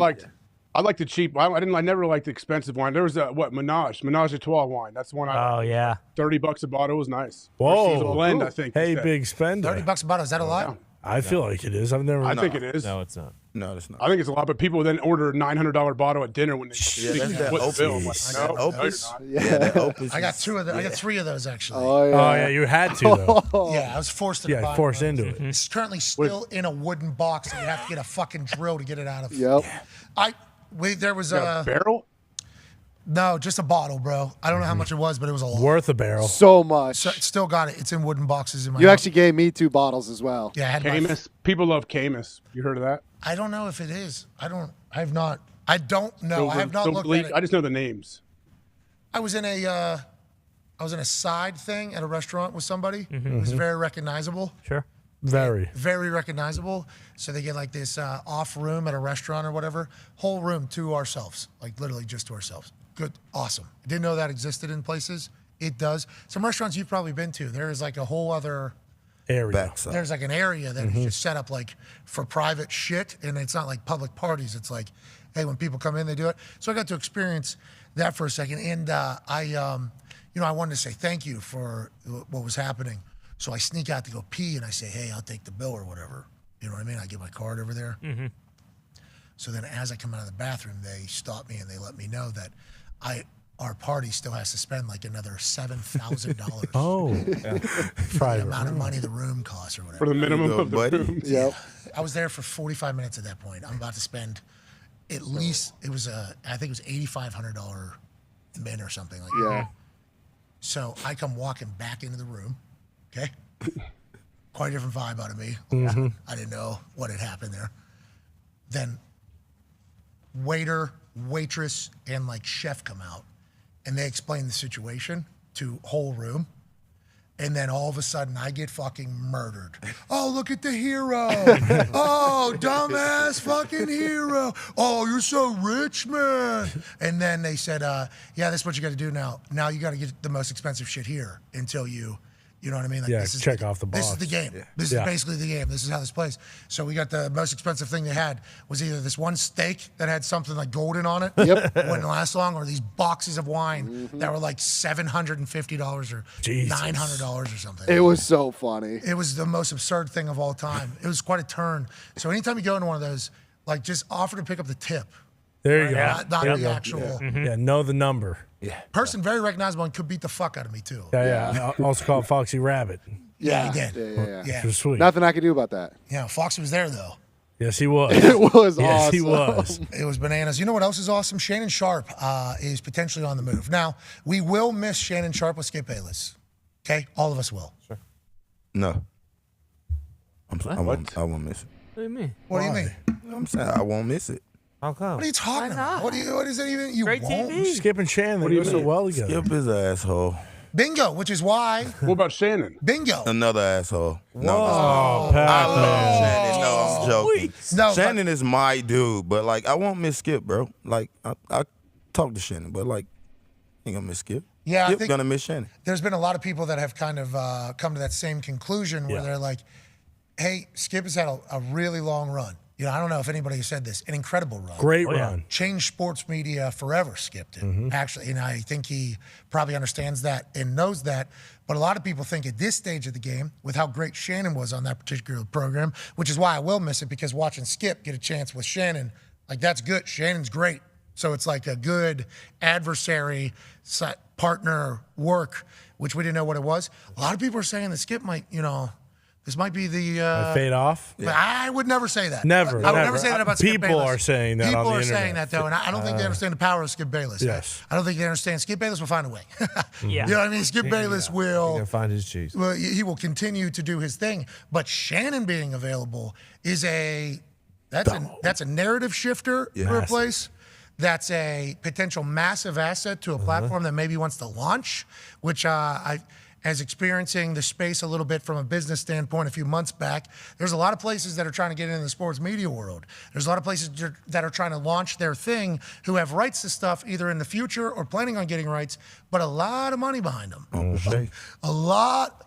I liked the cheap. I never liked the expensive wine. There was a Menage a Trois wine. That's the one. Oh, yeah. $30 a bottle was nice. Whoa. It's a blend, I think. Hey, you said. big spender. $30 a bottle. Is that a lot? I feel like it is. I've never. I think it is. No, it's not. No, that's not. I think it's a lot, but people then order a $900 bottle at dinner when they Yeah, that's that split the bill. I'm Opus. like, no, That Opus. no, you're not. Yeah, that Opus. I got two of them. I got three of those actually. Oh yeah. Oh yeah, you had to though. Yeah, I was forced to buy Yeah, forced one. into it. It's currently still in a wooden box, and you have to get a fucking drill to get it out of. Yep. There was Got a barrel? No, just a bottle, bro. I don't know how much it was, but it was a lot. Worth a barrel. So much. So, still got it. It's in wooden boxes in my You house. actually gave me 2 bottles as well. Yeah, I had my, Camus. People love Camus. You heard of that? I don't know if it is. I don't know. I have not looked at it. I just know the names. I was in a side thing at a restaurant with somebody. It was very recognizable. Sure. Very. Very recognizable. So they get like this off room at a restaurant or whatever. Whole room to ourselves. Like literally just to ourselves. Good. Awesome. Didn't know that existed in places. It does. Some restaurants you've probably been to, there is like a whole other area. Backside. There's like an area that is just set up like for private shit, and it's not like public parties. It's like, hey, when people come in, they do it. So I got to experience that for a second, and I wanted to say thank you for what was happening. So I sneak out to go pee, and I say, hey, I'll take the bill or whatever. You know what I mean? I get my card over there. So then as I come out of the bathroom, they stop me and they let me know that our party still has to spend like another $7,000. Oh, for the amount of money the room costs or whatever. For the minimum of the room. Yep. I was there for 45 minutes at that point. I'm about to spend at least, I think it was $8,500 min or something like that. Yeah. So I come walking back into the room, okay? Quite a different vibe out of me. I didn't know what had happened there. Then waiter, waitress, and like chef come out, and they explain the situation to whole room. And then all of a sudden, I get fucking murdered. Oh, look at the hero. Oh, dumbass fucking hero. Oh, you're so rich, man. And then they said, yeah, this is what you got to do now. Now you got to get the most expensive shit here until you know what I mean? Like, Yeah, this is check off the box. This is the game. Yeah. This is basically the game. This is how this plays. So we got the most expensive thing they had was either this one steak that had something like golden on it. Yep. Wouldn't last long, or these boxes of wine that were like $750 or $900 or something. It was so funny. It was the most absurd thing of all time. It was quite a turn. So anytime you go into one of those, like, just offer to pick up the tip. There you go. Not the actual. Yeah, know the number. Yeah. Person very recognizable and could beat the fuck out of me too. Yeah. Also called Foxy Rabbit. Yeah, he did. Yeah. Which was sweet. Nothing I could do about that. Yeah, Foxy was there though. Yes, he was. It was yes, awesome. he was. It was bananas. You know what else is awesome? Shannon Sharpe is potentially on the move. Now, we will miss Shannon Sharpe with Skip Bayless. Okay? All of us will. Sure. No. I won't miss it. What do you mean? What do you mean? I'm saying I won't miss it. How come? What are you talking about? What is it even? You Great won't? TV. Skip and Shannon, they go so well together. Skip is an asshole. Bingo, which is why. What about Shannon? Bingo. Another asshole. No, Oh, I Pat. love Shannon. No, I'm joking. No, Shannon is my dude, but like I won't miss Skip, bro. Like I talk to Shannon, but like ain't gonna miss Skip. Yeah, I Skip think gonna miss Shannon. there's been a lot of people that have kind of come to that same conclusion where they're like, hey, Skip has had a really long run. You know, I don't know if anybody has said this, an incredible run. Great run. Changed sports media forever, Skip did. Actually, and I think he probably understands that and knows that. But a lot of people think at this stage of the game, with how great Shannon was on that particular program, which is why I will miss it, because watching Skip get a chance with Shannon, like, that's good. Shannon's great. So it's like a good adversary partner work, which we didn't know what it was. A lot of people are saying that Skip might, this might be the Fade off? But I would never say that. Never. I would never say that about Skip People Bayless. are saying that on the People are internet. saying that, though, and I don't think they understand the power of Skip Bayless. Yes. I don't think they understand. Skip Bayless will find a way. Yeah. You know what I mean? Skip Bayless will. He's gonna find his cheese. Well, he will continue to do his thing. But Shannon being available is that's a narrative shifter for a place. That's a potential massive asset to a platform that maybe wants to launch, which as experiencing the space a little bit from a business standpoint a few months back, there's a lot of places that are trying to get into the sports media world. There's a lot of places that are trying to launch their thing who have rights to stuff either in the future or planning on getting rights, but a lot of money behind them. A lot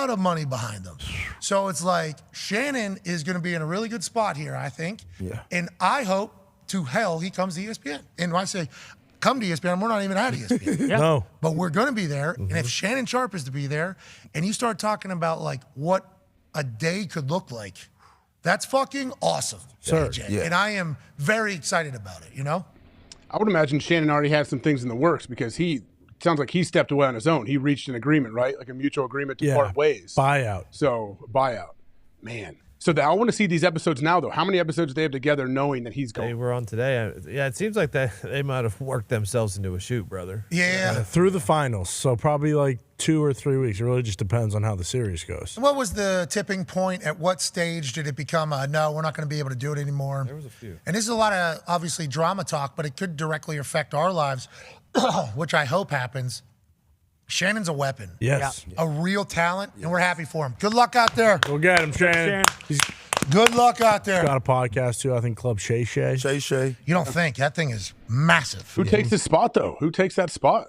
of money behind them. So it's like Shannon is going to be in a really good spot here, I think. Yeah. And I hope to hell he comes to ESPN. And when I say come to ESPN, we're not even at ESPN. No. But we're going to be there. And if Shannon Sharpe is to be there and you start talking about like what a day could look like, that's fucking awesome. Sure. AJ. Yeah. And I am very excited about it, I would imagine Shannon already had some things in the works because sounds like he stepped away on his own. He reached an agreement, right? Like a mutual agreement to part ways. Buyout. So, buyout. Man. So I want to see these episodes now, though. How many episodes do they have together knowing that he's They going? were on today. Yeah, it seems like they might have worked themselves into a shoot, brother. Yeah. Through the finals. So probably like 2 or 3 weeks. It really just depends on how the series goes. What was the tipping point? At what stage did it become no, we're not going to be able to do it anymore? There was a few. And this is a lot of, obviously, drama talk, but it could directly affect our lives, which I hope happens. Shannon's a weapon. Yes. A real talent, and we're happy for him. Good luck out there. Go get him, Shannon. He's Good luck out there. got a podcast, too. I think Club Shay Shay. Shay Shay. You don't think. That thing is massive. Who takes his spot, though? Who takes that spot?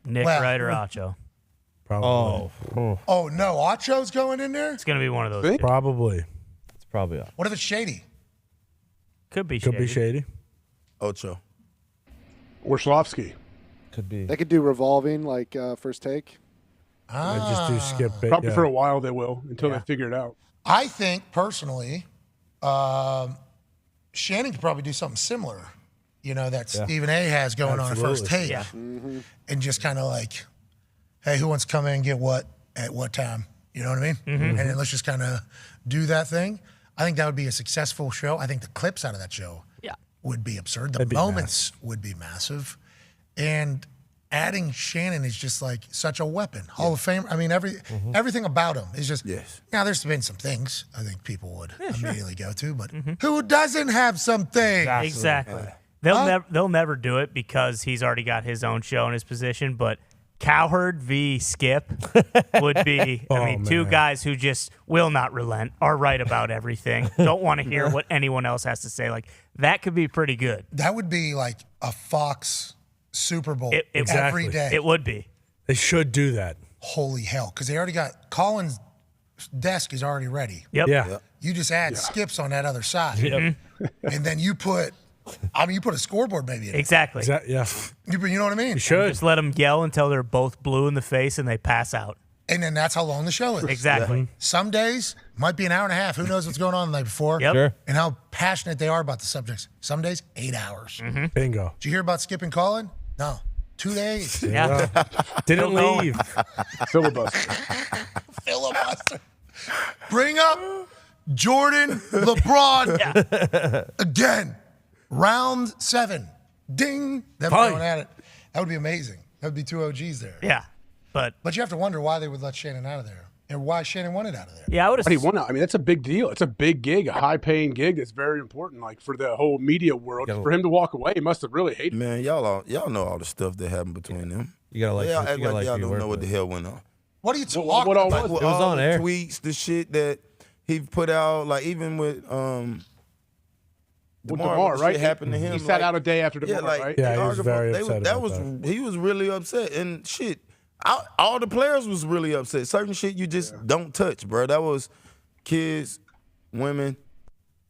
Nick Well, Wright or Acho. Probably. Oh, no. Acho's going in there? It's going to be one of those. Probably. It's probably What if it's shady? Could be Could shady. be shady. Ocho. Orlovsky. could be. They could do revolving like First Take. I just do skip bait. Probably for a while they will until they figure it out. I think, personally, Shannon could probably do something similar, that Stephen A. has going on at First Take. Yeah. And just kind of like, hey, who wants to come in and get what at what time? You know what I mean? And then let's just kind of do that thing. I think that would be a successful show. I think the clips out of that show would be absurd. The moments would be massive. And adding Shannon is just like such a weapon. Hall of Fame. I mean, everything about him is just, now there's been some things I think people would immediately go to, but who doesn't have some things? Exactly. They'll never do it because he's already got his own show in his position, but Cowherd v. Skip would be, two guys who just will not relent, are right about everything, don't want to hear what anyone else has to say. Like, that could be pretty good. That would be like a Fox Super Bowl Exactly. every day. It would be. They should do that. Holy hell, because they already got Colin's desk is already ready. Yep. Yeah. You just add Skips on that other side. Yep. And then you put a scoreboard maybe in it. Exactly. Yeah. You know what I mean? You should. Just let them yell until they're both blue in the face and they pass out. And then that's how long the show is. Exactly. Some days might be an hour and a half. Who knows what's going on the night before? Yep. Sure. And how passionate they are about the subjects. Some days, 8 hours. Bingo. Did you hear about Skip and Colin? No. 2 days. Yeah. Didn't leave. Filibuster. Filibuster. Bring up Jordan LeBron again. Round 7. Ding. Them going at it. That would be amazing. That would be 2 OGs there. Yeah. But you have to wonder why they would let Shannon out of there and why Shannon wanted out of there. Yeah, I would have. But he won out. I mean, that's a big deal. It's a big gig, a high-paying gig that's very important, like for the whole media world. For him to walk away, he must have really hated it. Man, y'all know all the stuff that happened between them. You gotta like. Y'all you act gotta like y'all who you don't work know what the with. hell went on. What are you talking What all about? was It was all on the air. tweets, the shit that he put out, like even with DeMar, what right? shit happened to him. He sat out a day after DeMar, yeah, like, right? Yeah, they he was argued very about- upset that about was that. He was really upset and shit. All the players was really upset. Certain shit you just don't touch, bro. That was kids, women,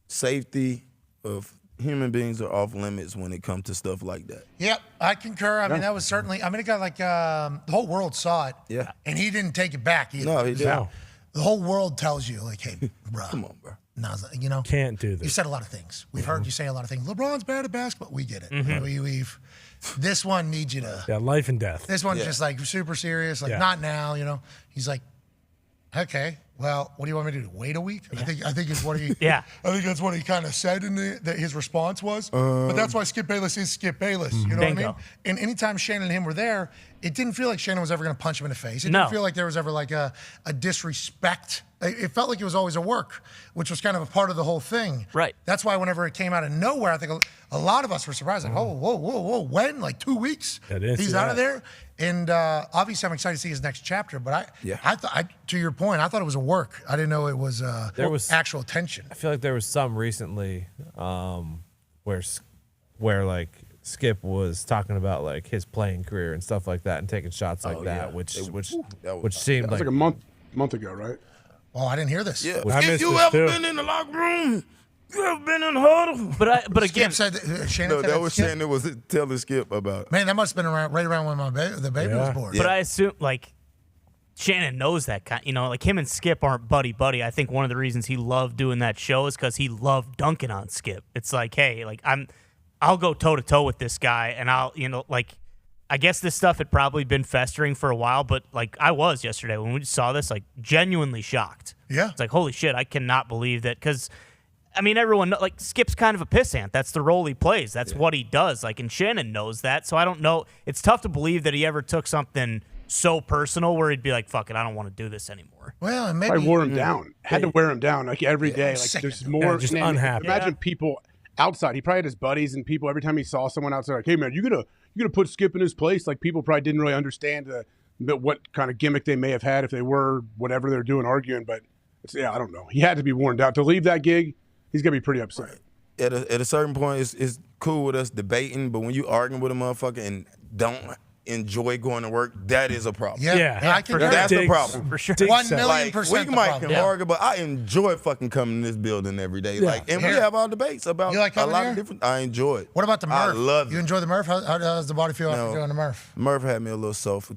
safety of human beings are off limits when it comes to stuff like that. Yep, I concur. I mean, that was certainly. I mean, it got like the whole world saw it. Yeah. And he didn't take it back either. No, he didn't. No. The whole world tells you, like, hey, bro. Come on, bro. No, you know. Can't do this. You said a lot of things. We've heard you say a lot of things. LeBron's bad at basketball. We get it. We've. This one needs you to. Yeah, life and death. This one's just like super serious. Like not now. You know. He's like, okay. Well, what do you want me to do? Wait a week? I think is what he. Yeah. I think that's what he kind of said in that his response was. But that's why Skip Bayless is Skip Bayless. You know what I Bingo. mean? And anytime Shannon and him were there, it didn't feel like Shannon was ever going to punch him in the face. It No. didn't feel like there was ever like a disrespect. It felt like it was always a work, which was kind of a part of the whole thing. Right. That's why whenever it came out of nowhere, I think a lot of us were surprised. Like, oh, whoa, when? Like 2 weeks? I didn't He's see out of that. there. And obviously, I'm excited to see his next chapter. But I thought, to your point, I thought it was a work. I didn't know it was There was- actual tension. I feel like there was some recently where like Skip was talking about like his playing career and stuff like that and taking shots like that, which seemed That was like a month ago, right? Oh, I didn't hear this. Yeah. I If missed you this ever too. been in the locker room, you ever been in the huddle. But again, Skip said Shannon No, said that was Skip? Shannon was telling Skip about it. Man, that must have been right around when the baby was born. But I assume like Shannon knows that kind. You know, like him and Skip aren't buddy. I think one of the reasons he loved doing that show is because he loved dunking on Skip. It's like, hey, like I'll go toe to toe with this guy, and I guess this stuff had probably been festering for a while, but like I was yesterday when we saw this, like genuinely shocked. Yeah. It's like, holy shit, I cannot believe that. Because, I mean, everyone, like, Skip's kind of a pissant. That's the role he plays. That's what he does. Like, and Shannon knows that. So I don't know. It's tough to believe that he ever took something so personal where he'd be like, fuck it, I don't want to do this anymore. Well, and maybe Probably wore him down. Had to wear him down like every day. Like sick there's of more. just man, unhappy. Imagine people outside. He probably had his buddies and people every time he saw someone outside. Like, hey man, you gonna put Skip in his place? Like people probably didn't really understand what kind of gimmick they may have had if they were whatever they're doing arguing. But I don't know. He had to be worn down to leave that gig. He's gonna be pretty upset. At a certain point, it's cool with us debating, but when you arguing with a motherfucker and don't enjoy going to work, that is a problem. Yeah, I can hear That's it. the problem. For sure. 1,000,000% Like, we the might problem. can argue, but I enjoy fucking coming to this building every day. Like, and we Here. have our debates about You like a coming lot here? of different. I enjoy it. What about the Murph? I love it. You enjoy the Murph? How does the body feel after doing the Murph? Murph had me a little soft for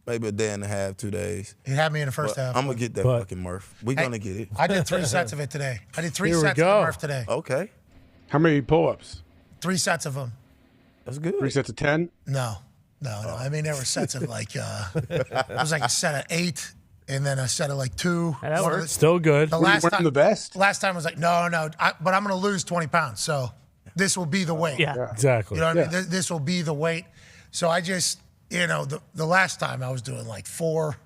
maybe a day and a half, 2 days. He had me in the first half. I'm gonna get that fucking Murph. We gonna get it. I did 3 sets of it today. I did 3 Here we sets of go. the Murph today. Okay, How many pull-ups? 3 sets of them. that's good. 3 sets of 10. No. I mean, there were sets of like, it was like a set of 8 and then a set of like 2. Yeah, that One of works. Still good. The Were you last wearing time, the vest? Last time I was like, no, but I'm going to lose 20 pounds. So this will be the weight. Yeah. Exactly. You know what I mean? This will be the weight. So I just, the last time I was doing like 4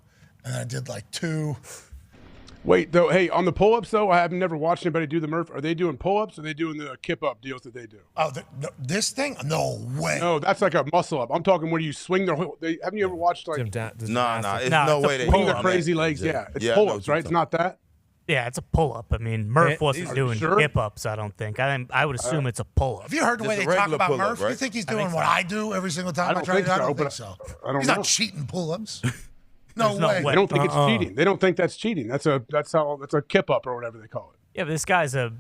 and I did like 2. Wait, though, hey, on the pull-ups, though, I have never watched anybody do the Murph. Are they doing pull-ups, or are they doing the kip-up deals that they do? Oh, this thing? No way. No, that's like a muscle-up. I'm talking where you swing their whole... Haven't you ever watched, like... Nah, it's no way they swing do the crazy that. legs, yeah. It's pull-ups, right? It's not that? Yeah, it's a pull-up. I mean, Murph wasn't doing sure? hip-ups, I don't think. I would assume it's a pull-up. Have you heard the way they talk about Murph? You think he's doing what I do every single time I try to do? I don't think so. He's not cheating pull-ups. No way. They don't think it's cheating. They don't think that's cheating. That's a kip-up or whatever they call it. Yeah, but this guy's a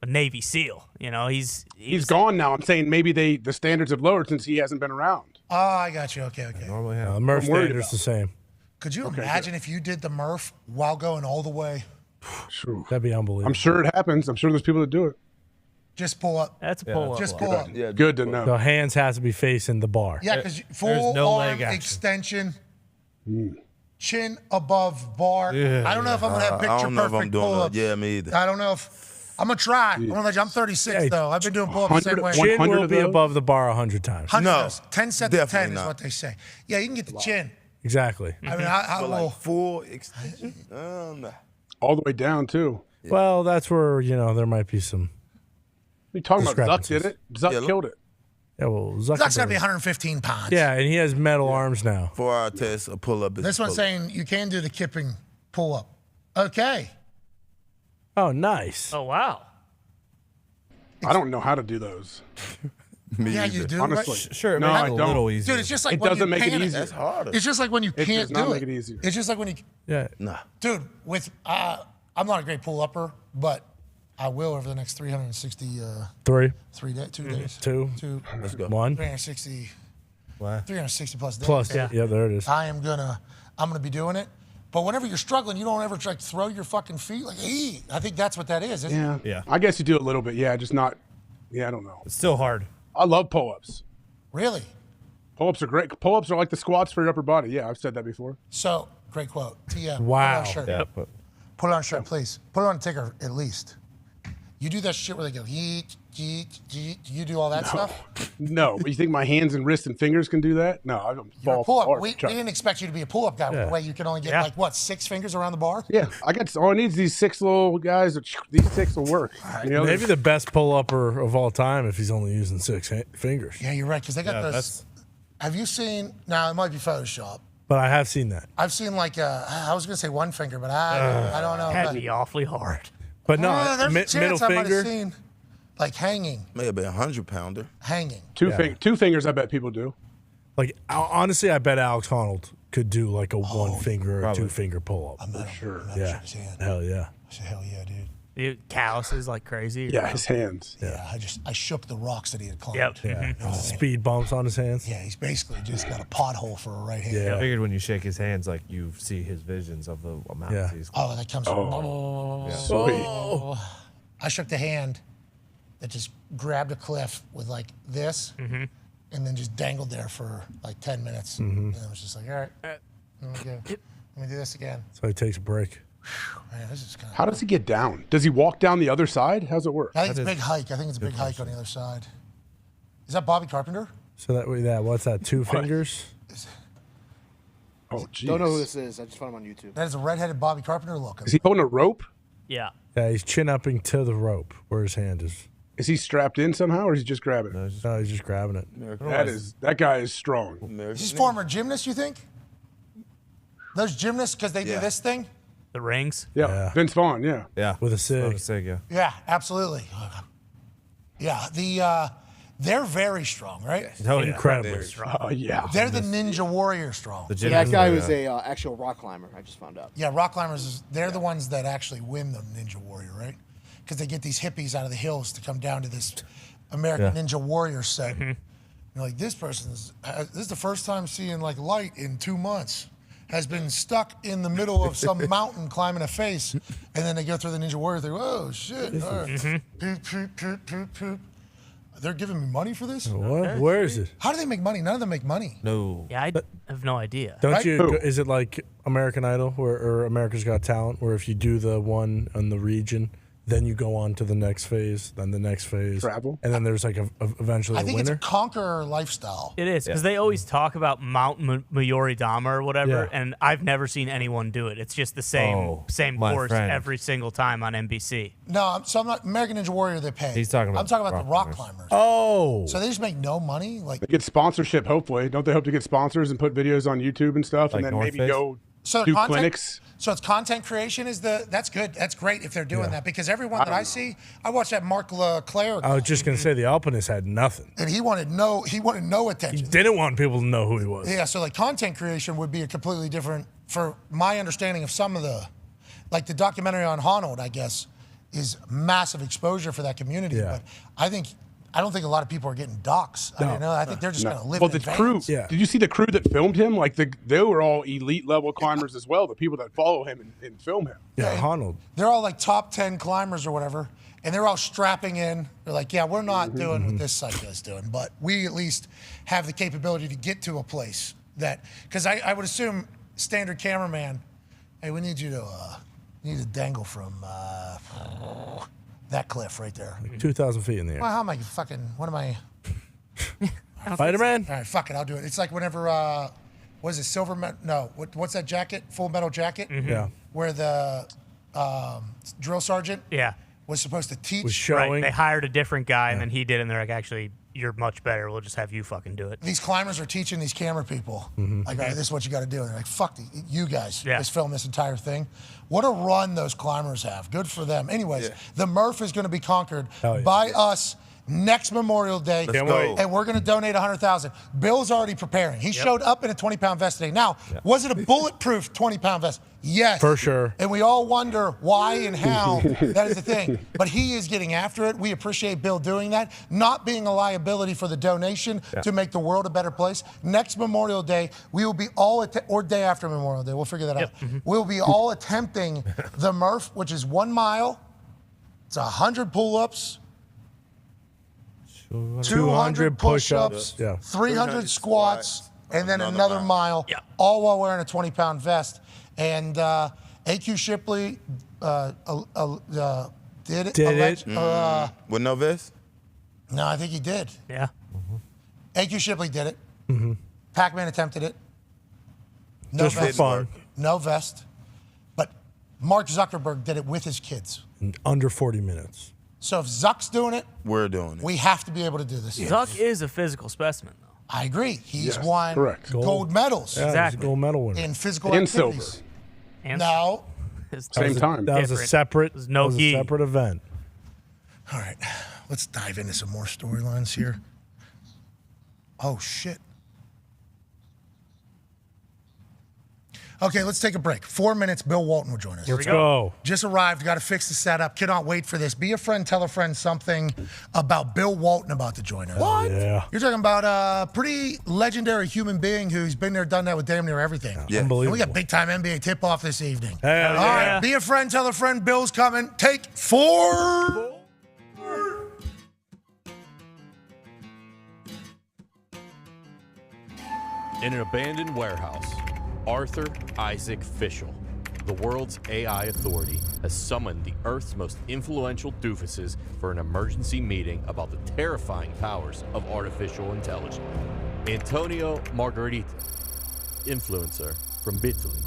Navy SEAL. You know, he's gone now. I'm saying maybe the standards have lowered since he hasn't been around. Oh, I got you. Okay. Normally have. Murph standard's the same. Could you imagine if you did the Murph while going all the way? That'd be unbelievable. I'm sure it happens. I'm sure there's people that do it. Just pull up. That's a pull-up. Just pull up. Yeah, good to know. The hands has to be facing the bar. Yeah, because full arm extension, chin above bar. Yeah. I don't know if I'm going to have I don't know if I'm picture-perfect doing pull-ups. that. Yeah, me either. I don't know if... I'm going to try. I'm 36, though. I've been doing pull-ups the same way. Chin will be above the bar 100 times. 10 sets of 10 is not. what they say. Yeah, you can get the chin. Exactly. I mean, I will... Like full extension? All the way down, too. Yeah. Well, that's where, there might be some... What are you talking about? Zuck did it. Zuck killed it. Yeah, well, Zuck's got to be 115 pounds. Yeah, and he has metal arms now. 4-hour test, a pull-up. This one's saying you can do the kipping pull-up. Okay. Oh, nice. Oh, wow. I don't know how to do those. Yeah, you do. Honestly. Right? Sure, no, I don't. a little easier. Dude, it's just like it when doesn't you make it can't. easier. That's harder. It's just like when you It can't does not do make it. it easier. It's just like when you... Yeah. Nah. Dude, with... I'm not a great pull-upper, but I will over the next 360... 3. 2 days. 2. Let's go. 1. 360... What? 360 plus days. Plus, yeah, there it is. I'm gonna be doing it. But whenever you're struggling, you don't ever try to throw your fucking feet like, hey, I think that's what that is, isn't it? Yeah. I guess you do a little bit. Yeah, just not. Yeah, I don't know. It's still hard. I love pull-ups. Really? Pull-ups are great. Pull-ups are like the squats for your upper body. Yeah, I've said that before. So, great quote. TM. Wow. Put it on a shirt. Yeah, Put it on a shirt, please. Put it on a ticker, at least. You do that shit where they go, yeet, yeet, yeet. You do all that stuff? No, but you think my hands and wrists and fingers can do that? No, I don't fall Pull-up. apart. We didn't expect you to be a pull-up guy. Yeah. The way you can only get, 6 fingers around the bar? Yeah, I got all I need is these 6 little guys. These 6 will work. You know, Maybe the best pull-upper of all time if he's only using 6 fingers. Yeah, you're right, because they got those. Have you seen, now it might be Photoshop. But I have seen that. I've seen I was going to say 1 finger, but I don't know. That'd be awfully hard. But no, there's a middle chance I might have finger. seen, like hanging. May have been a 100-pounder. Hanging. Two fingers, I bet people do. Like, honestly, I bet Alex Honnold could do like a 1 finger or 2 finger pull-up. I met him. Sure. Yeah. Hell yeah. I said, hell yeah, dude. Dude, calluses like crazy. Yeah, his hands. Yeah, I shook the rocks that he had climbed. Yep. Yeah. Speed bumps on his hands. Yeah, he's basically just got a pothole for a right hand. Yeah. I figured when you shake his hands, like you see his visions of the amounts he's. Oh, that comes from. Sweet. I shook the hand that just grabbed a cliff with like this, and then just dangled there for like 10 minutes. And I was just like, all right, let me do this again. So he takes a break. Man, this is kind of. How does he get down? Does he walk down the other side? How's it work? I think it's a big hike. I think it's a big hike on the other side. Is that Bobby Carpenter? So what's that? 2 fingers? Oh, jeez. Don't know who this is. I just found him on YouTube. That is a redheaded Bobby Carpenter look. Is he holding a rope? Yeah. Yeah, he's chin-upping to the rope where his hand is. Is he strapped in somehow, or is he just grabbing it? No, he's just grabbing it. That guy is strong. Is he former gymnast, you think? Those gymnasts, because they do this thing? The rings? Yeah. Vince Vaughn, yeah. Yeah. With a sig. With a sig, yeah. Yeah, absolutely. Yeah, they're very strong, right? Incredibly strong. Oh, yeah. They're the Ninja Warrior strong. So that guy was a actual rock climber. I just found out. Yeah, rock climbers, they're the ones that actually win the Ninja Warrior, right? Because they get these hippies out of the hills to come down to this American Ninja Warrior set. You're like, this is the first time seeing like light in 2 months. Has been stuck in the middle of some mountain climbing a face, and then they go through the Ninja Warrior thing. Whoa, shit! All right. Poop, poop, poop, poop, poop. They're giving me money for this? What? Where is it? How do they make money? None of them make money. No. Yeah, I have no idea. Don't you? Is it like American Idol or America's Got Talent, where if you do the one on the region, Then you go on to the next phase, then the next phase. Travel. And then there's like eventually I a think winner. it's a conqueror lifestyle. It is, because they always talk about Mount Mayori Dama or whatever, Yeah. and I've never seen anyone do it. It's just the same my course friend. every single time on NBC. No, I'm not American Ninja Warrior. They pay. He's talking about I'm talking about the rock rock climbers. Oh. So they just make no money. Like They get sponsorship, hopefully. Don't they hope to get sponsors and put videos on YouTube and stuff, Like and then North maybe Face? go So do content- clinics? So it's content creation that's good. That's great if they're doing that, because everyone that I see, I watched that Mark Leclerc, I was just gonna say the Alpinist had nothing. and he wanted no attention. He didn't want people to know who he was. Yeah, so like content creation would be a completely different, for my understanding of some of the, like the documentary on Darnold, I guess, is massive exposure for that community. Yeah. But I don't think a lot of people are getting docs. I think they're just going to live Well, in the crew. vans. Yeah. Did you see the crew that filmed him? Like they were all elite level climbers as well. The people that follow him and film him. Yeah, Arnold. They're all like top 10 climbers or whatever, and they're all strapping in. They're like, yeah, we're not doing what this psycho is doing, but we at least have the capability to get to a place that, because I would assume standard cameraman, hey, we need you to dangle from that cliff right there. 2,000 feet in the air. Well, how am I fucking, what am I? Spider-Man? All right, fuck it, I'll do it. It's like whenever, what is it, silver, no, what's that jacket? Full Metal Jacket? Yeah. Where the drill sergeant was supposed to teach. Was showing. Right, they hired a different guy, and then he did it, and they're like, actually, you're much better. We'll just have you fucking do it. These climbers are teaching these camera people, like, all right, this is what you got to do. And they're like, fuck, you guys, Yeah. just film this entire thing. What a run those climbers have. Good for them. Anyways, the Murph is going to be conquered by us next Memorial Day. Can't wait. And we're going to donate $100,000. Bill's already preparing. He showed up in a 20-pound vest today. Now, was it a bulletproof 20-pound vest? Yes. For sure. And we all wonder why and how that is the thing. But he is getting after it. We appreciate Bill doing that, not being a liability for the donation to make the world a better place. Next Memorial Day, we will be all, or day after Memorial Day, we'll figure that out. We'll be all attempting the Murph, which is 1 mile. It's 100 pull-ups. 200 push-ups, 300 squats, and then another mile, all while wearing a 20-pound vest. And AQ Shipley did it. With no vest? No, I think he did. Yeah. AQ Shipley did it. Pac-Man attempted it. No Just for vest. fun. No vest. But Mark Zuckerberg did it with his kids. In under 40 minutes. So if Zuck's doing it, we're doing it. We have to be able to do this. Zuck is a physical specimen, though. I agree. He's won Gold. medals. Yeah, he's a gold medal winner. In physical And activities. silver. No. Same time. That was a separate. No that was a separate event. All right, let's dive into some more storylines here. Oh, shit. Okay, let's take a break. 4 minutes, Bill Walton will join us. Let's go. Just arrived, got to fix the setup. Cannot wait for this. Be a friend, tell a friend something about Bill Walton about to join us. What? Yeah. You're talking about a pretty legendary human being who's been there, done that with damn near everything. Yeah. Unbelievable. And we got big-time NBA tip-off this evening. Hell All yeah. right, be a friend, tell a friend. Bill's coming. Take 4. In an abandoned warehouse, Arthur Isaac Fischel, the world's AI authority, has summoned the Earth's most influential doofuses for an emergency meeting about the terrifying powers of artificial intelligence. Antonio Margherita, influencer from Italy.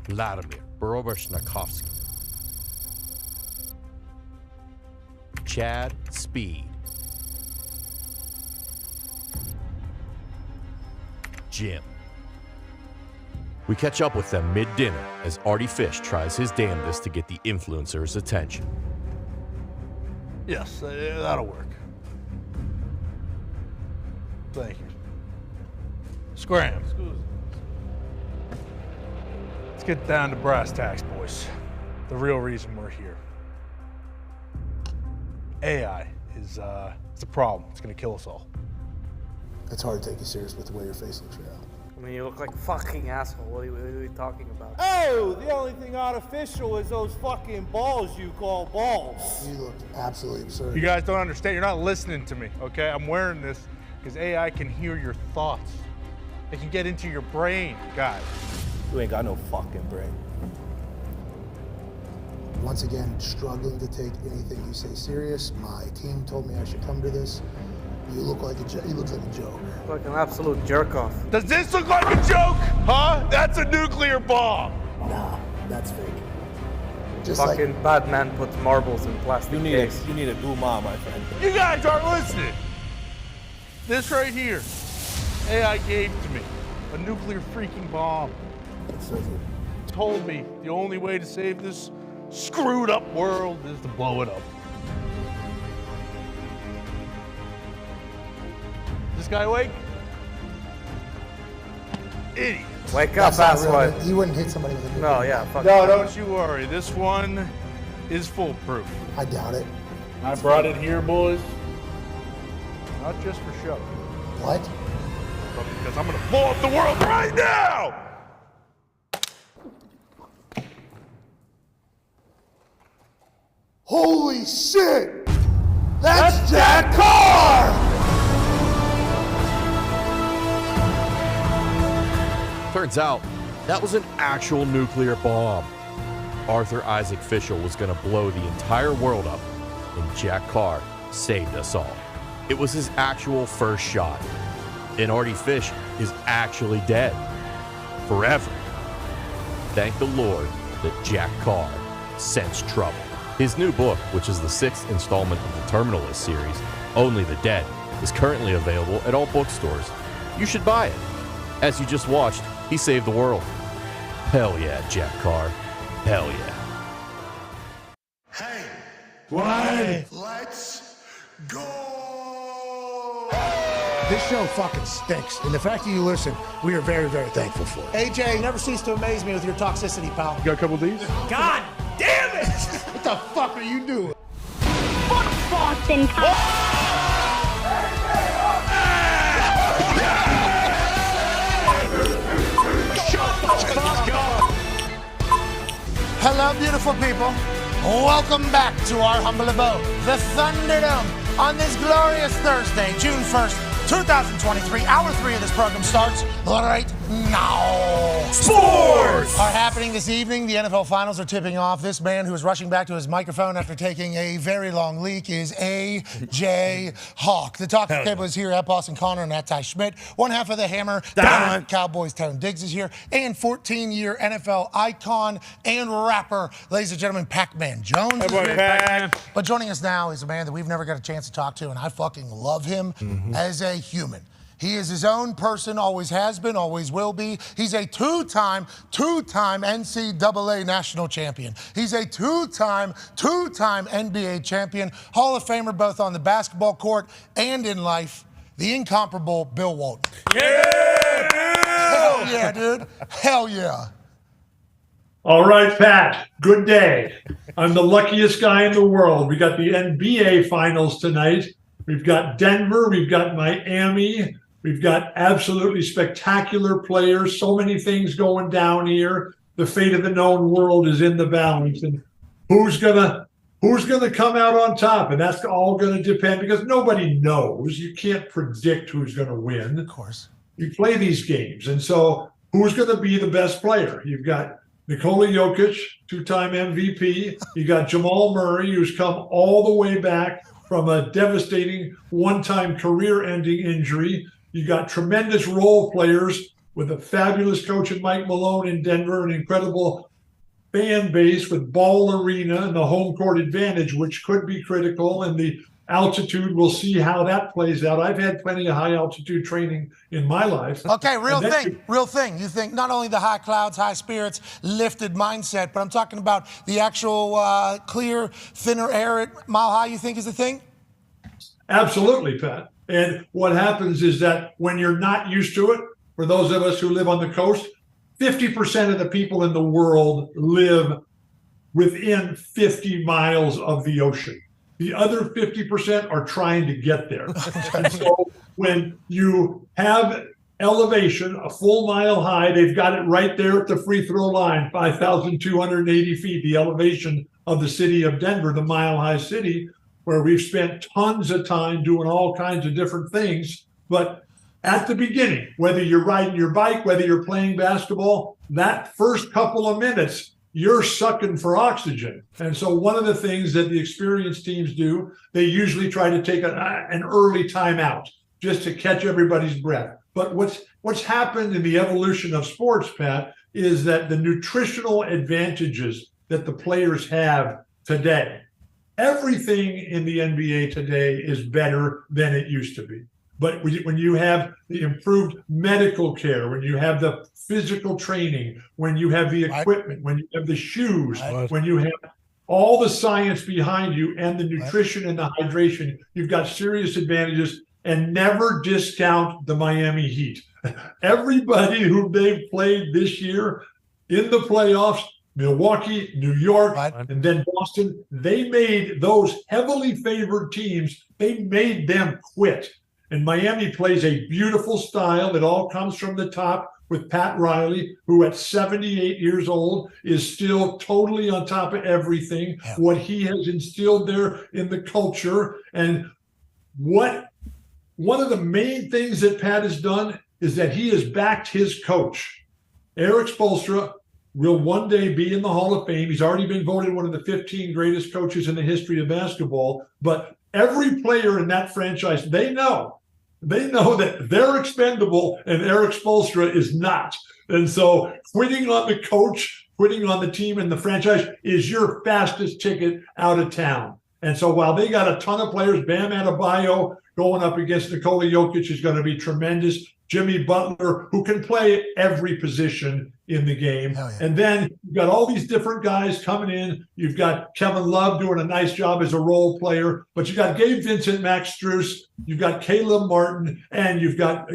Vladimir Borobashnakowski. Chad Speed. Jim. We catch up with them mid-dinner as Artie Fish tries his damnedest to get the influencer's attention. Yes, that'll work. Thank you. Scram. Let's get down to brass tacks, boys. The real reason we're here. AI is it's a problem. It's going to kill us all. It's hard to take you serious with the way your face looks right now. I mean, you look like a fucking asshole. What are you talking about? Oh, the only thing artificial is those fucking balls you call balls. You look absolutely absurd. You guys don't understand. You're not listening to me, okay? I'm wearing this because AI can hear your thoughts. It can get into your brain, guys. You ain't got no fucking brain. once again, struggling to take anything you say serious. My team told me I should come to this. You look like he looks like a joke. Like an absolute jerk off. Does this look like a joke? Huh? That's a nuclear bomb. Nah, that's fake. Just Fucking bad man puts marbles in plastic case. You need a guma, my friend. You guys aren't listening. This right here, AI gave to me. A nuclear freaking bomb. Told me the only way to save this screwed up world is to blow it up. This guy awake? Idiot. Wake up, asswipe. He wouldn't hit somebody with a nuclear No, yeah, fuck No, that. don't you worry. This one is foolproof. I doubt it. I brought it here, boys. Not just for show. What? But because I'm gonna blow up the world right now! Holy shit! That's Jack Carr! Turns out, that was an actual nuclear bomb. Arthur Isaac Fischel was going to blow the entire world up, and Jack Carr saved us all. It was his actual first shot. And Artie Fish is actually dead. Forever. Thank the Lord that Jack Carr sensed trouble. His new book, which is the 6th installment of the Terminalist series, Only the Dead, is currently available at all bookstores. You should buy it. As you just watched, he saved the world. Hell yeah, Jack Carr. Hell yeah. Hey. Why? Let's go. This show fucking stinks. And the fact that you listen, we are very, very thankful for it. AJ, never cease to amaze me with your toxicity, pal. You got a couple of these? God damn it! What the fuck are you doing? Boston. Hello, beautiful people. Welcome back to our humble abode, the Thunderdome, on this glorious Thursday, June 1st, 2023. Hour 3 of this program starts right now. Sports are happening this evening. The NFL Finals are tipping off. This man who is rushing back to his microphone after taking a very long leak is A.J. Hawk. The talking table is here at Boston Connor and at Ty Schmidt. One half of the hammer, Dahn. Cowboys Tone Diggs is here. And 14-year NFL icon and rapper, ladies and gentlemen, Pac-Man Jones is here. But joining us now is a man that we've never got a chance to talk to, and I fucking love him as a human. He is his own person, always has been, always will be. He's a two-time NCAA national champion. He's a two-time NBA champion, Hall of Famer both on the basketball court and in life, the incomparable Bill Walton. Yeah! Hell yeah, dude. Hell yeah. All right, Pat, good day. I'm the luckiest guy in the world. We got the NBA Finals tonight. We've got Denver, we've got Miami, we've got absolutely spectacular players, so many things going down here. The fate of the known world is in the balance. And who's gonna come out on top? And that's all gonna depend because nobody knows. You can't predict who's gonna win. Of course. You play these games. And so who's gonna be the best player? You've got Nikola Jokic, two-time MVP. You got Jamal Murray, who's come all the way back from a devastating one-time career-ending injury. You got tremendous role players with a fabulous coach in Mike Malone in Denver, an incredible fan base with Ball Arena and the home court advantage, which could be critical, and the altitude, we'll see how that plays out. I've had plenty of high-altitude training in my life. Okay, real thing. You think not only the high clouds, high spirits, lifted mindset, but I'm talking about the actual clear, thinner air at Mile High, you think is the thing? Absolutely, Pat. And what happens is that when you're not used to it, for those of us who live on the coast, 50% of the people in the world live within 50 miles of the ocean. The other 50% are trying to get there. And so when you have elevation, a full mile high, they've got it right there at the free throw line, 5,280 feet, the elevation of the city of Denver, the mile high city, where we've spent tons of time doing all kinds of different things. But at the beginning, whether you're riding your bike, whether you're playing basketball, that first couple of minutes, you're sucking for oxygen. And so one of the things that the experienced teams do, they usually try to take an early timeout just to catch everybody's breath. But what's happened in the evolution of sports, Pat, is that the nutritional advantages that the players have today, everything in the NBA today is better than it used to be. But when you have the improved medical care, when you have the physical training, when you have the equipment, when you have the shoes, when you have all the science behind you and the nutrition and the hydration, you've got serious advantages. And never discount the Miami Heat. Everybody who they've played this year in the playoffs, Milwaukee, New York, and then Boston, they made those heavily favored teams, they made them quit. And Miami plays a beautiful style. It all comes from the top with Pat Riley, who at 78 years old is still totally on top of everything, what he has instilled there in the culture. And one of the main things that Pat has done is that he has backed his coach. Eric Spoelstra will one day be in the Hall of Fame. He's already been voted one of the 15 greatest coaches in the history of basketball. But every player in that franchise, they know that they're expendable and Eric Spoelstra is not. And so quitting on the coach, quitting on the team and the franchise is your fastest ticket out of town. And so while they got a ton of players, Bam Adebayo going up against Nikola Jokic is going to be tremendous. Jimmy Butler, who can play every position in the game. And then you've got all these different guys coming in. You've got Kevin Love doing a nice job as a role player, but you got Gabe Vincent, Max Strus, you've got Caleb Martin, and you've got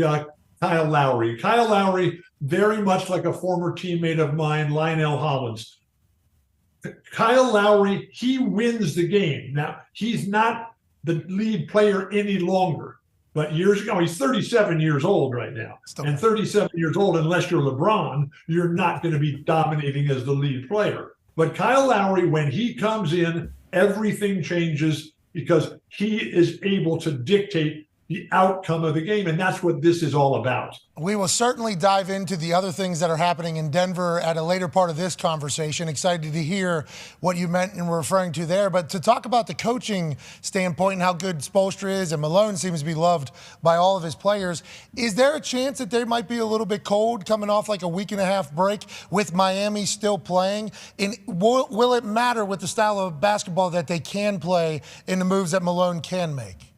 Kyle Lowry. Kyle Lowry, very much like a former teammate of mine, Lionel Hollins. Kyle Lowry, he wins the game. Now, he's not the lead player any longer. But years ago, he's 37 years old right now. And 37 years old, unless you're LeBron, you're not going to be dominating as the lead player. But Kyle Lowry, when he comes in, everything changes because he is able to dictate the outcome of the game. And that's what this is all about. We will certainly dive into the other things that are happening in Denver at a later part of this conversation. Excited to hear what you meant and were referring to there. But to talk about the coaching standpoint and how good Spoelstra is, and Malone seems to be loved by all of his players, is there a chance that they might be a little bit cold coming off like a week and a half break with Miami still playing? And will it matter with the style of basketball that they can play in the moves that Malone can make?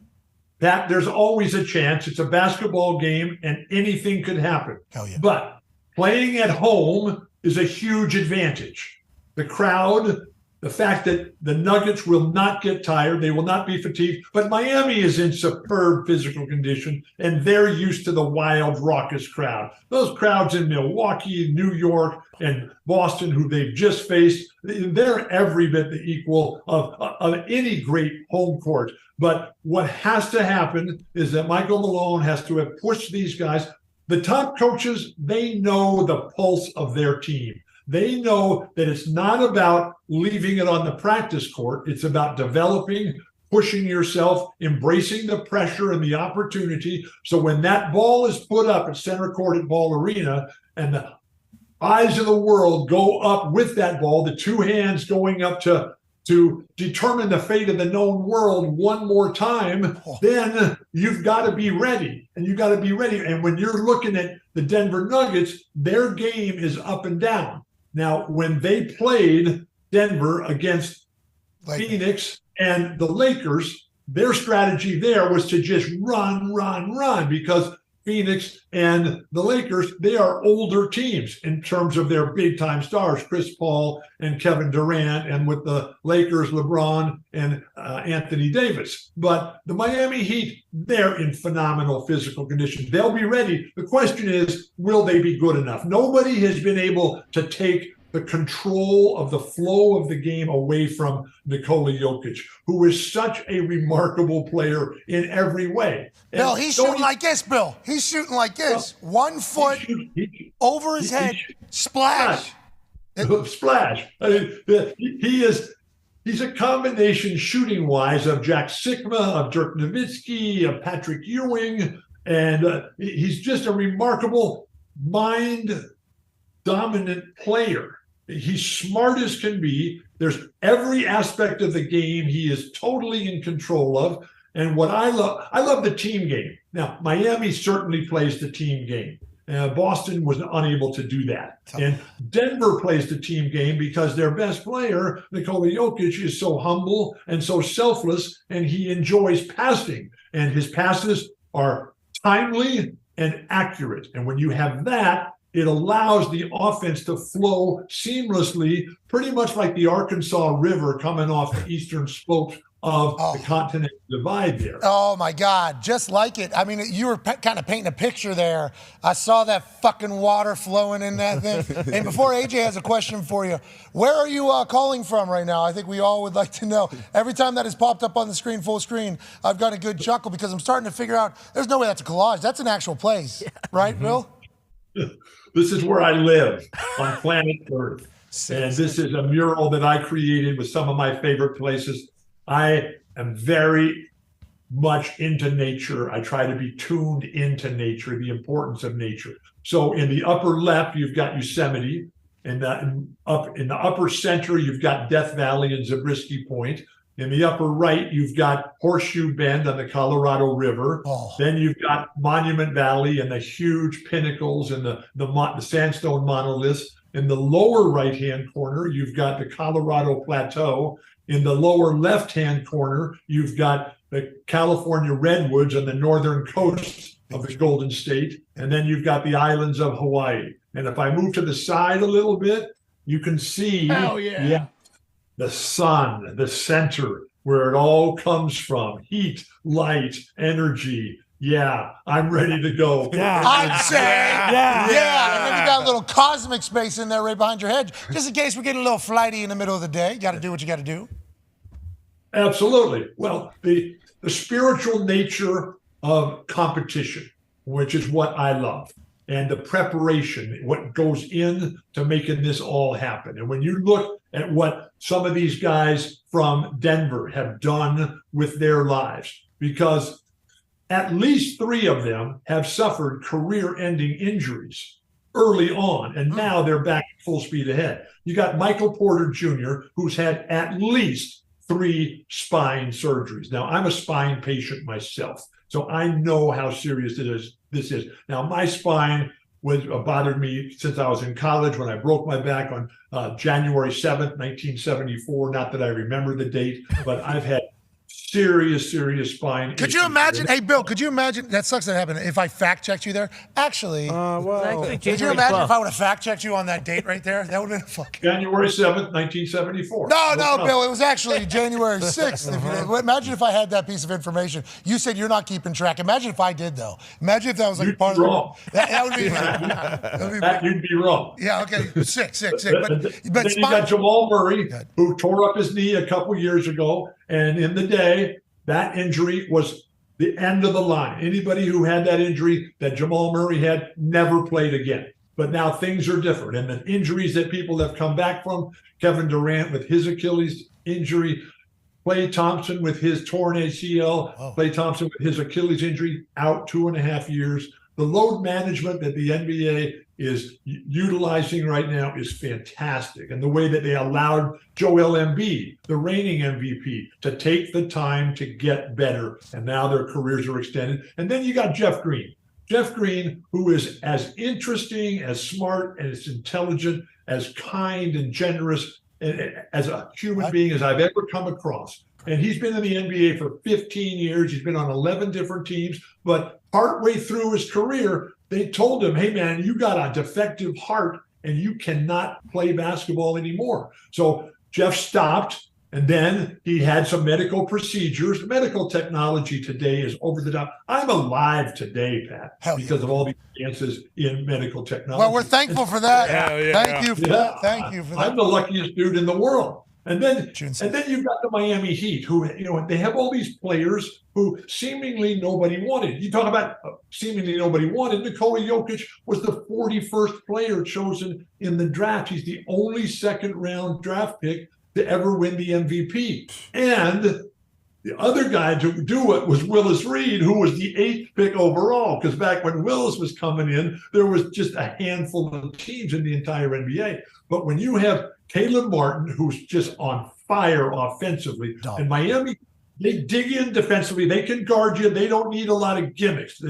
That there's always a chance. It's a basketball game and anything could happen. But playing at home is a huge advantage. The crowd, the fact that the Nuggets will not get tired, they will not be fatigued, but Miami is in superb physical condition and they're used to the wild, raucous crowd. Those crowds in Milwaukee, New York, and Boston, who they've just faced, they're every bit the equal of any great home court. But what has to happen is that Michael Malone has to have pushed these guys. The top coaches, they know the pulse of their team. They know that it's not about leaving it on the practice court. It's about developing, pushing yourself, embracing the pressure and the opportunity. So when that ball is put up at center court at Ball Arena and the eyes of the world go up with that ball, the two hands going up to determine the fate of the known world one more time, then you've got to be ready. And you've got to be ready. And when you're looking at the Denver Nuggets, their game is up and down. Now, when they played Denver against Phoenix and the Lakers, their strategy there was to just run, because Phoenix and the Lakers, they are older teams in terms of their big-time stars, Chris Paul and Kevin Durant, and with the Lakers, LeBron and Anthony Davis. But the Miami Heat, they're in phenomenal physical condition. They'll be ready. The question is, will they be good enough? Nobody has been able to take the control of the flow of the game away from Nikola Jokic, who is such a remarkable player in every way. Bill, he's shooting like this, Bill. He's shooting like this. 1 foot over his head, splash. Splash. I mean, he's a combination shooting-wise of Jack Sikma, of Dirk Nowitzki, of Patrick Ewing, and he's just a remarkable mind-dominant player. He's smart as can be. There's every aspect of the game he is totally in control of. And what I love the team game. Now, Miami certainly plays the team game. Boston was unable to do that. And Denver plays the team game because their best player, Nikola Jokic, is so humble and so selfless, and he enjoys passing. And his passes are timely and accurate. And when you have that, it allows the offense to flow seamlessly, pretty much like the Arkansas River coming off the eastern slopes of the continental divide there. Oh, my God. Just like it. I mean, you were kind of painting a picture there. I saw that fucking water flowing in that thing. And before AJ has a question for you, where are you calling from right now? I think we all would like to know. Every time that has popped up on the screen, full screen, I've got a good chuckle because I'm starting to figure out there's no way that's a collage. That's an actual place. Right, Bill? This is where I live, on planet Earth. And this is a mural that I created with some of my favorite places. I am very much into nature. I try to be tuned into nature, the importance of nature. So in the upper left, you've got Yosemite. In the upper center, you've got Death Valley and Zabriskie Point. In the upper right, you've got Horseshoe Bend on the Colorado River. Then you've got Monument Valley and the huge pinnacles and the sandstone monoliths. In the lower right-hand corner, you've got the Colorado Plateau. In the lower left-hand corner, you've got the California redwoods on the northern coast of the Golden State. And then you've got the islands of Hawaii. And if I move to the side a little bit, you can see the sun, the center, where it all comes from. Heat, light, energy. Yeah, I'm ready to go. I'd say, yeah. And then you got a little cosmic space in there right behind your head, just in case we're getting a little flighty in the middle of the day. You got to do what you got to do. Absolutely. Well, the spiritual nature of competition, which is what I love, and the preparation, what goes in to making this all happen. And when you look at what some of these guys from Denver have done with their lives, because at least 3 of them have suffered career-ending injuries early on, and now they're back full speed ahead. You got Michael Porter Jr., who's had at least 3 spine surgeries. Now, I'm a spine patient myself, so I know how serious this is. Now, my spine bothered me since I was in college when I broke my back on January 7th, 1974. Not that I remember the date, but I've had serious spine. Could you imagine? Hey, Bill, could you imagine? That sucks that happened. If I fact checked you there, actually, could you imagine if I would have fact checked you on that date right there? That would have been fucking. January 7th, 1974. No, Bill, it was actually January 6th. Imagine if I had that piece of information. You said you're not keeping track. Imagine if I did, though. Imagine if that was like part of wrong. That would be. You'd be wrong. Yeah. Okay. Sick. But then you got Jamal Murray, who tore up his knee a couple years ago. And in the day, that injury was the end of the line. Anybody who had that injury that Jamal Murray had never played again. But now things are different. And the injuries that people have come back from, Kevin Durant with his Achilles injury, Klay Thompson with his torn ACL, Klay Thompson with his Achilles injury, out 2.5 years. The load management that the NBA is utilizing right now is fantastic. And the way that they allowed Joel Embiid, the reigning MVP, to take the time to get better. And now their careers are extended. And then you got Jeff Green. Jeff Green, who is as interesting, as smart, and as intelligent, as kind and generous as a human being as I've ever come across. And he's been in the NBA for 15 years. He's been on 11 different teams. But partway through his career, they told him, hey, man, you got a defective heart and you cannot play basketball anymore. So Jeff stopped, and then he had some medical procedures. Medical technology today is over the top. I'm alive today, Pat, because of all the advances in medical technology. Well, we're thankful for that. Thank you for that. I'm the luckiest dude in the world. And then you've got the Miami Heat, who, they have all these players who seemingly nobody wanted. You talk about seemingly nobody wanted. Nikola Jokic was the 41st player chosen in the draft. He's the only second-round draft pick to ever win the MVP. And The other guy to do it was Willis Reed, who was the 8th pick overall, because back when Willis was coming in, there was just a handful of teams in the entire NBA. But when you have Caleb Martin, who's just on fire offensively, and Miami, they dig in defensively. They can guard you. They don't need a lot of gimmicks.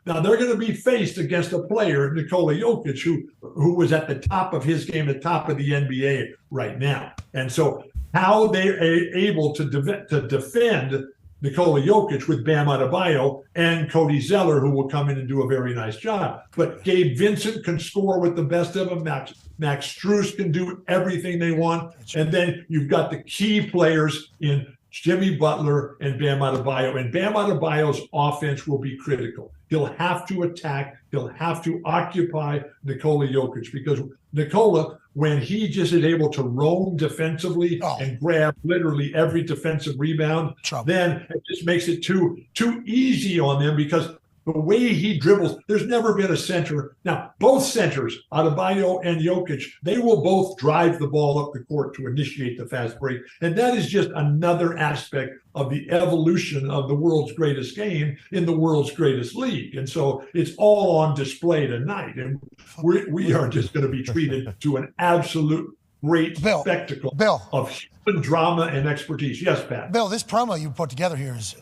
Now, they're going to be faced against a player, Nikola Jokic, who was at the top of his game, at the top of the NBA right now. And so how they're able to defend Nikola Jokic with Bam Adebayo and Cody Zeller, who will come in and do a very nice job. But Gabe Vincent can score with the best of them. Max Strus can do everything they want. And then you've got the key players in Jimmy Butler and Bam Adebayo. And Bam Adebayo's offense will be critical. He'll have to attack. He'll have to occupy Nikola Jokic, because Nikola, when he just is able to roam defensively and grab literally every defensive rebound, then it just makes it too easy on them, because the way he dribbles, there's never been a center. Now, both centers, Adebayo and Jokic, they will both drive the ball up the court to initiate the fast break. And that is just another aspect of the evolution of the world's greatest game in the world's greatest league. And so it's all on display tonight. And we are just going to be treated to an absolute great spectacle of human drama and expertise. Yes, Pat. Bill, this promo you put together here is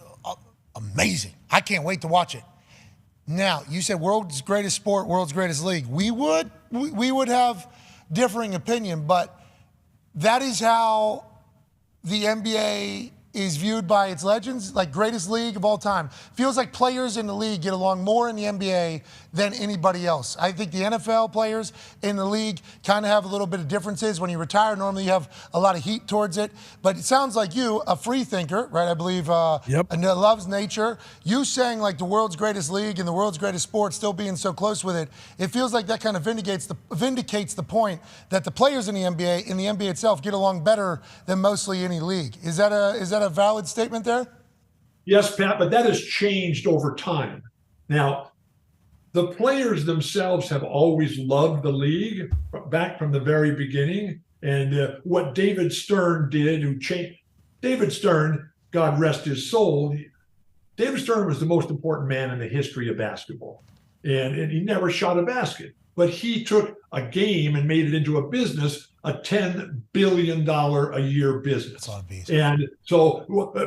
amazing. I can't wait to watch it. Now, you said world's greatest sport, world's greatest league. We would have differing opinion, but that is how the NBA is viewed by its legends, like greatest league of all time. Feels like players in the league get along more in the NBA than anybody else. I think the NFL players in the league kind of have a little bit of differences. When you retire, normally you have a lot of heat towards it. But it sounds like you, a free thinker, right? I believe, and loves nature. You saying like the world's greatest league and the world's greatest sport, still being so close with it, it feels like that kind of vindicates the point that the players in the NBA itself, get along better than mostly any league. Is that a valid statement there? Yes, Pat, but that has changed over time. Now, the players themselves have always loved the league back from the very beginning. And what David Stern did, David Stern, God rest his soul, David Stern was the most important man in the history of basketball. And he never shot a basket. But he took a game and made it into a business, a $10 billion a year business. That's a lot of beast. And so,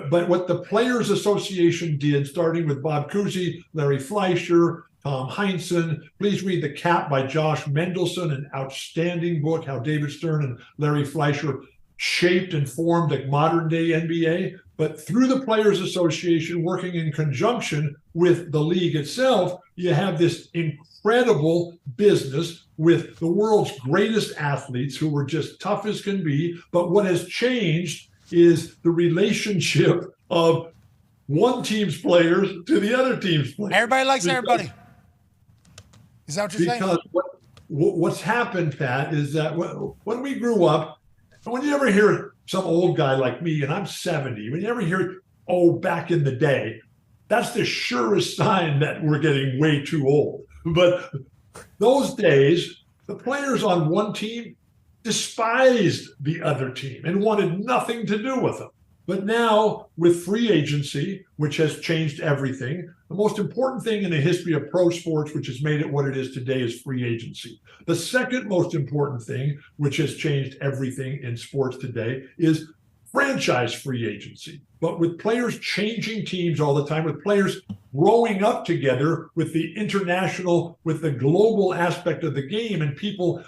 but what the Players Association did, starting with Bob Cousy, Larry Fleischer, Tom Heinsohn, please read The Cap by Josh Mendelson, an outstanding book, how David Stern and Larry Fleischer shaped and formed the modern day NBA. But through the Players Association, working in conjunction with the league itself, you have this incredible business with the world's greatest athletes who were just tough as can be. But what has changed is the relationship of one team's players to the other team's players. Everybody likes everybody. Is that what you're saying? Because what's happened, Pat, is that when we grew up, when you ever hear some old guy like me, and I'm 70, when you ever hear, back in the day, that's the surest sign that we're getting way too old. But those days, the players on one team despised the other team and wanted nothing to do with them. But now, with free agency, which has changed everything, the most important thing in the history of pro sports, which has made it what it is today, is free agency. The second most important thing, which has changed everything in sports today, is franchise free agency. But with players changing teams all the time, with players growing up together, with the international, with the global aspect of the game, and people,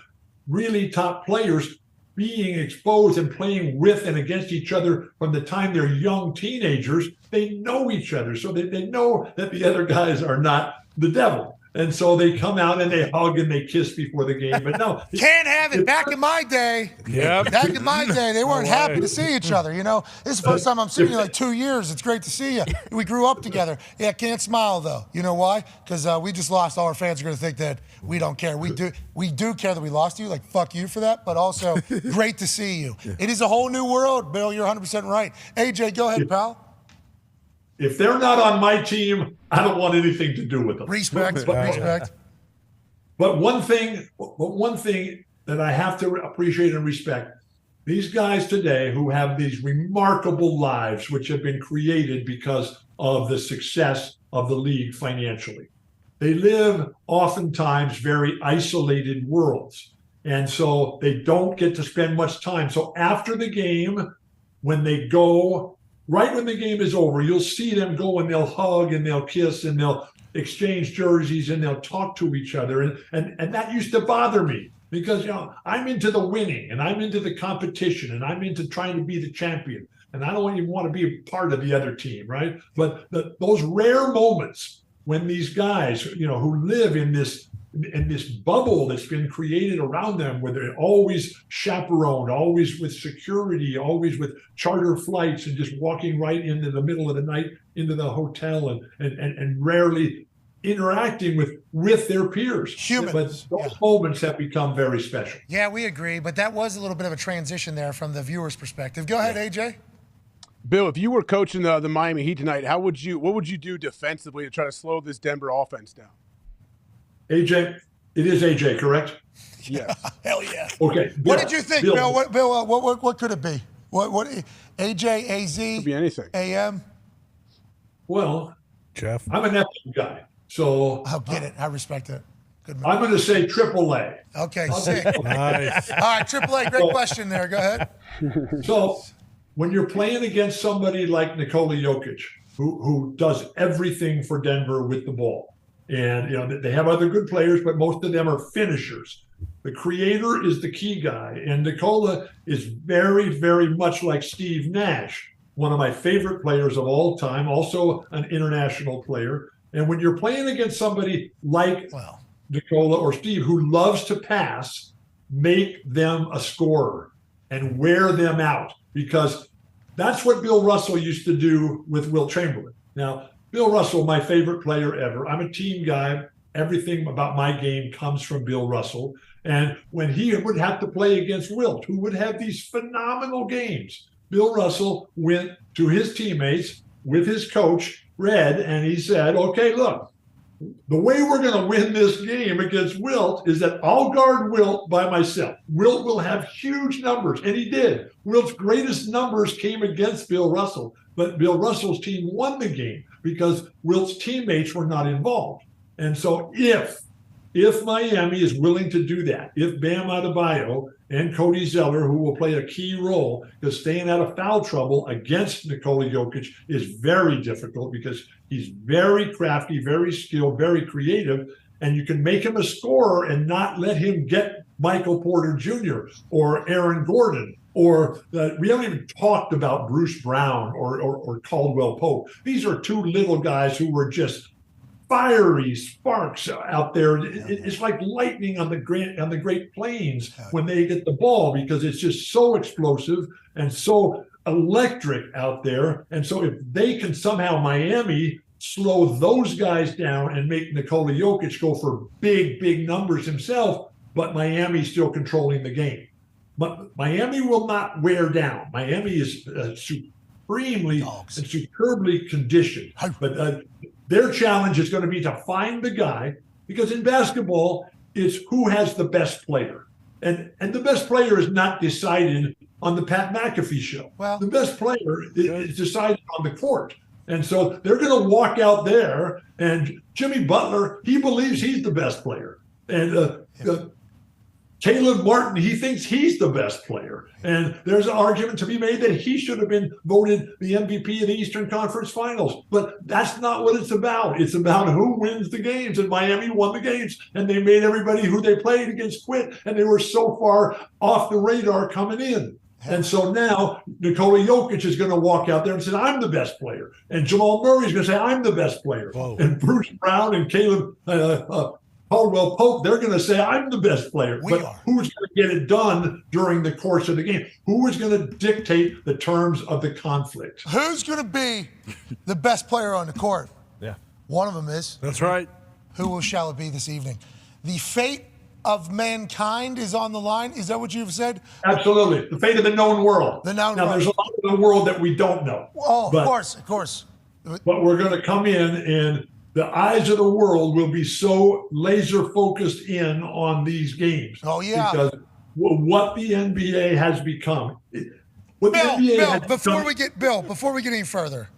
really top players, being exposed and playing with and against each other from the time they're young teenagers, they know each other. So they know that the other guys are not the devil. And so they come out and they hug and they kiss before the game. But no. Can't have it. Back in my day. Yep. Back in my day, they weren't happy to see each other. You know, this is the first time I'm seeing you in like 2 years. It's great to see you. We grew up together. Yeah, can't smile though. You know why? Because we just lost. All our fans are going to think that we don't care. We do care that we lost you. Like, fuck you for that. But also, great to see you. It is a whole new world, Bill. You're 100% right. AJ, go ahead, pal. If they're not on my team, I don't want anything to do with them. Respect. But one thing that I have to appreciate and respect, these guys today who have these remarkable lives, which have been created because of the success of the league financially, they live oftentimes very isolated worlds. And so they don't get to spend much time. So after the game, when they go, right when the game is over, you'll see them go and they'll hug and they'll kiss and they'll exchange jerseys and they'll talk to each other. And that used to bother me because, I'm into the winning and I'm into the competition and I'm into trying to be the champion. And I don't even want to be a part of the other team, right? But those rare moments when these guys, who live in this bubble that's been created around them, where they're always chaperoned, always with security, always with charter flights, and just walking right into the middle of the night into the hotel and rarely interacting with their peers. Humans. But those moments have become very special. Yeah, we agree. But that was a little bit of a transition there from the viewer's perspective. Go ahead, AJ. Bill, if you were coaching the Miami Heat tonight, what would you do defensively to try to slow this Denver offense down? AJ, it is AJ, correct? Yes. Hell yeah. Okay. What did you think, Bill? What could it be? What AJ, AZ? Could be anything. AM? Well, Jeff, I'm an F guy, so I'll get it. I respect it. Good man. I'm going to say AAA. Okay, sick. Nice. All right, AAA. Great question there. Go ahead. So when you're playing against somebody like Nikola Jokic, who does everything for Denver with the ball, and they have other good players, but most of them are finishers. The creator is the key guy, and Nikola is very, very much like Steve Nash, one of my favorite players of all time, also an international player. And when you're playing against somebody like Nikola or Steve, who loves to pass, make them a scorer and wear them out, because that's what Bill Russell used to do with Wilt Chamberlain. Now, Bill Russell, my favorite player ever. I'm a team guy. Everything about my game comes from Bill Russell. And when he would have to play against Wilt, who would have these phenomenal games, Bill Russell went to his teammates with his coach, Red, and he said, okay, look, the way we're going to win this game against Wilt is that I'll guard Wilt by myself. Wilt will have huge numbers, and he did. Wilt's greatest numbers came against Bill Russell, but Bill Russell's team won the game because Wilt's teammates were not involved. And so if Miami is willing to do that, if Bam Adebayo and Cody Zeller, who will play a key role, because staying out of foul trouble against Nikola Jokic is very difficult because he's very crafty, very skilled, very creative, and you can make him a scorer and not let him get Michael Porter Jr. or Aaron Gordon, or we haven't even talked about Bruce Brown or Caldwell Pope. These are two little guys who were just fiery sparks out there. It's like lightning on the Great Plains when they get the ball, because it's just so explosive and so electric out there. And so if they can somehow, Miami, slow those guys down and make Nikola Jokic go for big, big numbers himself, but Miami's still controlling the game. But Miami will not wear down. Miami is supremely and superbly conditioned. But their challenge is going to be to find the guy, because in basketball, it's who has the best player. And the best player is not decided on the Pat McAfee show. Well, the best player is decided on the court. And so they're going to walk out there, and Jimmy Butler, he believes he's the best player. And Caleb Martin, he thinks he's the best player. And there's an argument to be made that he should have been voted the MVP of the Eastern Conference Finals. But that's not what it's about. It's about who wins the games. And Miami won the games, and they made everybody who they played against quit. And they were so far off the radar coming in. And so now Nikola Jokic is going to walk out there and say, I'm the best player. And Jamal Murray is going to say, I'm the best player. Whoa. And Bruce Brown and Caleb Caldwell Pope, they're going to say, I'm the best player. Who's going to get it done during the course of the game? Who is going to dictate the terms of the conflict? Who's going to be the best player on the court? Yeah. One of them is. That's right. Who shall it be this evening? The fate of mankind is on the line. Is that what you've said? Absolutely. The fate of the known world. The known now, world. There's a lot of the world that we don't know. Oh, of course. But we're going to come in, and the eyes of the world will be so laser focused in on these games. Oh, yeah. Because what the NBA has become. Before we get any further,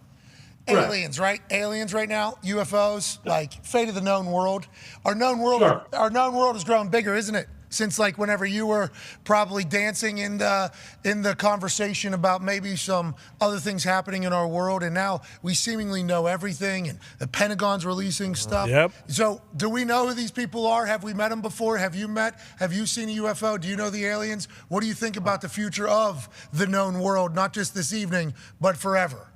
Right. aliens, right? Aliens right now, UFOs, like fate of the known world. Our known world has grown bigger, isn't it? Since like whenever you were probably dancing in the conversation about maybe some other things happening in our world, and now we seemingly know everything, and the Pentagon's releasing stuff. Yep. So do we know who these people are? Have we met them before? Have you seen a UFO? Do you know the aliens? What do you think about the future of the known world, not just this evening, but forever?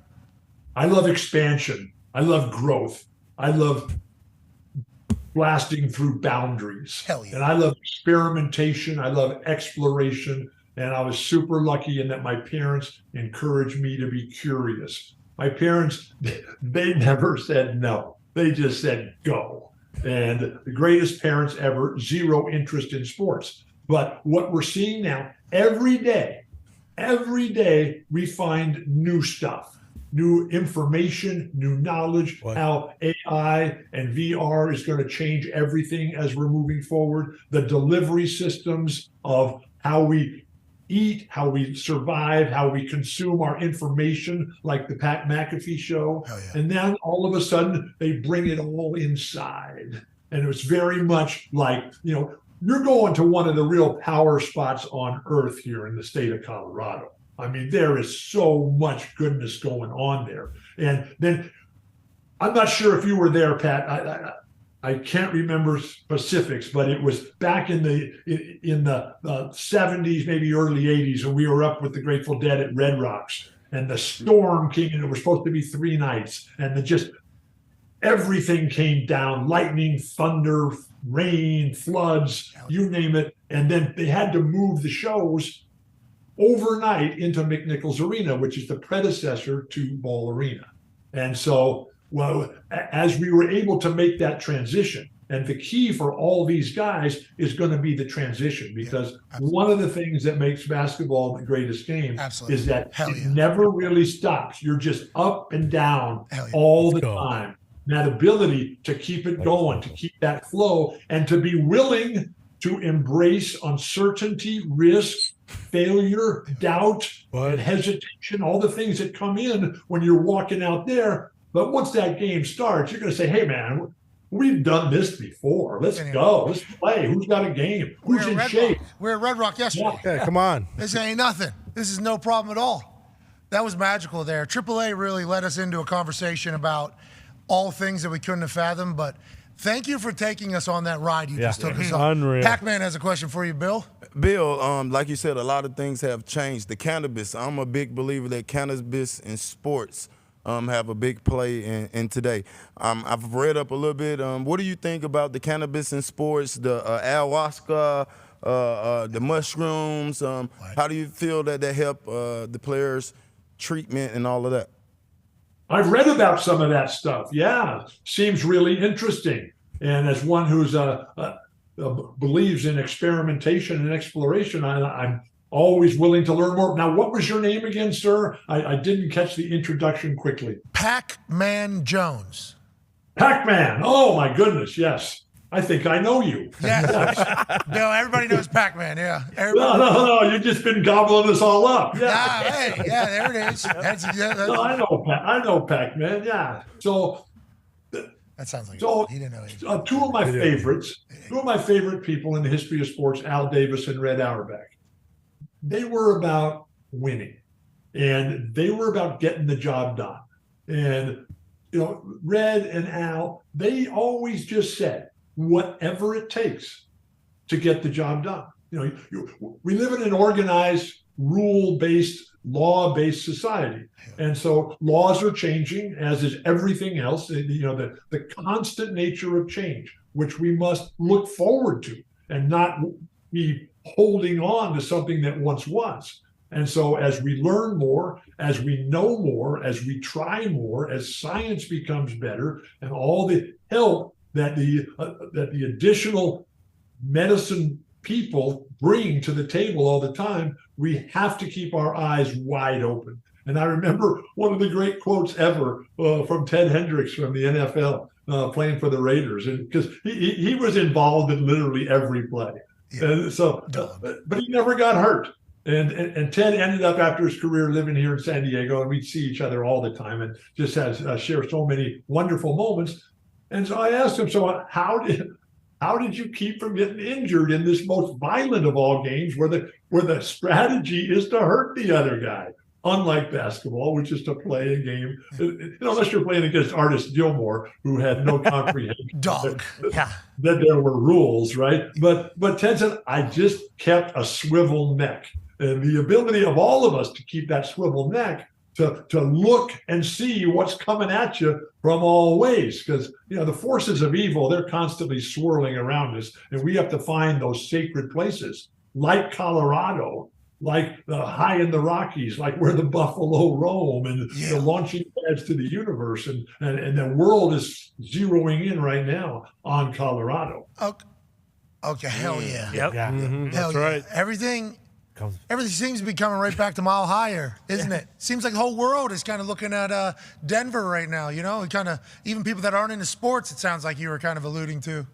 I love expansion. I love growth. I love blasting through boundaries. Hell yeah. And I love experimentation. I love exploration. And I was super lucky in that my parents encouraged me to be curious. My parents, they never said no. They just said go. And the greatest parents ever, zero interest in sports. But what we're seeing now, every day we find new stuff. New information, new knowledge, how AI and VR is going to change everything as we're moving forward. The delivery systems of how we eat, how we survive, how we consume our information, like the Pat McAfee Show. And then all of a sudden, they bring it all inside. And it's very much like, you're going to one of the real power spots on earth here in the state of Colorado. I mean, there is so much goodness going on there. And then I'm not sure if you were there, Pat. I can't remember specifics, but it was back in the 70s, maybe early 80s, and we were up with the Grateful Dead at Red Rocks, and the storm came, and it was supposed to be 3 nights, and everything came down: lightning, thunder, rain, floods, you name it. And then they had to move the shows overnight into McNichols Arena, which is the predecessor to Ball Arena. And so, as we were able to make that transition, and the key for all these guys is going to be the transition, because one of the things that makes basketball the greatest game is that it never really stops. You're just up and down all the time. That ability to keep it going, to keep that flow, and to be willing to embrace uncertainty, risk, failure, doubt, and hesitation, all the things that come in when you're walking out there. But once that game starts, you're going to say, hey, man, we've done this before. Let's go. Let's play. Who's got a game? Who's in shape? We were at Red Rock yesterday. Yeah, come on. This ain't nothing. This is no problem at all. That was magical there. AAA really led us into a conversation about all things that we couldn't have fathomed, but thank you for taking us on that ride you just took us on. Unreal. Pac-Man has a question for you, Bill. Bill, like you said, a lot of things have changed. The cannabis, I'm a big believer that cannabis in sports have a big play in today. I've read up a little bit. What do you think about the cannabis in sports, the ayahuasca, the mushrooms? How do you feel that help the players' treatment and all of that? I've read about some of that stuff. Yeah, seems really interesting. And as one who's believes in experimentation and exploration, I'm always willing to learn more. Now, what was your name again, sir? I didn't catch the introduction quickly. Pac-Man Jones. Pac-Man. Oh, my goodness, yes. I think I know you. Yes. No, everybody knows Pac-Man, yeah. No, you've just been gobbling us all up. Yeah, there it is. No, I know Pac-Man, yeah. So that sounds like he didn't know. Two of my favorite people in the history of sports, Al Davis and Red Auerbach. They were about winning, and they were about getting the job done. And Red and Al, they always just said, whatever it takes to get the job done. We live in an organized, rule-based, law-based society. And so laws are changing, as is everything else, the constant nature of change, which we must look forward to and not be holding on to something that once was. And so as we learn more, as we know more, as we try more, as science becomes better, and all the help that the additional medicine people bring to the table all the time, we have to keep our eyes wide open. And I remember one of the great quotes ever from Ted Hendricks from the NFL playing for the Raiders, and because he was involved in literally every play. And so, but he never got hurt. And Ted ended up after his career living here in San Diego, and we'd see each other all the time and just has share so many wonderful moments. And so I asked him, so how did you keep from getting injured in this most violent of all games, where the strategy is to hurt the other guy, unlike basketball, which is to play a game, unless you're playing against Artist Gilmore, who had no comprehension that there were rules, right? But Ted said, I just kept a swivel neck. And the ability of all of us to keep that swivel neck, to look and see what's coming at you from all ways, because the forces of evil, they're constantly swirling around us, and we have to find those sacred places, like Colorado, like the high in the Rockies, like where the buffalo roam, and the launching pads to the universe, and the world is zeroing in right now on Colorado. Okay, hell yeah. Yep. Yeah. Hell That's yeah. right. Everything seems to be coming right back to Mile Higher, isn't it? Seems like the whole world is kind of looking at Denver right now, kind of even people that aren't into sports, it sounds like you were kind of alluding to.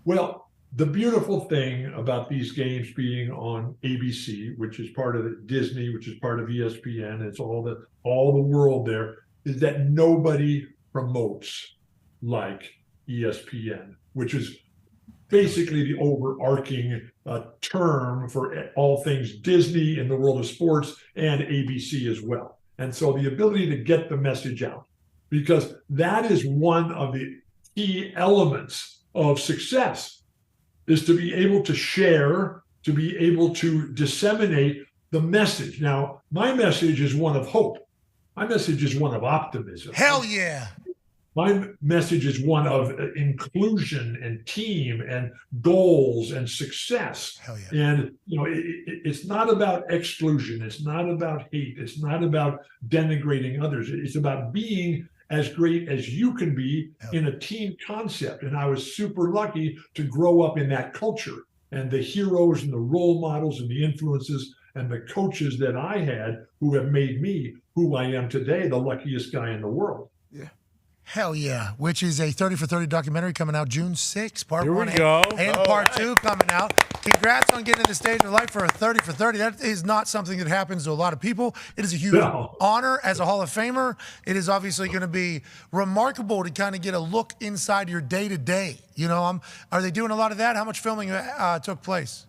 Well, the beautiful thing about these games being on ABC, which is part of Disney, which is part of ESPN, it's all the world there, is that nobody promotes like ESPN, which is basically the overarching term for all things Disney in the world of sports, and ABC as well. And so the ability to get the message out, because that is one of the key elements of success, is to be able to share, to be able to disseminate the message. Now, my message is one of hope. My message is one of optimism. Hell yeah. My message is one of inclusion and team and goals and success. Hell yeah. And, it's not about exclusion. It's not about hate. It's not about denigrating others. It's about being as great as you can be in a team concept. And I was super lucky to grow up in that culture, and the heroes and the role models and the influences and the coaches that I had who have made me who I am today, the luckiest guy in the world. Hell yeah, which is a 30 for 30 documentary coming out June 6th, part Here we 1 go. and part 2 coming out. Congrats on getting to the stage of life for a 30 for 30. That is not something that happens to a lot of people. It is a huge honor as a Hall of Famer. It is obviously going to be remarkable to kind of get a look inside your day-to-day. Are they doing a lot of that? How much filming took place?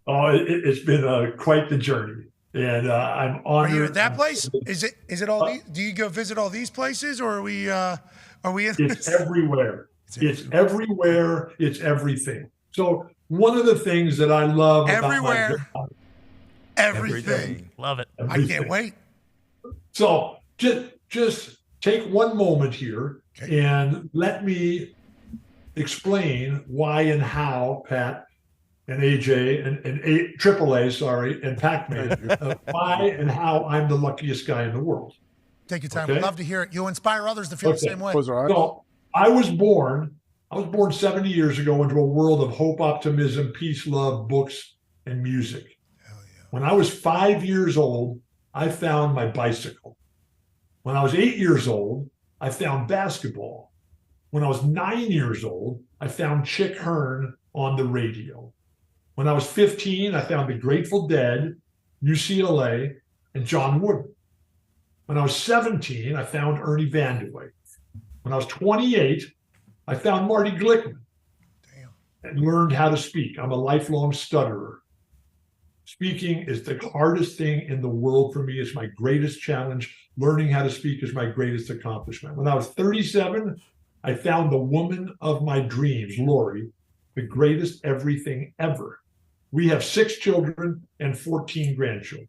Oh, it's been quite the journey. And I'm honored. Are you at that place? Is it all these? Do you go visit all these places, or are we in? It's everywhere. It's everywhere. It's everything. So one of the things that I love everywhere, about my job, everything. Love it. Everything. I can't wait. So just take one moment here and let me explain why and how, Pat and AJ and AAA, and Pac-Man, why and how I'm the luckiest guy in the world. Take your time. We'd love to hear it. You'll inspire others to feel the same way. So I was born 70 years ago into a world of hope, optimism, peace, love, books, and music. Hell yeah. When I was 5 years old, I found my bicycle. When I was 8 years old, I found basketball. When I was 9 years old, I found Chick Hearn on the radio. When I was 15, I found the Grateful Dead, UCLA, and John Wooden. When I was 17, I found Ernie Vanderway. When I was 28, I found Marty Glickman and learned how to speak. I'm a lifelong stutterer. Speaking is the hardest thing in the world for me. It's my greatest challenge. Learning how to speak is my greatest accomplishment. When I was 37, I found the woman of my dreams, Lori, the greatest everything ever. We have 6 children and 14 grandchildren.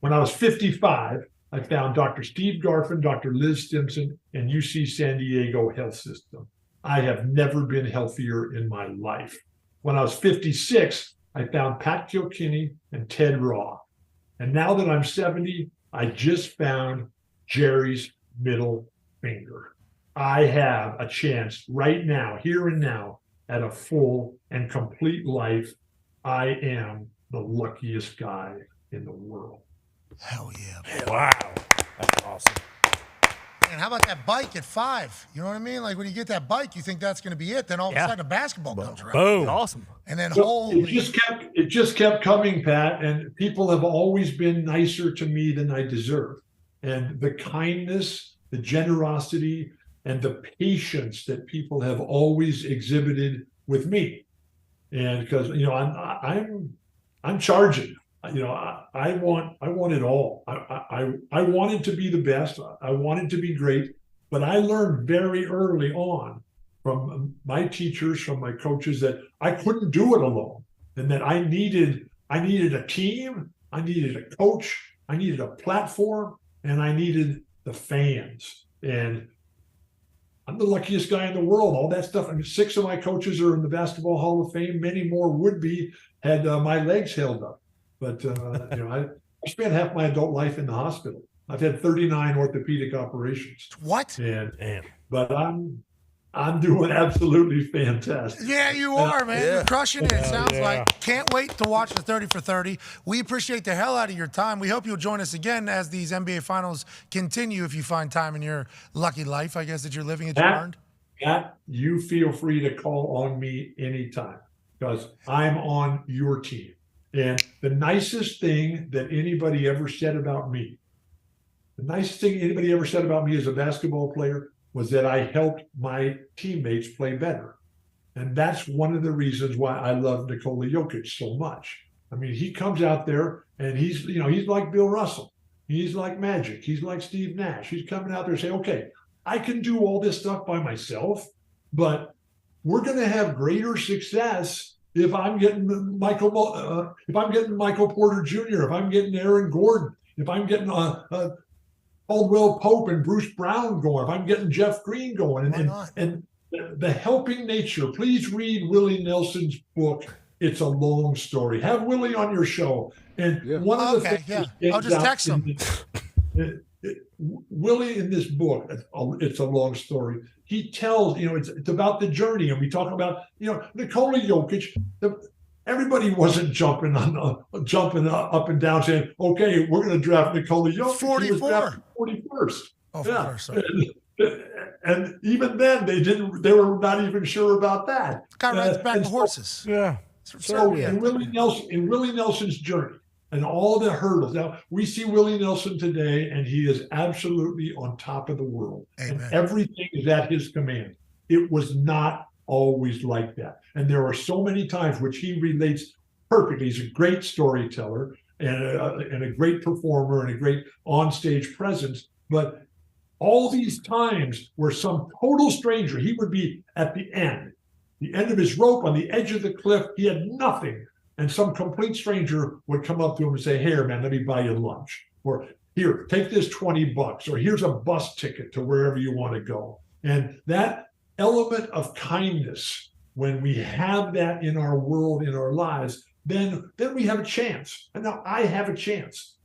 When I was 55, I found Dr. Steve Garfin, Dr. Liz Stimson, and UC San Diego Health System. I have never been healthier in my life. When I was 56, I found Pat Kilkenny and Ted Raw. And now that I'm 70, I just found Jerry's middle finger. I have a chance right now, here and now, at a full and complete life. I am the luckiest guy in the world. Hell yeah. Wow. That's awesome. Man, how about that bike at 5? You know what I mean? Like when you get that bike, you think that's going to be it. Then all of a sudden a basketball comes around. Boom. Awesome. And then it just kept coming, Pat, and people have always been nicer to me than I deserve. And the kindness, the generosity, and the patience that people have always exhibited with me. And because I'm charging. I want it all. I wanted to be the best. I wanted to be great, but I learned very early on from my teachers, from my coaches, that I couldn't do it alone, and that I needed a team, I needed a coach, I needed a platform, and I needed the fans. And I'm the luckiest guy in the world. All that stuff. I mean, 6 of my coaches are in the Basketball Hall of Fame. Many more would be had my legs held up. But I spent half my adult life in the hospital. I've had 39 orthopedic operations. What? But I'm doing absolutely fantastic. Yeah, you are, man. You're crushing it. It sounds like. Can't wait to watch the 30 for 30. We appreciate the hell out of your time. We hope you'll join us again as these NBA Finals continue if you find time in your lucky life, I guess, that you're living that you earned. Pat, you feel free to call on me anytime because I'm on your team. And the nicest thing that anybody ever said about me, as a basketball player was that I helped my teammates play better. And that's one of the reasons why I love Nikola Jokic so much. I mean, he comes out there and he's like Bill Russell. He's like Magic. He's like Steve Nash. He's coming out there and saying, okay, I can do all this stuff by myself, but we're going to have greater success if I'm getting Michael Porter Jr., if I'm getting Aaron Gordon, if I'm getting Caldwell Pope and Bruce Brown going, if I'm getting Jeff Green going, and the helping nature. Please read Willie Nelson's book. It's a long story. Have Willie on your show. And one of the things I'll just text him. Willie in this book, it's a long story. He tells, it's about the journey, and we talk about, Nikola Jokic. Everybody wasn't jumping up and down saying, "Okay, we're going to draft Nikola Jokic." 44, 41st. Oh, 41st. And even then, they were not even sure about that. Guy rides back to horses. Yeah. So in Willie Nelson's journey and all the hurdles. Now we see Willie Nelson today, and he is absolutely on top of the world. Amen. And everything is at his command. It was not always like that. And there are so many times which he relates perfectly. He's a great storyteller and a great performer and a great onstage presence. But all these times where some total stranger, he would be at the end of his rope on the edge of the cliff. He had nothing. And some complete stranger would come up to him and say, "Here, man, let me buy you lunch." Or, "Here, take this $20. Or, "Here's a bus ticket to wherever you want to go." And that element of kindness, when we have that in our world, in our lives, then we have a chance. And now I have a chance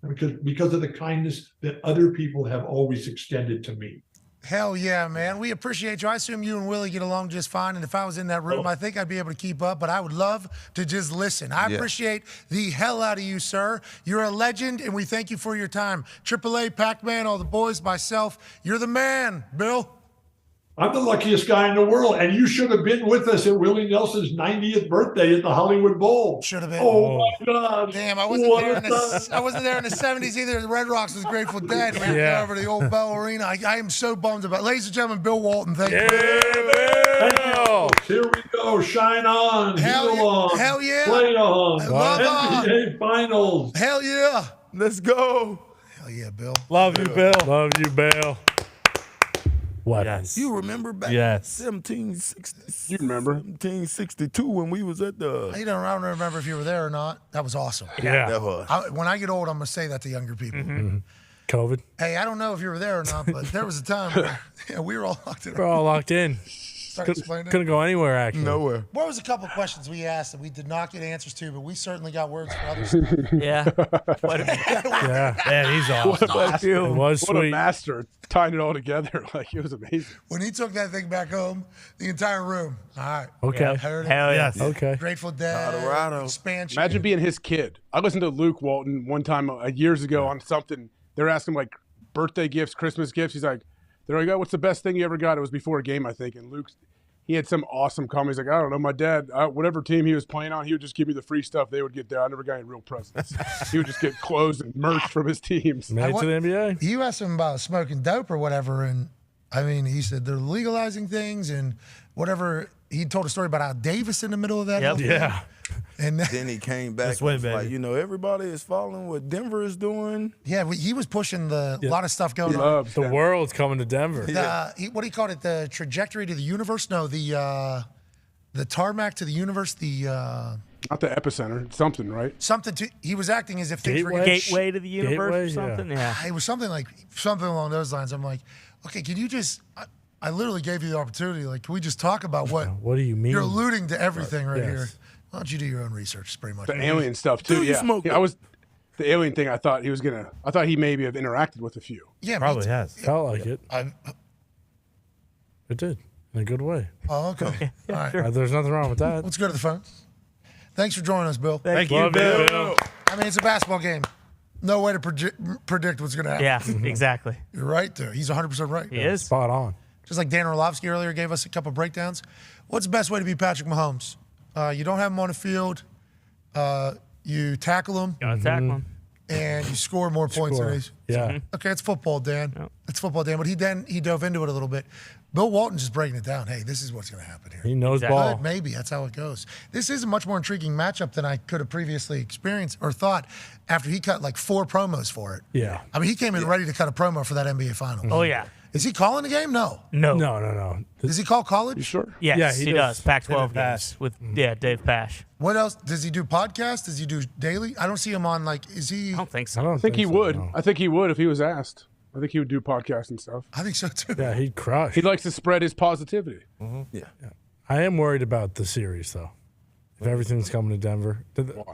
because of the kindness that other people have always extended to me. Hell yeah, man. We appreciate you. I assume you and Willie get along just fine. And if I was in that room, I think I'd be able to keep up, but I would love to just listen. I appreciate the hell out of you, sir. You're a legend, and we thank you for your time. AAA, Pac-Man, all the boys, myself, you're the man, Bill. I'm the luckiest guy in the world, and you should have been with us at Willie Nelson's 90th birthday at the Hollywood Bowl. Should have been. Oh my God! Damn, I wasn't there in the 70s either. The Red Rocks was Grateful Dead. We had to go over to the old Bell Arena. I am so bummed about it. Ladies and gentlemen, Bill Walton, thank you. Bill! Here we go. Shine on. Heal on. Hell yeah. Play on. Love NBA Finals. Hell yeah. Let's go. Hell yeah, Bill. Love you, Bill. Love you, Bill. Yes. You remember back in 1760? You remember 1762 when we was at the. I don't remember if you were there or not. That was awesome. Yeah. That was. When I get old, I'm gonna say that to younger people. Mm-hmm. COVID. Hey, I don't know if you were there or not, but there was a time where we were all locked in. We're all locked in. Couldn't go anywhere, actually. Nowhere. What was a couple questions we asked that we did not get answers to, but we certainly got words for other stuff. Yeah. Yeah. Man, he's awesome. It was What sweet. a master tying it all together. Like, it was amazing. When he took that thing back home, the entire room. All right. Okay. Yeah, heard it. Hell yeah. Okay. Grateful Dead. Colorado. Expansion. Imagine being his kid. I listened to Luke Walton one time years ago on something. They were asking him, like, birthday gifts, Christmas gifts. He's like, they're like, "Oh, what's the best thing you ever got?" It was before a game, I think, and Luke, he had some awesome comment. He's like, "I don't know, my dad, whatever team he was playing on, he would just give me the free stuff they would get there. I never got any real presents. He would just get clothes and merch from his teams." Made it to the NBA. You asked him about smoking dope or whatever, and I mean, he said they're legalizing things and whatever. He told a story about how Davis in the middle of that. Yep. whole thing. Yeah. And Then he came back That's and was win, like, baby. you know, everybody is following what Denver is doing. yeah, he was pushing a lot of stuff going on. Loves The that. world's coming to Denver. What do you call it? The trajectory to the universe? No, the tarmac to the universe. Not the epicenter. It's something, right? Something to. He was acting as if things were Gateway? getting Gateway to the universe Gateway, or something. Yeah. It was something along those lines. I'm like, okay, can you just? I literally gave you the opportunity. Like, can we just talk about what? What do you mean? You're alluding to everything right Yes. here. Why don't you do your own research? It's pretty much The alien stuff too. you Yeah. smoke I was the alien thing. I thought he maybe have interacted with a few. Yeah, Probably has. Felt like it. I, It did in a good way. oh, okay. All right. There's nothing wrong with that. Let's go to the phones. Thanks for joining us, Bill. Thank you, Love Bill. it, Bill. I mean, it's a basketball game. No way to predict what's going to happen. Yeah, exactly. You're right there. He's 100% right. He is. Spot on. Just like Dan Orlovsky earlier gave us a couple breakdowns. What's the best way to beat Patrick Mahomes? You don't have him on the field. You tackle him. Gotta tackle him. And you score more points than he's. Yeah. Okay, it's football, Dan. It's football, Dan. But he dove into it a little bit. Bill Walton just breaking it down. Hey, this is what's going to happen here. He knows Exactly. ball. But maybe that's how it goes. This is a much more intriguing matchup than I could have previously experienced or thought after he cut like 4 promos for it. Yeah. I mean, he came in ready to cut a promo for that NBA Finals. Oh yeah. Is he calling the game? No. No. No. Does he call college? You sure? Yes, Yeah, he he does. does. Pac-12 Dave games with Dave Pash. What else? Does he do podcasts? Does he do daily? I don't see him on like, is he? I don't think so. I I think he so, would. no. I think he would if he was asked. I think he would do podcasts and stuff. I think so too. Yeah, he'd crush. He likes to spread his positivity. Yeah. I am worried about the series, though. If everything's coming to Denver,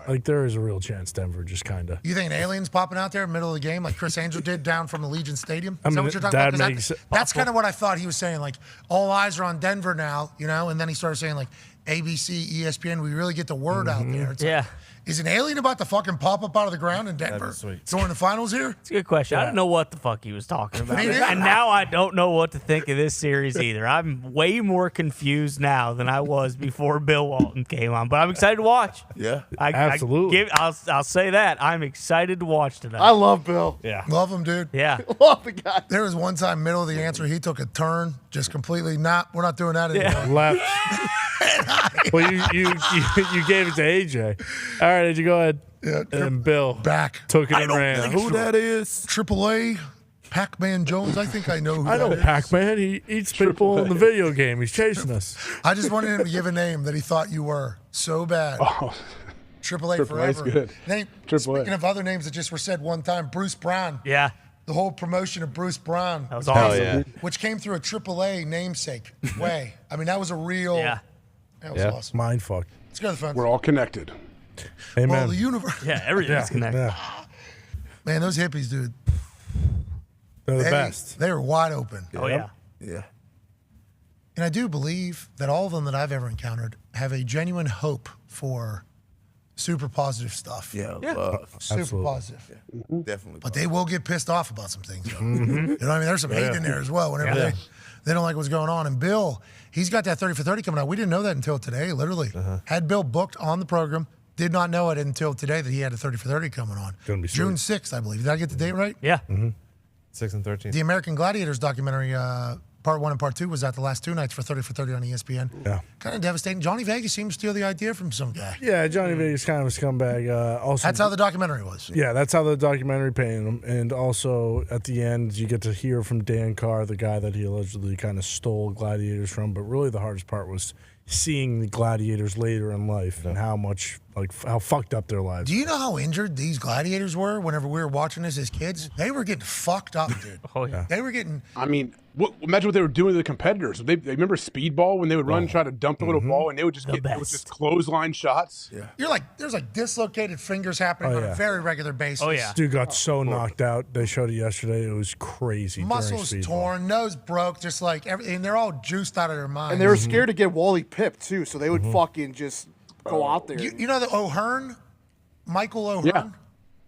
like there is a real chance Denver just kind of. You think an alien's popping out there in the middle of the game like Chris Angel did down from the Legion Stadium? I Is that mean, what you're talking that about? 'Cause makes it that's awful. kind of what I thought he was saying. Like, all eyes are on Denver now, you know? And then he started saying, like, ABC, ESPN, we really get the word out there. It's like, Yeah. is an alien about to fucking pop up out of the ground in Denver sweet. during the finals here? It's a good question. I don't know what the fuck he was talking about. Me neither. And now I don't know what to think of this series either. I'm way more confused now than I was before Bill Walton came on. But I'm excited to watch. Yeah. Absolutely. I'll say that. I'm excited to watch tonight. I love Bill. Yeah. Love him, dude. Yeah. Love the guy. There was one time, middle of the answer, he took a turn, just completely we're not doing that anymore. Left. Well, you gave it to AJ. All right, AJ, go ahead. Yeah, And Bill back. took it and ran. Who that is? AAA, Pac-Man Jones. I think I know who I know that is. Pac-Man. He eats people in the video game. He's chasing us. I just wanted him to give a name that he thought you were so bad. Oh, AAA AAA's forever. good. Then, AAA. speaking of other names that just were said one time, Bruce Brown. Yeah. The whole promotion of Bruce Brown. That was awesome. yeah. Which came through a AAA namesake way. I mean, that was a real. Yeah. That was awesome. Mind fuck. Let's go to the phone. we're all connected. Amen. Well, the universe. Yeah, everything's connected. Yeah. Man, those hippies, dude. They're the best. They were wide open. Oh, yeah. Yeah. And I do believe that all of them that I've ever encountered have a genuine hope for super positive stuff. Yeah. Love. Super Absolutely. positive. Definitely. But they will get pissed off about some things. Though. Mm-hmm. You know what I mean? There's some hate in there as well whenever they don't like what's going on. And Bill, he's got that 30 for 30 coming out. We didn't know that until today, literally. Had Bill booked on the program. Did not know it until today that he had a 30 for 30 coming on. Gonna be June sweet. 6th, I believe. Did I get the date right? Yeah. 6 and 13. The American Gladiators documentary, part 1 and part 2, was out the last 2 nights for 30 for 30 on ESPN. Yeah. Kind of devastating. Johnny Vegas seemed to steal the idea from some guy. Yeah, Johnny Vegas kind of a scumbag. Also, That's how the documentary was. Yeah, that's how the documentary painted him. And also, at the end, you get to hear from Dan Carr, the guy that he allegedly kind of stole Gladiators from. But really, the hardest part was seeing the Gladiators later in life and how much, like, how fucked up their lives. Do you know how injured these gladiators were whenever we were watching this as kids? They were getting fucked up, dude. Oh, yeah. They were getting. I mean, imagine what they were doing to the competitors. They remember speedball when they would run, try to dump the little ball, and they would just it was just clothesline shots. Yeah. You're like, there's like dislocated fingers happening on a very regular basis. Oh, yeah. Dude got so knocked out. They showed it yesterday. It was crazy. during Muscles speedball. torn, nose broke, just like everything. And they're all juiced out of their minds. And they were scared to get Wally pipped too, so they would fucking just go out there. You know the O'Hearn, Michael O'Hearn. Yeah.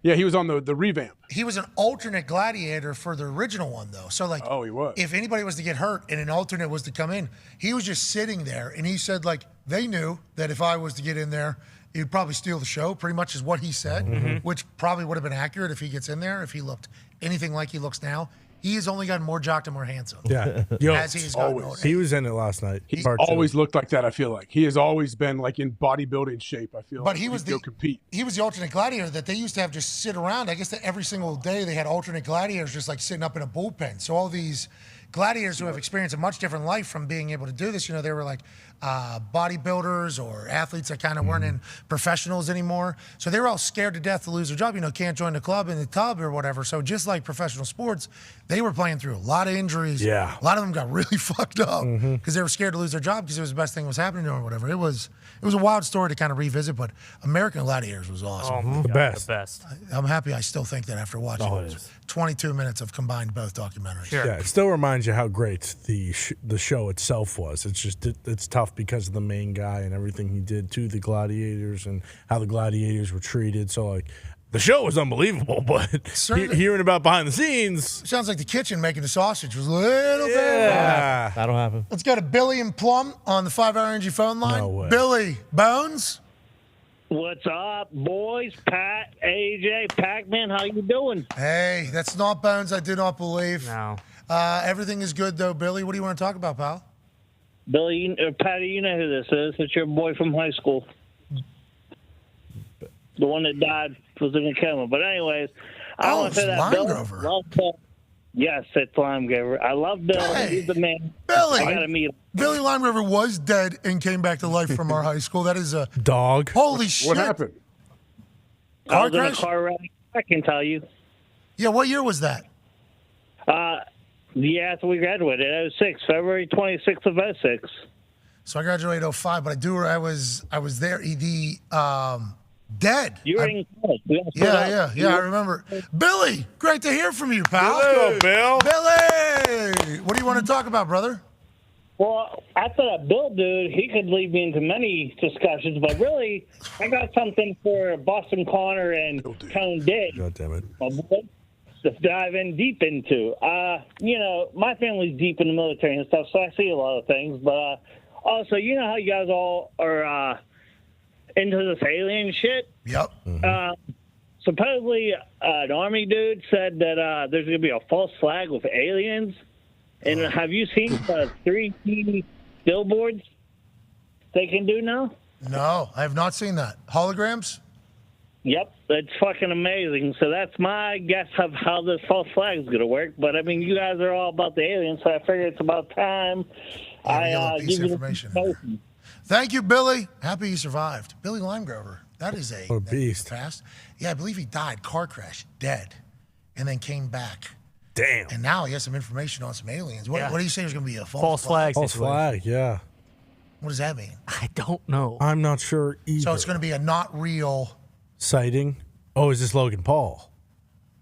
Yeah, he was on the revamp. He was an alternate gladiator for the original one, though. So, like, he was. If anybody was to get hurt and an alternate was to come in, he was just sitting there, and he said, like, they knew that if I was to get in there, he'd probably steal the show, pretty much is what he said, which probably would have been accurate if he gets in there, if he looked anything like he looks now. He has only gotten more jocked and more handsome. Yeah. As he has gotten older. He was in it last night. He's always looked like that, I feel like. He has always been, like, in bodybuilding shape, I feel But like. he was go compete. He was the alternate gladiator that they used to have just sit around. I guess that every single day they had alternate gladiators just like sitting up in a bullpen. So all these gladiators who have experienced a much different life from being able to do this, they were like bodybuilders or athletes that kind of weren't in professionals anymore. So they were all scared to death to lose their job. Can't join the club in the tub or whatever. So just like professional sports, they were playing through a lot of injuries. Yeah. A lot of them got really fucked up because they were scared to lose their job because it was the best thing that was happening to them or whatever. It was a wild story to kind of revisit, but American Gladiators was awesome. Oh my The God, best. The best. I'm happy I still think that after watching Oh, it is. 22 minutes of combined both documentaries. Sure. Yeah, it still reminds you how great the show itself was. It's just it's tough because of the main guy and everything he did to the Gladiators and how the Gladiators were treated. So like the show was unbelievable, but hearing about behind the scenes sounds like the kitchen making the sausage was a little bit. That'll happen. Let's go to Billy and Plum on the 5-hour energy phone line. No way. Billy Bones. What's up, boys? Pat, AJ, Pac-Man, how you doing? Hey, that's not Bones. I do not believe. No. Everything is good though, Billy. What do you want to talk about, pal? Billy, Patty, you know who this is. It's your boy from high school. The one that died was in a coma. But anyways, I want to say that Bill. Love Bill. Yes, it's Limegrover. I love Bill. Hey, He's the man. Billy. I got to meet him. Billy Limegrover was dead and came back to life from our high school. That is a dog. Holy shit. What happened? I was in a crash? car wreck. I can tell you. Yeah, what year was that? Yeah, after we graduated, 06, February 26th of 06. So I graduated 05, but I was there. Dead. You were in college. Yeah, I remember. Billy, great to hear from you, pal. Let's go, Bill. Billy, what do you want to talk about, brother? Well, after that Bill dude, he could lead me into many discussions, but really, I got something for Boston Connor and Cone Dick. God damn it. To dive in deep into. My family's deep in the military and stuff, so I see a lot of things. But also, you know how you guys all are into this alien shit? Yep. Supposedly, an Army dude said that there's going to be a false flag with aliens. And have you seen the 3D billboards they can do now? No, I have not seen that. Holograms? Yep, it's fucking amazing. So that's my guess of how this false flag is going to work. But, I mean, you guys are all about the aliens, so I figure it's about time I give you information. Thank you, Billy. Happy you survived. Billy Limegrover. That is a beast. Fast. Yeah, I believe he died, car crash, dead, and then came back. Damn. And now he has some information on some aliens. What do you say there's going to be a false flag? False flag, yeah. What does that mean? I don't know. I'm not sure either. So it's going to be a not real sighting. Oh, is this Logan Paul?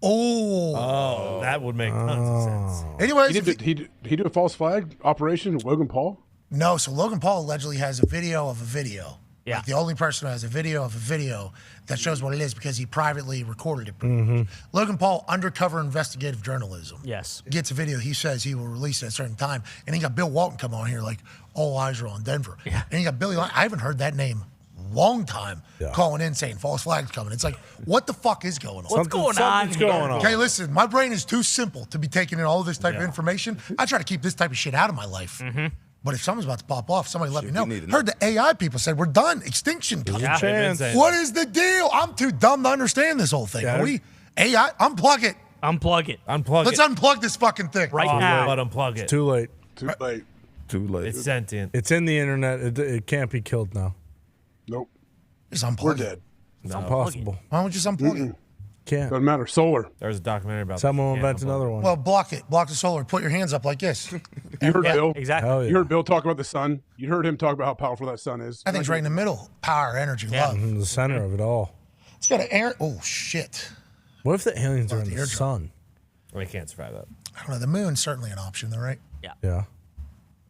Oh, that would make tons of sense. Anyways, he did a false flag operation, Logan Paul? No, so Logan Paul allegedly has a video of a video. Yeah. Like the only person who has a video of a video that shows what it is because he privately recorded it. Mm-hmm. Logan Paul, undercover investigative journalism. Yes. Gets a video. He says he will release it at a certain time. And he got Bill Walton come on here like, all eyes are on Denver. Yeah. And he got Billy, I haven't heard that name long time calling in saying false flags coming. It's like, what the fuck is going on? What's going on? Okay, listen, my brain is too simple to be taking in all this type of information. I try to keep this type of shit out of my life. Mm-hmm. But if someone's about to pop off, somebody let me know. Heard the AI people said we're done. Extinction coming. Yeah. What is the deal? I'm too dumb to understand this whole thing. Yeah, Are we AI? Unplug it. Unplug it. Let's unplug this fucking thing right now. But unplug it. It's too late. Too late. It's sentient. It's in the internet. It can't be killed now. Nope. Just unplug We're it. dead. It's impossible. Why don't we just unplug it? Can't. Doesn't matter. Solar. There's a documentary about Someone will that. invent another one. Well, block it. Block the solar. Put your hands up like this. You heard Bill? Exactly. Hell yeah. You heard Bill talk about the sun? You heard him talk about how powerful that sun is? I think it's right in the middle. Power, energy, love. In the center of it all. It's got an air. Oh, shit. What if the aliens are in the sun? We can't survive that. I don't know. The moon's certainly an option, though, right? Yeah. At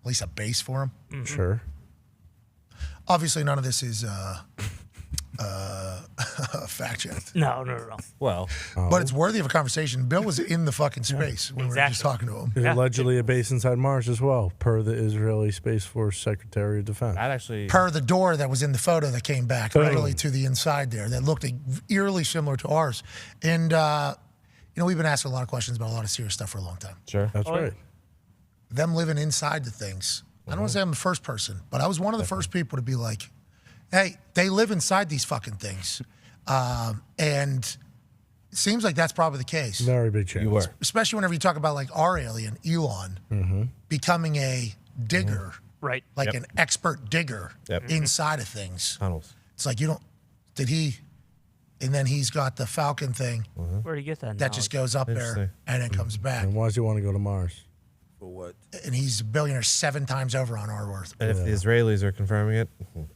least a base for them. Sure. Obviously, none of this is fact check. No. Well, But it's worthy of a conversation. Bill was in the fucking space when we were just talking to him. There's allegedly a base inside Mars as well, per the Israeli Space Force Secretary of Defense. That actually, Per the door that was in the photo that came back, literally to the inside there, that looked eerily similar to ours. And, we've been asking a lot of questions about a lot of serious stuff for a long time. Sure. That's right. Them living inside the things. I don't want to say I'm the first person, but I was one of the first people to be like, hey, they live inside these fucking things. And it seems like that's probably the case. Very big chance. You were. Especially whenever you talk about like our alien, Elon, becoming a digger. Right. Like an expert digger inside of things. Tunnels. It's like and then he's got the Falcon thing. Where'd he get that? That just goes up there and then comes back. And why does he want to go to Mars? For what? And he's a billionaire 7 times over on our worth. And if the Israelis are confirming it,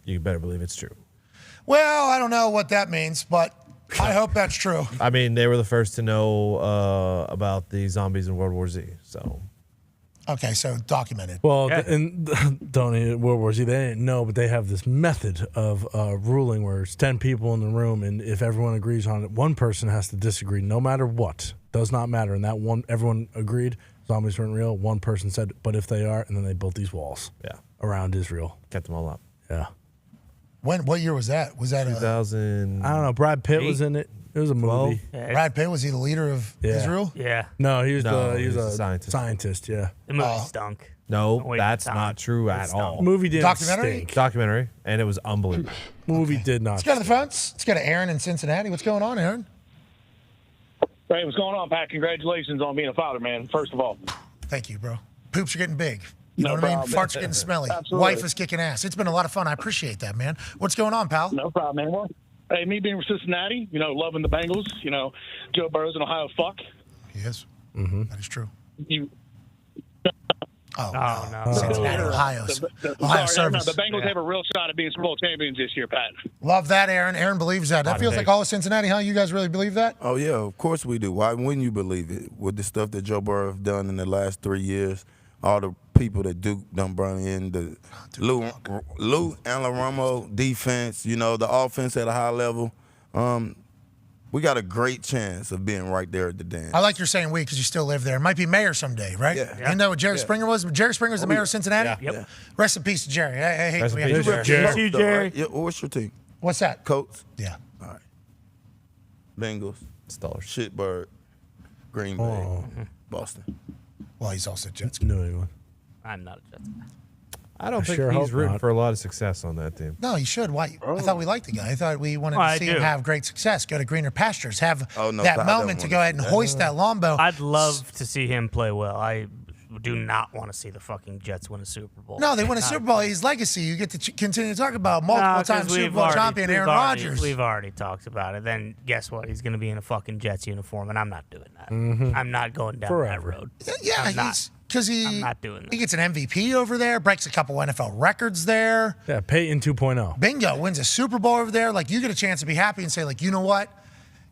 you better believe it's true. Well, I don't know what that means, but I hope that's true. I mean, they were the first to know about the zombies in World War Z. So, okay, so documented. Well, and World War Z, they didn't know, but they have this method of ruling where it's 10 people in the room, and if everyone agrees on it, one person has to disagree, no matter what. Does not matter. And that one, everyone agreed. Zombies weren't real. One person said, but if they are, and then they built these walls around Israel. Kept them all up. Yeah. What year was that? Was that 2000? I don't know. Brad Pitt was in it. It was a movie. Brad Pitt, was he the leader of Israel? Yeah. No, he was a scientist. Yeah. The movie stunk. No, that's not true at all. Movie didn't Documentary? stink. Documentary, and it was unbelievable. Movie did not. Let's go to the phones. Let's go to Aaron in Cincinnati. What's going on, Aaron? Hey, what's going on, Pat? Congratulations on being a father, man, first of all. Thank you, bro. Poops are getting big. You know No what I mean? problem. Farts are getting smelly. Absolutely. Wife is kicking ass. It's been a lot of fun. I appreciate that, man. What's going on, pal? No problem, man. Well, hey, me being from Cincinnati, loving the Bengals, Joe Burrow's an Ohio fuck. Yes. Mm-hmm. That is true. You, no. Cincinnati, Ohio. Ohio service. The Bengals have a real shot at being Super Bowl champions this year, Pat. Love that, Aaron. Aaron believes that. That feels like all of Cincinnati, huh? You guys really believe that? Oh, yeah, of course we do. Why wouldn't you believe it? With the stuff that Joe Burrow have done in the last 3 years, all the people that Duke done brought in, the Lou Alabama defense, the offense at a high level. We got a great chance of being right there at the dance. I like you're saying we because you still live there. Might be mayor someday, right? Yeah. You know what Jerry Springer was? Jerry Springer was the mayor of Cincinnati? Yeah. Yep. Rest in peace to Jerry. I hate Rest we in have peace, to Jerry. Jerry. Yeah, what's your team? What's that? Colts? Yeah. All right. Bengals. Steelers. Shitbird. Green Bay. Boston. Well, he's also Jets. New England. I'm not a Jets fan. I don't think sure he's hope rooting not. for a lot of success on that team. No, you should. Why? I thought we liked the guy. I thought we wanted Well, to I see him do. have great success, go to greener pastures, have Oh, no, that I don't moment to wanna go ahead and see that. hoist that Lombo. I'd love to see him play well. I do not want to see the fucking Jets win a Super Bowl. No, they win a Super Bowl. His legacy. You get to continue to talk about multiple-time Super Bowl champion Aaron Rodgers. We've already talked about it. Then guess what? He's going to be in a fucking Jets uniform, and I'm not doing that. Mhm. I'm not going down Forever. that road. Yeah, I'm not. he's because I'm not doing that. he gets an MVP over there, breaks a couple NFL records there. Yeah, Peyton 2.0. Bingo, wins a Super Bowl over there. Like, you get a chance to be happy and say, like, you know what?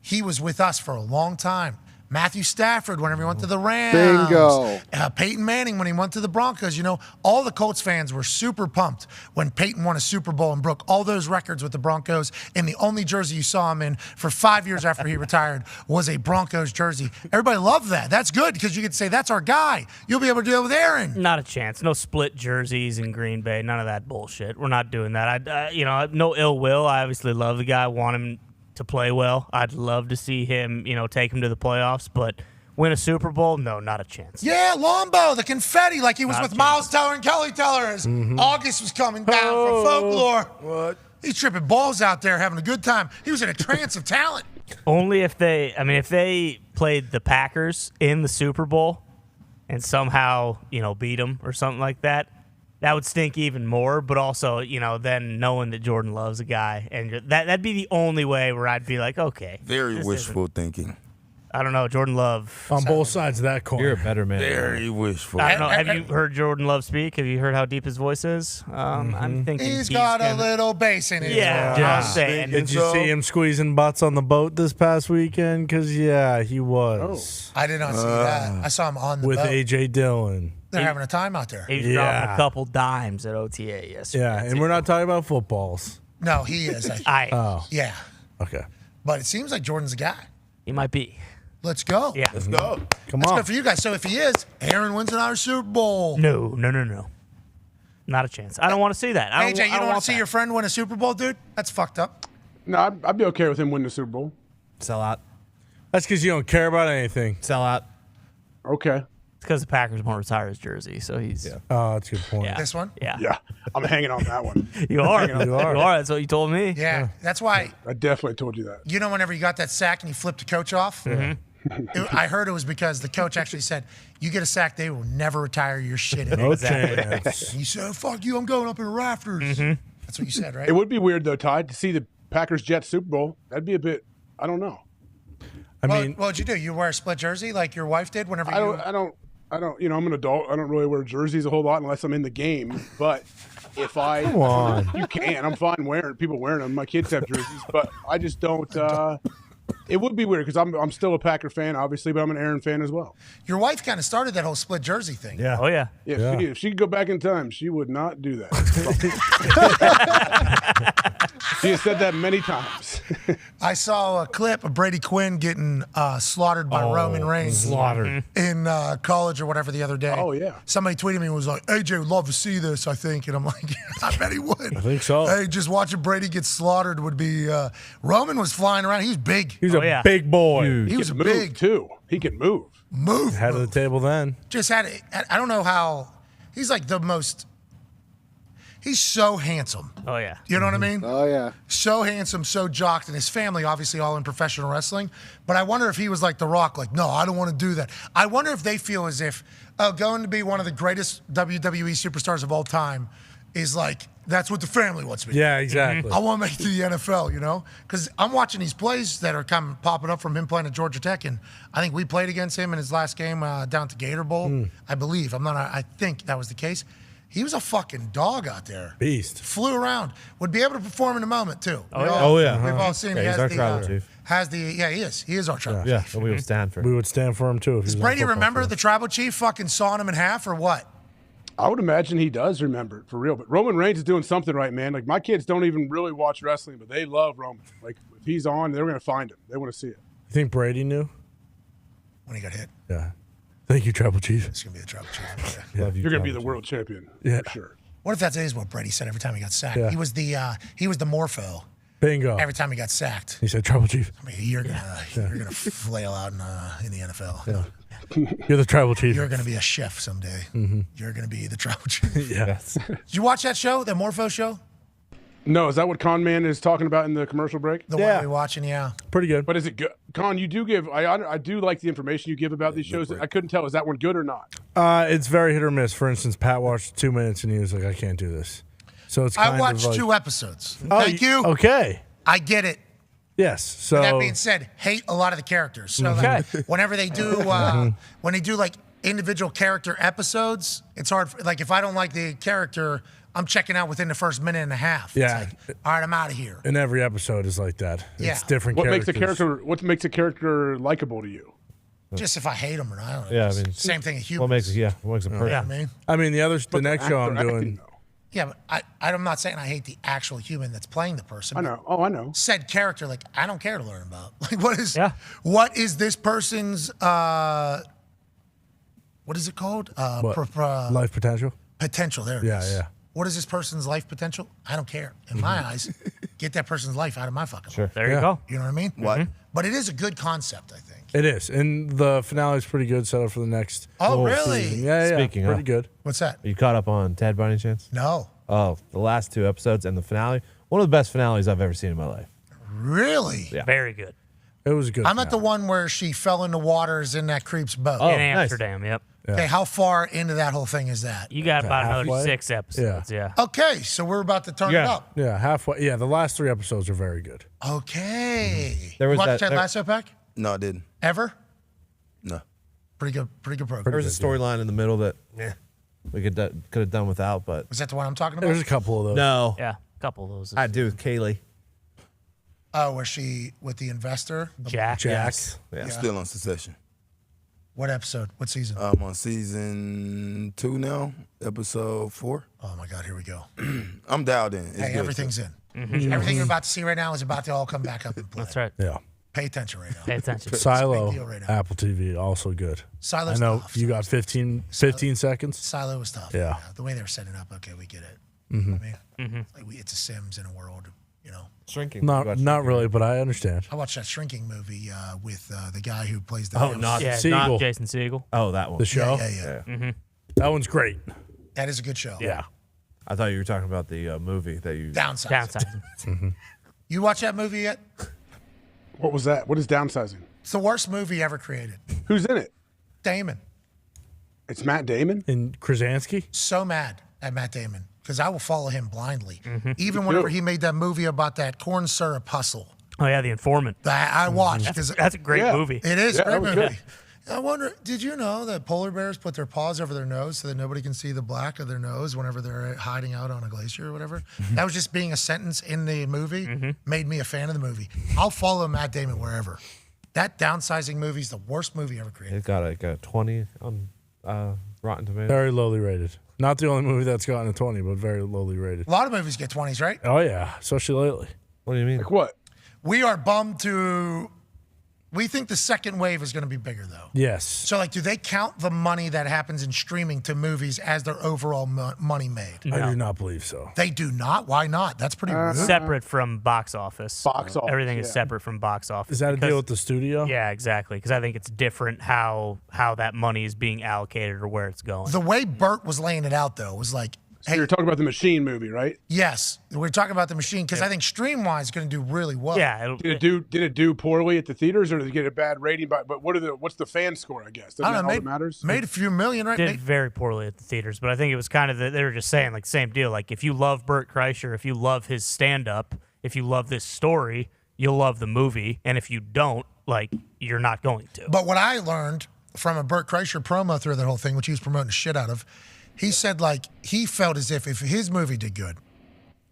He was with us for a long time. Matthew Stafford, whenever he went to the Rams. Bingo. Peyton Manning, when he went to the Broncos. All the Colts fans were super pumped when Peyton won a Super Bowl and broke all those records with the Broncos. And the only jersey you saw him in for 5 years after he retired was a Broncos jersey. Everybody loved that. That's good because you get to say, that's our guy. You'll be able to do it with Aaron. Not a chance. No split jerseys in Green Bay. None of that bullshit. We're not doing that. No ill will. I obviously love the guy. Want him to play well. I'd love to see him, take him to the playoffs, but win a Super Bowl? No, not a chance. Yeah, Lombo, the confetti, like he was Not a with Miles Teller and Kelly Teller as August was coming down from Folklore. What? He's tripping balls out there, having a good time. He was in a trance of talent. Only if they played the Packers in the Super Bowl and somehow, beat them or something like that, that would stink even more. But also, then knowing that Jordan Love's a guy, and that'd be the only way where I'd be like, okay. Very this wishful thinking. I don't know, Jordan Love. On both sides of that coin. You're a better man. Very wishful. I don't know. Have you heard Jordan Love speak? Have you heard how deep his voice is? I'm thinking He's got a little bass in it. Yeah, I'm saying. Did you see him squeezing butts on the boat this past weekend? Because, he was. I did not see that. I saw him on the With boat. A.J. Dillon. They're having a time out there. He was dropping a couple dimes at OTA yesterday. Yeah, and we're not talking about footballs. No, he is. Oh. Yeah. Okay. But it seems like Jordan's the guy. He might be. Let's go. Yeah. Let's go. Come That's on. good for you guys. So if he is, Aaron wins another Super Bowl. No. Not a chance. I don't want to see that. I AJ, don't you don't want to see that. your friend win a Super Bowl, dude? That's fucked up. No, I'd be okay with him winning the Super Bowl. Sell out. That's because you don't care about anything. Sell out. Okay. It's because the Packers won't retire his jersey, so he's. Yeah. Oh, that's a good point. Yeah. This one? Yeah. Yeah, I'm hanging on that one. You are. Hanging on You are. That's what you told me. Yeah. That's why, I definitely told you that. you know, whenever you got that sack and you flipped the coach off, I heard it was because the coach actually said, you get a sack, they will never retire your shit. No chance. And you said, fuck you, I'm going up in the rafters. That's what you said, right? It would be weird though, Ty, to see the Packers Jets Super Bowl. That'd be a bit. I don't know. I Well, mean, what'd you do? You wear a split jersey like your wife did whenever I don't. You know, I'm an adult. I don't really wear jerseys a whole lot unless I'm in the game. But if I, Come on. you can. I'm fine wearing people wearing them. My kids have jerseys, but I just don't. It would be weird because I'm still a Packer fan, obviously, but I'm an Aaron fan as well. Your wife kind of started that whole split jersey thing. Yeah. Oh yeah. Yeah, if she could go back in time, she would not do that. She has said that many times. I saw a clip of Brady Quinn getting slaughtered by Roman Reigns. slaughtered. In college or whatever the other day. Oh, yeah. Somebody tweeted me and was like, AJ would love to see this, I think. And I'm like, I bet he would. I think so. Hey, just watching Brady get slaughtered would be. Roman was flying around. He was big. He's a big boy. He was can big. move, too. He can move. Head of the table then. Just had it. I don't know how. He's like the most. He's so handsome. Oh yeah. You know what I mean? Oh, yeah. So handsome, so jocked, and his family obviously all in professional wrestling. But I wonder if he was like The Rock, like, no, I don't want to do that. I wonder if they feel as if going to be one of the greatest WWE superstars of all time is like, that's what the family wants me to do. Yeah, exactly. I want to make it to the NFL, you know? Because I'm watching these plays that are popping up from him playing at Georgia Tech, and I think we played against him in his last game down at the Gator Bowl, I believe. I think that was the case. He was a fucking dog out there. Beast. Flew around. Would be able to perform in the moment, too. Oh, yeah. We've all seen Yeah, he he's has our the, tribal chief. Yeah, he is. He is our tribal Yeah, chief. and we would stand for. We would stand for him too. If Does he was on Brady football remember field. the tribal chief fucking sawing him in half or what? I would imagine he does remember it for real. But Roman Reigns is doing something right, man. Like, my kids don't even really watch wrestling, but they love Roman. Like, if he's on, they're going to find him. They want to see it. You think Brady knew? When he got hit. Yeah. Thank you, tribal chief. It's going to be the tribal chief. Yeah. You're going to be the world champion. Yeah. For sure. What if that is what Brady said every time he got sacked? Yeah. He was the morpho Bingo. every time he got sacked. He said, tribal chief. I mean, you're gonna flail out in the NFL. Yeah. You're the tribal chief. You're gonna be a chef someday. You're gonna be the tribal chief. Yes. Did you watch that show, the Morpho show? No, is that what Con Man is talking about in the commercial break? The one we're watching, yeah. Pretty good. But is it good? Con, you do give, I do like the information you give about these shows. I couldn't tell, is that one good or not? It's very hit or miss. For instance, Pat watched 2 minutes and he was like, I can't do this. So it's kind I watched of like, 2 episodes. Oh, Thank you. Okay. I get it. Yes. So That being said, hate a lot of the characters. So like, whenever they do, when they do like individual character episodes, it's hard. Like if I don't like the character, I'm checking out within the first minute and a half. Yeah. It's like, all right, I'm out of here. And every episode is like that. Yeah. It's different What characters. what makes a character likable to you? Just if I hate them or not. I don't know. Yeah, I mean, Same thing as humans. What makes a person? Yeah, I mean. I mean, the next show I'm doing. Yeah, but I'm not saying I hate the actual human that's playing the person. I know. Oh, I know. Said character, like I don't care to learn about. Like what is this person's what is it called? Life potential? Potential, there it is. Yeah. What is this person's life potential? I don't care. In my eyes, get that person's life out of my fucking life. There you go. You know what I mean? What? But it is a good concept, I think. It is. And the finale is pretty good, set up for the next. Oh, whole really? season. Yeah. Speaking Pretty of, good. What's that? Are you caught up on Ted by any chance? No. Oh, the last 2 episodes and the finale. One of the best finales I've ever seen in my life. Really? Yeah. Very good. It was good. I'm at the one where she fell in the waters in that creep's boat. In Amsterdam, yep. Okay, how far into that whole thing is that? You got about another halfway? 6 episodes, yeah. Okay, so we're about to turn it up. Yeah, halfway. Yeah, the last 3 episodes are very good. Okay. There was Watch that- Ted there- Lasso pack? No, I didn't. Ever? No. Pretty good program. There was a storyline in the middle that we could have done without, but Was that the one I'm talking about? There's a couple of those. no. Yeah, a couple of those. I had to do with Kaylee. Oh, where she with the investor? Jack. Yes. Yeah. I'm still on Succession. What episode? What season? I'm on season 2 now, episode 4. Oh my God, here we go. I'm dialed in. It's Hey, good everything's stuff. in. Everything you're about to see right now is about to all come back up and play. That's right. Yeah. Pay attention right now. Pay attention. It's a big Silo, deal right now. Apple TV, also good. Silo's I know tough. you got 15 seconds. Silo was tough. Yeah. The way they were setting it up, okay, we get it. Mhm. I mean, like it's a Sims in a world, you know. Shrinking. Not really, but I understand. I watched that Shrinking movie with the guy who plays the. Not Siegel. Jason Segel. Oh, that one. The show? Yeah. That one's great. That is a good show. Yeah. I thought you were talking about the movie that you Downsizing. You watch that movie yet? What was that? What is Downsizing? It's the worst movie ever created. Who's in it? Damon. It's Matt Damon? And Krasinski? So mad at Matt Damon because I will follow him blindly. Even Me whenever too. he made that movie about that corn syrup hustle. Oh yeah, The Informant. That I watched because That's a great movie. It is Yeah, a great that was movie. good. I wonder, did you know that polar bears put their paws over their nose so that nobody can see the black of their nose whenever they're hiding out on a glacier or whatever? That was just being a sentence in the movie, made me a fan of the movie. I'll follow Matt Damon wherever. That Downsizing movie is the worst movie ever created. It got like a 20 on Rotten Tomatoes. Very lowly rated. Not the only movie that's gotten a 20, but very lowly rated. A lot of movies get 20s, right? Oh, yeah. Especially lately. What do you mean? Like what? We are bummed to. We think the second wave is going to be bigger, though. Yes. So, like, do they count the money that happens in streaming to movies as their overall money made? I do not believe so. They do not? Why not? That's pretty rude. Separate from box office. Box office, Everything is yeah. separate from box office. Is that a because- deal with the studio? Yeah, exactly. Because I think it's different how that money is being allocated or where it's going. The way Bert was laying it out, though, was like, So you're talking about the Machine movie, right? yes, we're talking about the machine because I think stream-wise is going to do really well. Yeah, Did it do poorly at the theaters, or did it get a bad rating? But what's the fan score? I guess doesn't I that don't know, all that matters? Made a few million, right? did very poorly at the theaters, but I think it was kind of they were just saying like same deal. Like if you love Burt Kreischer, if you love his stand-up, if you love this story, you'll love the movie, and if you don't, like you're not going to. But what I learned from a Burt Kreischer promo through the whole thing, which he was promoting the shit out of, he said like he felt as if his movie did good,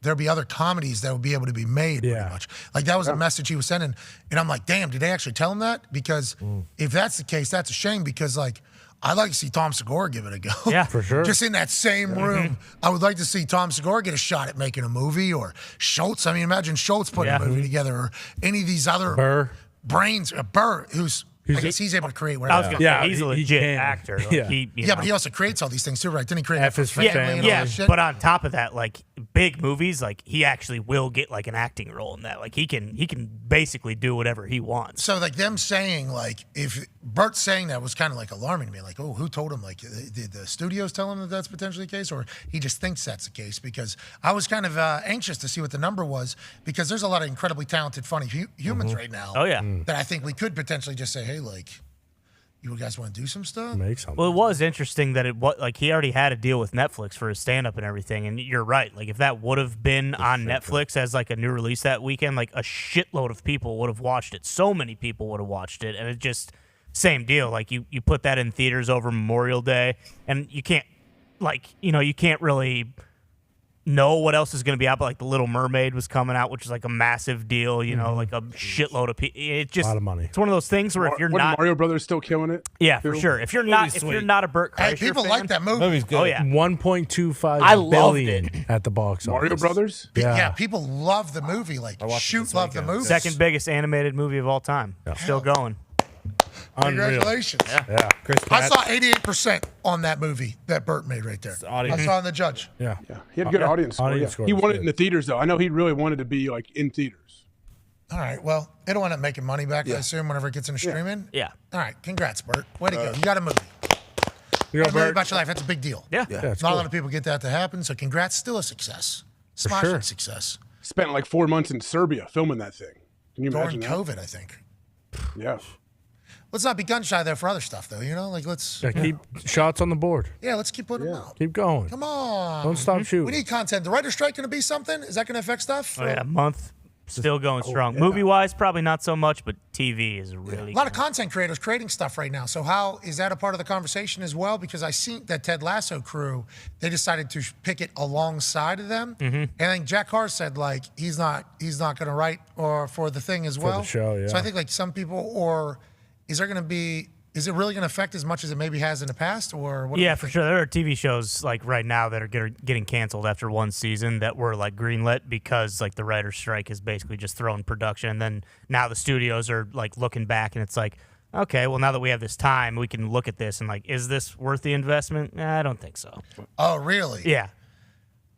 there'd be other comedies that would be able to be made pretty much. Like that was a message he was sending. And I'm like, damn, did they actually tell him that? Because if that's the case, that's a shame because like I'd like to see Tom Segura give it a go. Yeah, for sure. Just in that same room. I would like to see Tom Segura get a shot at making a movie or Schultz. I mean, imagine Schultz putting a movie together or any of these other brains. Burr, I guess he's able to create whatever. I was going to say, he's a legit actor. Like, yeah, but he also creates all these things too, right? Didn't he create that for yeah, family and all yeah, that shit? but on top of that, like big movies, like he actually will get like an acting role in that. Like he can basically do whatever he wants. So like them saying like if Bert saying that was kind of like alarming to me. Like, oh, who told him? Like did the studios tell him that that's potentially the case, or he just thinks that's the case? Because I was kind of anxious to see what the number was because there's a lot of incredibly talented, funny humans right now. Oh, yeah. That I think we could potentially just say, hey, like. You guys want to do some stuff? Make something. Well, it was interesting that like he already had a deal with Netflix for his stand-up and everything, and you're right. Like if that would have been on Netflix as like a new release that weekend, like a shitload of people would have watched it. So many people would have watched it, and it just same deal. Like you put that in theaters over Memorial Day, and you can't you can't really know what else is going to be out, but like The Little Mermaid was coming out, which is like a massive deal, like a shitload of people. It's just a lot of money. It's one of those things where if you're Wasn't not Mario Brothers still killing it? Yeah, too? for sure. If you're not a Burt Kreischer Hey, people fan, like that movie. Movie's good. Oh yeah, 1.25 I loved billion it. at the box office. Mario Brothers? Yeah, people love the movie. Like, shoot, love the movie. second biggest animated movie of all time. Still going. Unreal. Congratulations. Yeah. Chris I Pratt. saw 88% on that movie that Bert made right there. audience. I saw in the judge. Yeah. He had a good audience score. Audience Yeah. score He was wanted it good. in the theaters, though. I know he really wanted to be like in theaters. All right, well, it'll end up making money back, I assume, whenever it gets into streaming. Yeah. All right, congrats, Bert. Way to go. You got a movie. You You know, got a movie Bert, about your life. That's a big deal. Yeah. it's Not a cool. lot of people get that to happen, so congrats. Still a success. Smashing sure. success. Spent like 4 months in Serbia filming that thing. Can you During imagine that? COVID, I think. Yeah. Let's not be gun shy there for other stuff, though. Like, let's. Yeah, keep shots on the board. Yeah, let's keep putting them out. Keep going. Come on. Don't stop shooting. We need content. The writer's strike going to be something? Is that going to affect stuff? Oh yeah, month still going strong. Movie wise, probably not so much, but TV is really A lot of content creators creating stuff right now. So how is that a part of the conversation as well? Because I see that Ted Lasso crew, they decided to pick it alongside of them. And I think Jack Carr said like he's not going to write or for the thing as well. the show, yeah. So I think like some people, or is there going to be Is it really going to affect as much as it maybe has in the past, or what? Yeah, for sure. There are TV shows like right now that are getting canceled after one season that were like greenlit because like the writer's strike has basically just thrown production. And then now the studios are like looking back and it's like, okay, well now that we have this time, we can look at this and like, is this worth the investment? I don't think so. Oh, really? Yeah.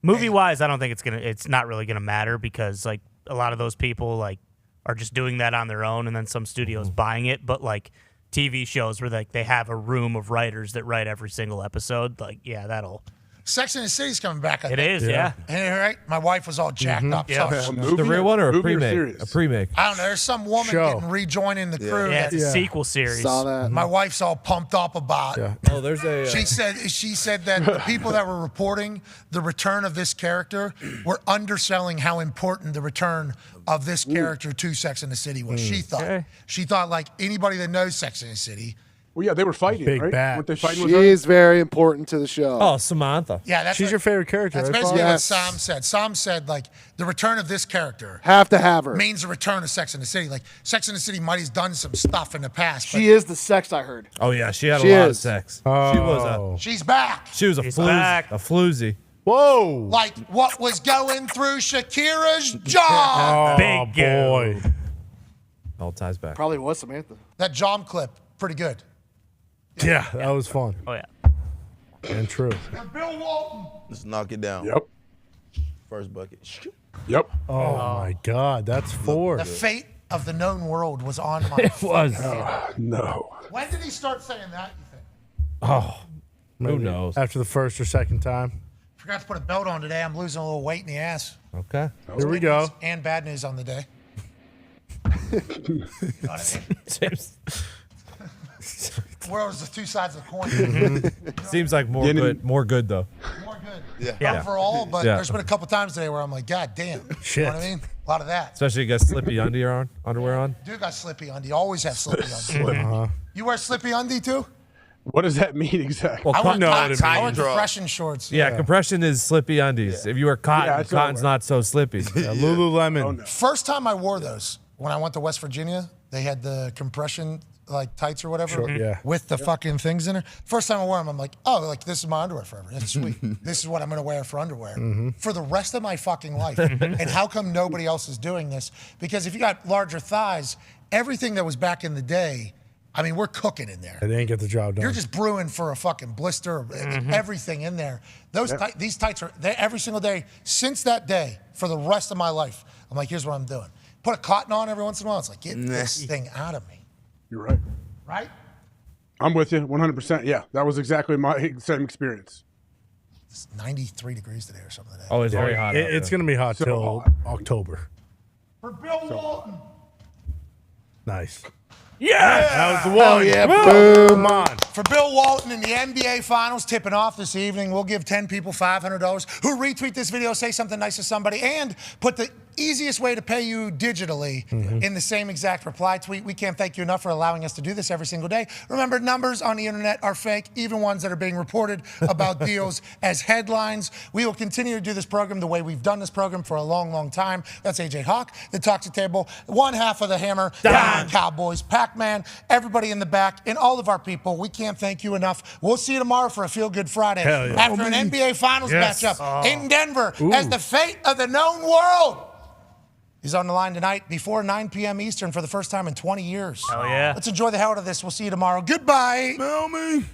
Movie wise, I don't think it's not really gonna matter because like a lot of those people like are just doing that on their own and then some studios buying it. But like TV shows where like they have a room of writers that write every single episode, like yeah, that'll. Sex and the City's coming back. I It think. is, yeah. And, right? My wife was all jacked up. Yeah. So The real one or a pre-make? A pre-make. I don't know. There's some woman getting rejoining the crew. Yeah, it's a sequel series. Saw that. My wife's all pumped up about. Yeah. Oh, there's a. She said that the people that were reporting the return of this character were underselling how important the return of this character to Sex and the City was. She thought like anybody that knows Sex and the City. Well, yeah, they were fighting, Big right? bat. Weren't they fighting She with her? is very important to the show. Oh, Samantha. Yeah, She's your favorite character. That's right, basically Paul? what Sam said. Sam said like the return of this character Have to have her. means the return of Sex and the City. Like Sex and the City might have done some stuff in the past. She is the sex I heard. Oh yeah, she had She a lot of is. sex. Oh. She's back. She was a floozy. Whoa. Like what was going through Shakira's jaw. Big boy. All ties back. Probably was Samantha. That jaw clip, pretty good. Yeah, that was fun. Oh yeah. And true. Bill Walton. Let's knock it down. Yep. First bucket. Yep. Oh my God, that's 4. The fate of the known world was on my. It was. No. When did he start saying that? You think? Oh, Who knows? After the first or second time. Forgot to put a belt on today. I'm losing a little weight in the ass. Okay. Here we go. And bad news on the day. You know what I mean? World is the two sides of the coin. Seems like more good. More good though. More good. Yeah. Overall, but Yeah. there's been a couple times today where I'm like, God damn. Shit. You know what I mean? A lot of that. Especially you got slippy underwear on. Dude got slippy undie. Always have slippy undie. You wear slippy undie too? What does that mean exactly? Well, I wear what I wear it compression shorts. Yeah, compression is slippy undies. If you wear cotton, that's what I cotton's wear. not so slippy. Lululemon. Oh, no. First time I wore those, when I went to West Virginia, they had the compression like tights or whatever yeah. with the fucking things in there. First time I wore them, I'm like, oh, like this is my underwear forever. That's sweet. This is what I'm going to wear for underwear for the rest of my fucking life. And how come nobody else is doing this? Because if you got larger thighs, everything that was back in the day, I mean, we're cooking in there. It ain't get the job done. You're just brewing for a fucking blister, everything in there. These tights are there every single day since that day for the rest of my life. I'm like, here's what I'm doing. Put a cotton on every once in a while. It's like, get this thing out of me. You're right. Right? I'm with you 100%. Yeah, that was Exactly my same experience. It's 93 degrees today or something today. Oh, it's very hot. It's going to be hot So till hot. October. For Bill Walton. Nice. Yeah. That was the one. yeah, boom. Come on. For Bill Walton in the NBA Finals tipping off this evening, we'll give 10 people $500 who retweet this video, say something nice to somebody, and put the easiest way to pay you digitally in the same exact reply tweet. We can't thank you enough for allowing us to do this every single day. Remember, numbers on the internet are fake, even ones that are being reported about deals as headlines. We will continue to do this program the way we've done this program for a long, long time. That's AJ Hawk, the Toxic Table, one half of the Hammer, Dahn, Cowboys, Pac-Man, everybody in the back, and all of our people. We can't thank you enough. We'll see you tomorrow for a Feel Good Friday Hell yeah. after an NBA Finals Yes. matchup in Denver as the fate of the known world is on the line tonight before 9 p.m. Eastern for the first time in 20 years. Hell yeah. Let's enjoy the hell out of this. We'll see you tomorrow. Goodbye. Smell me.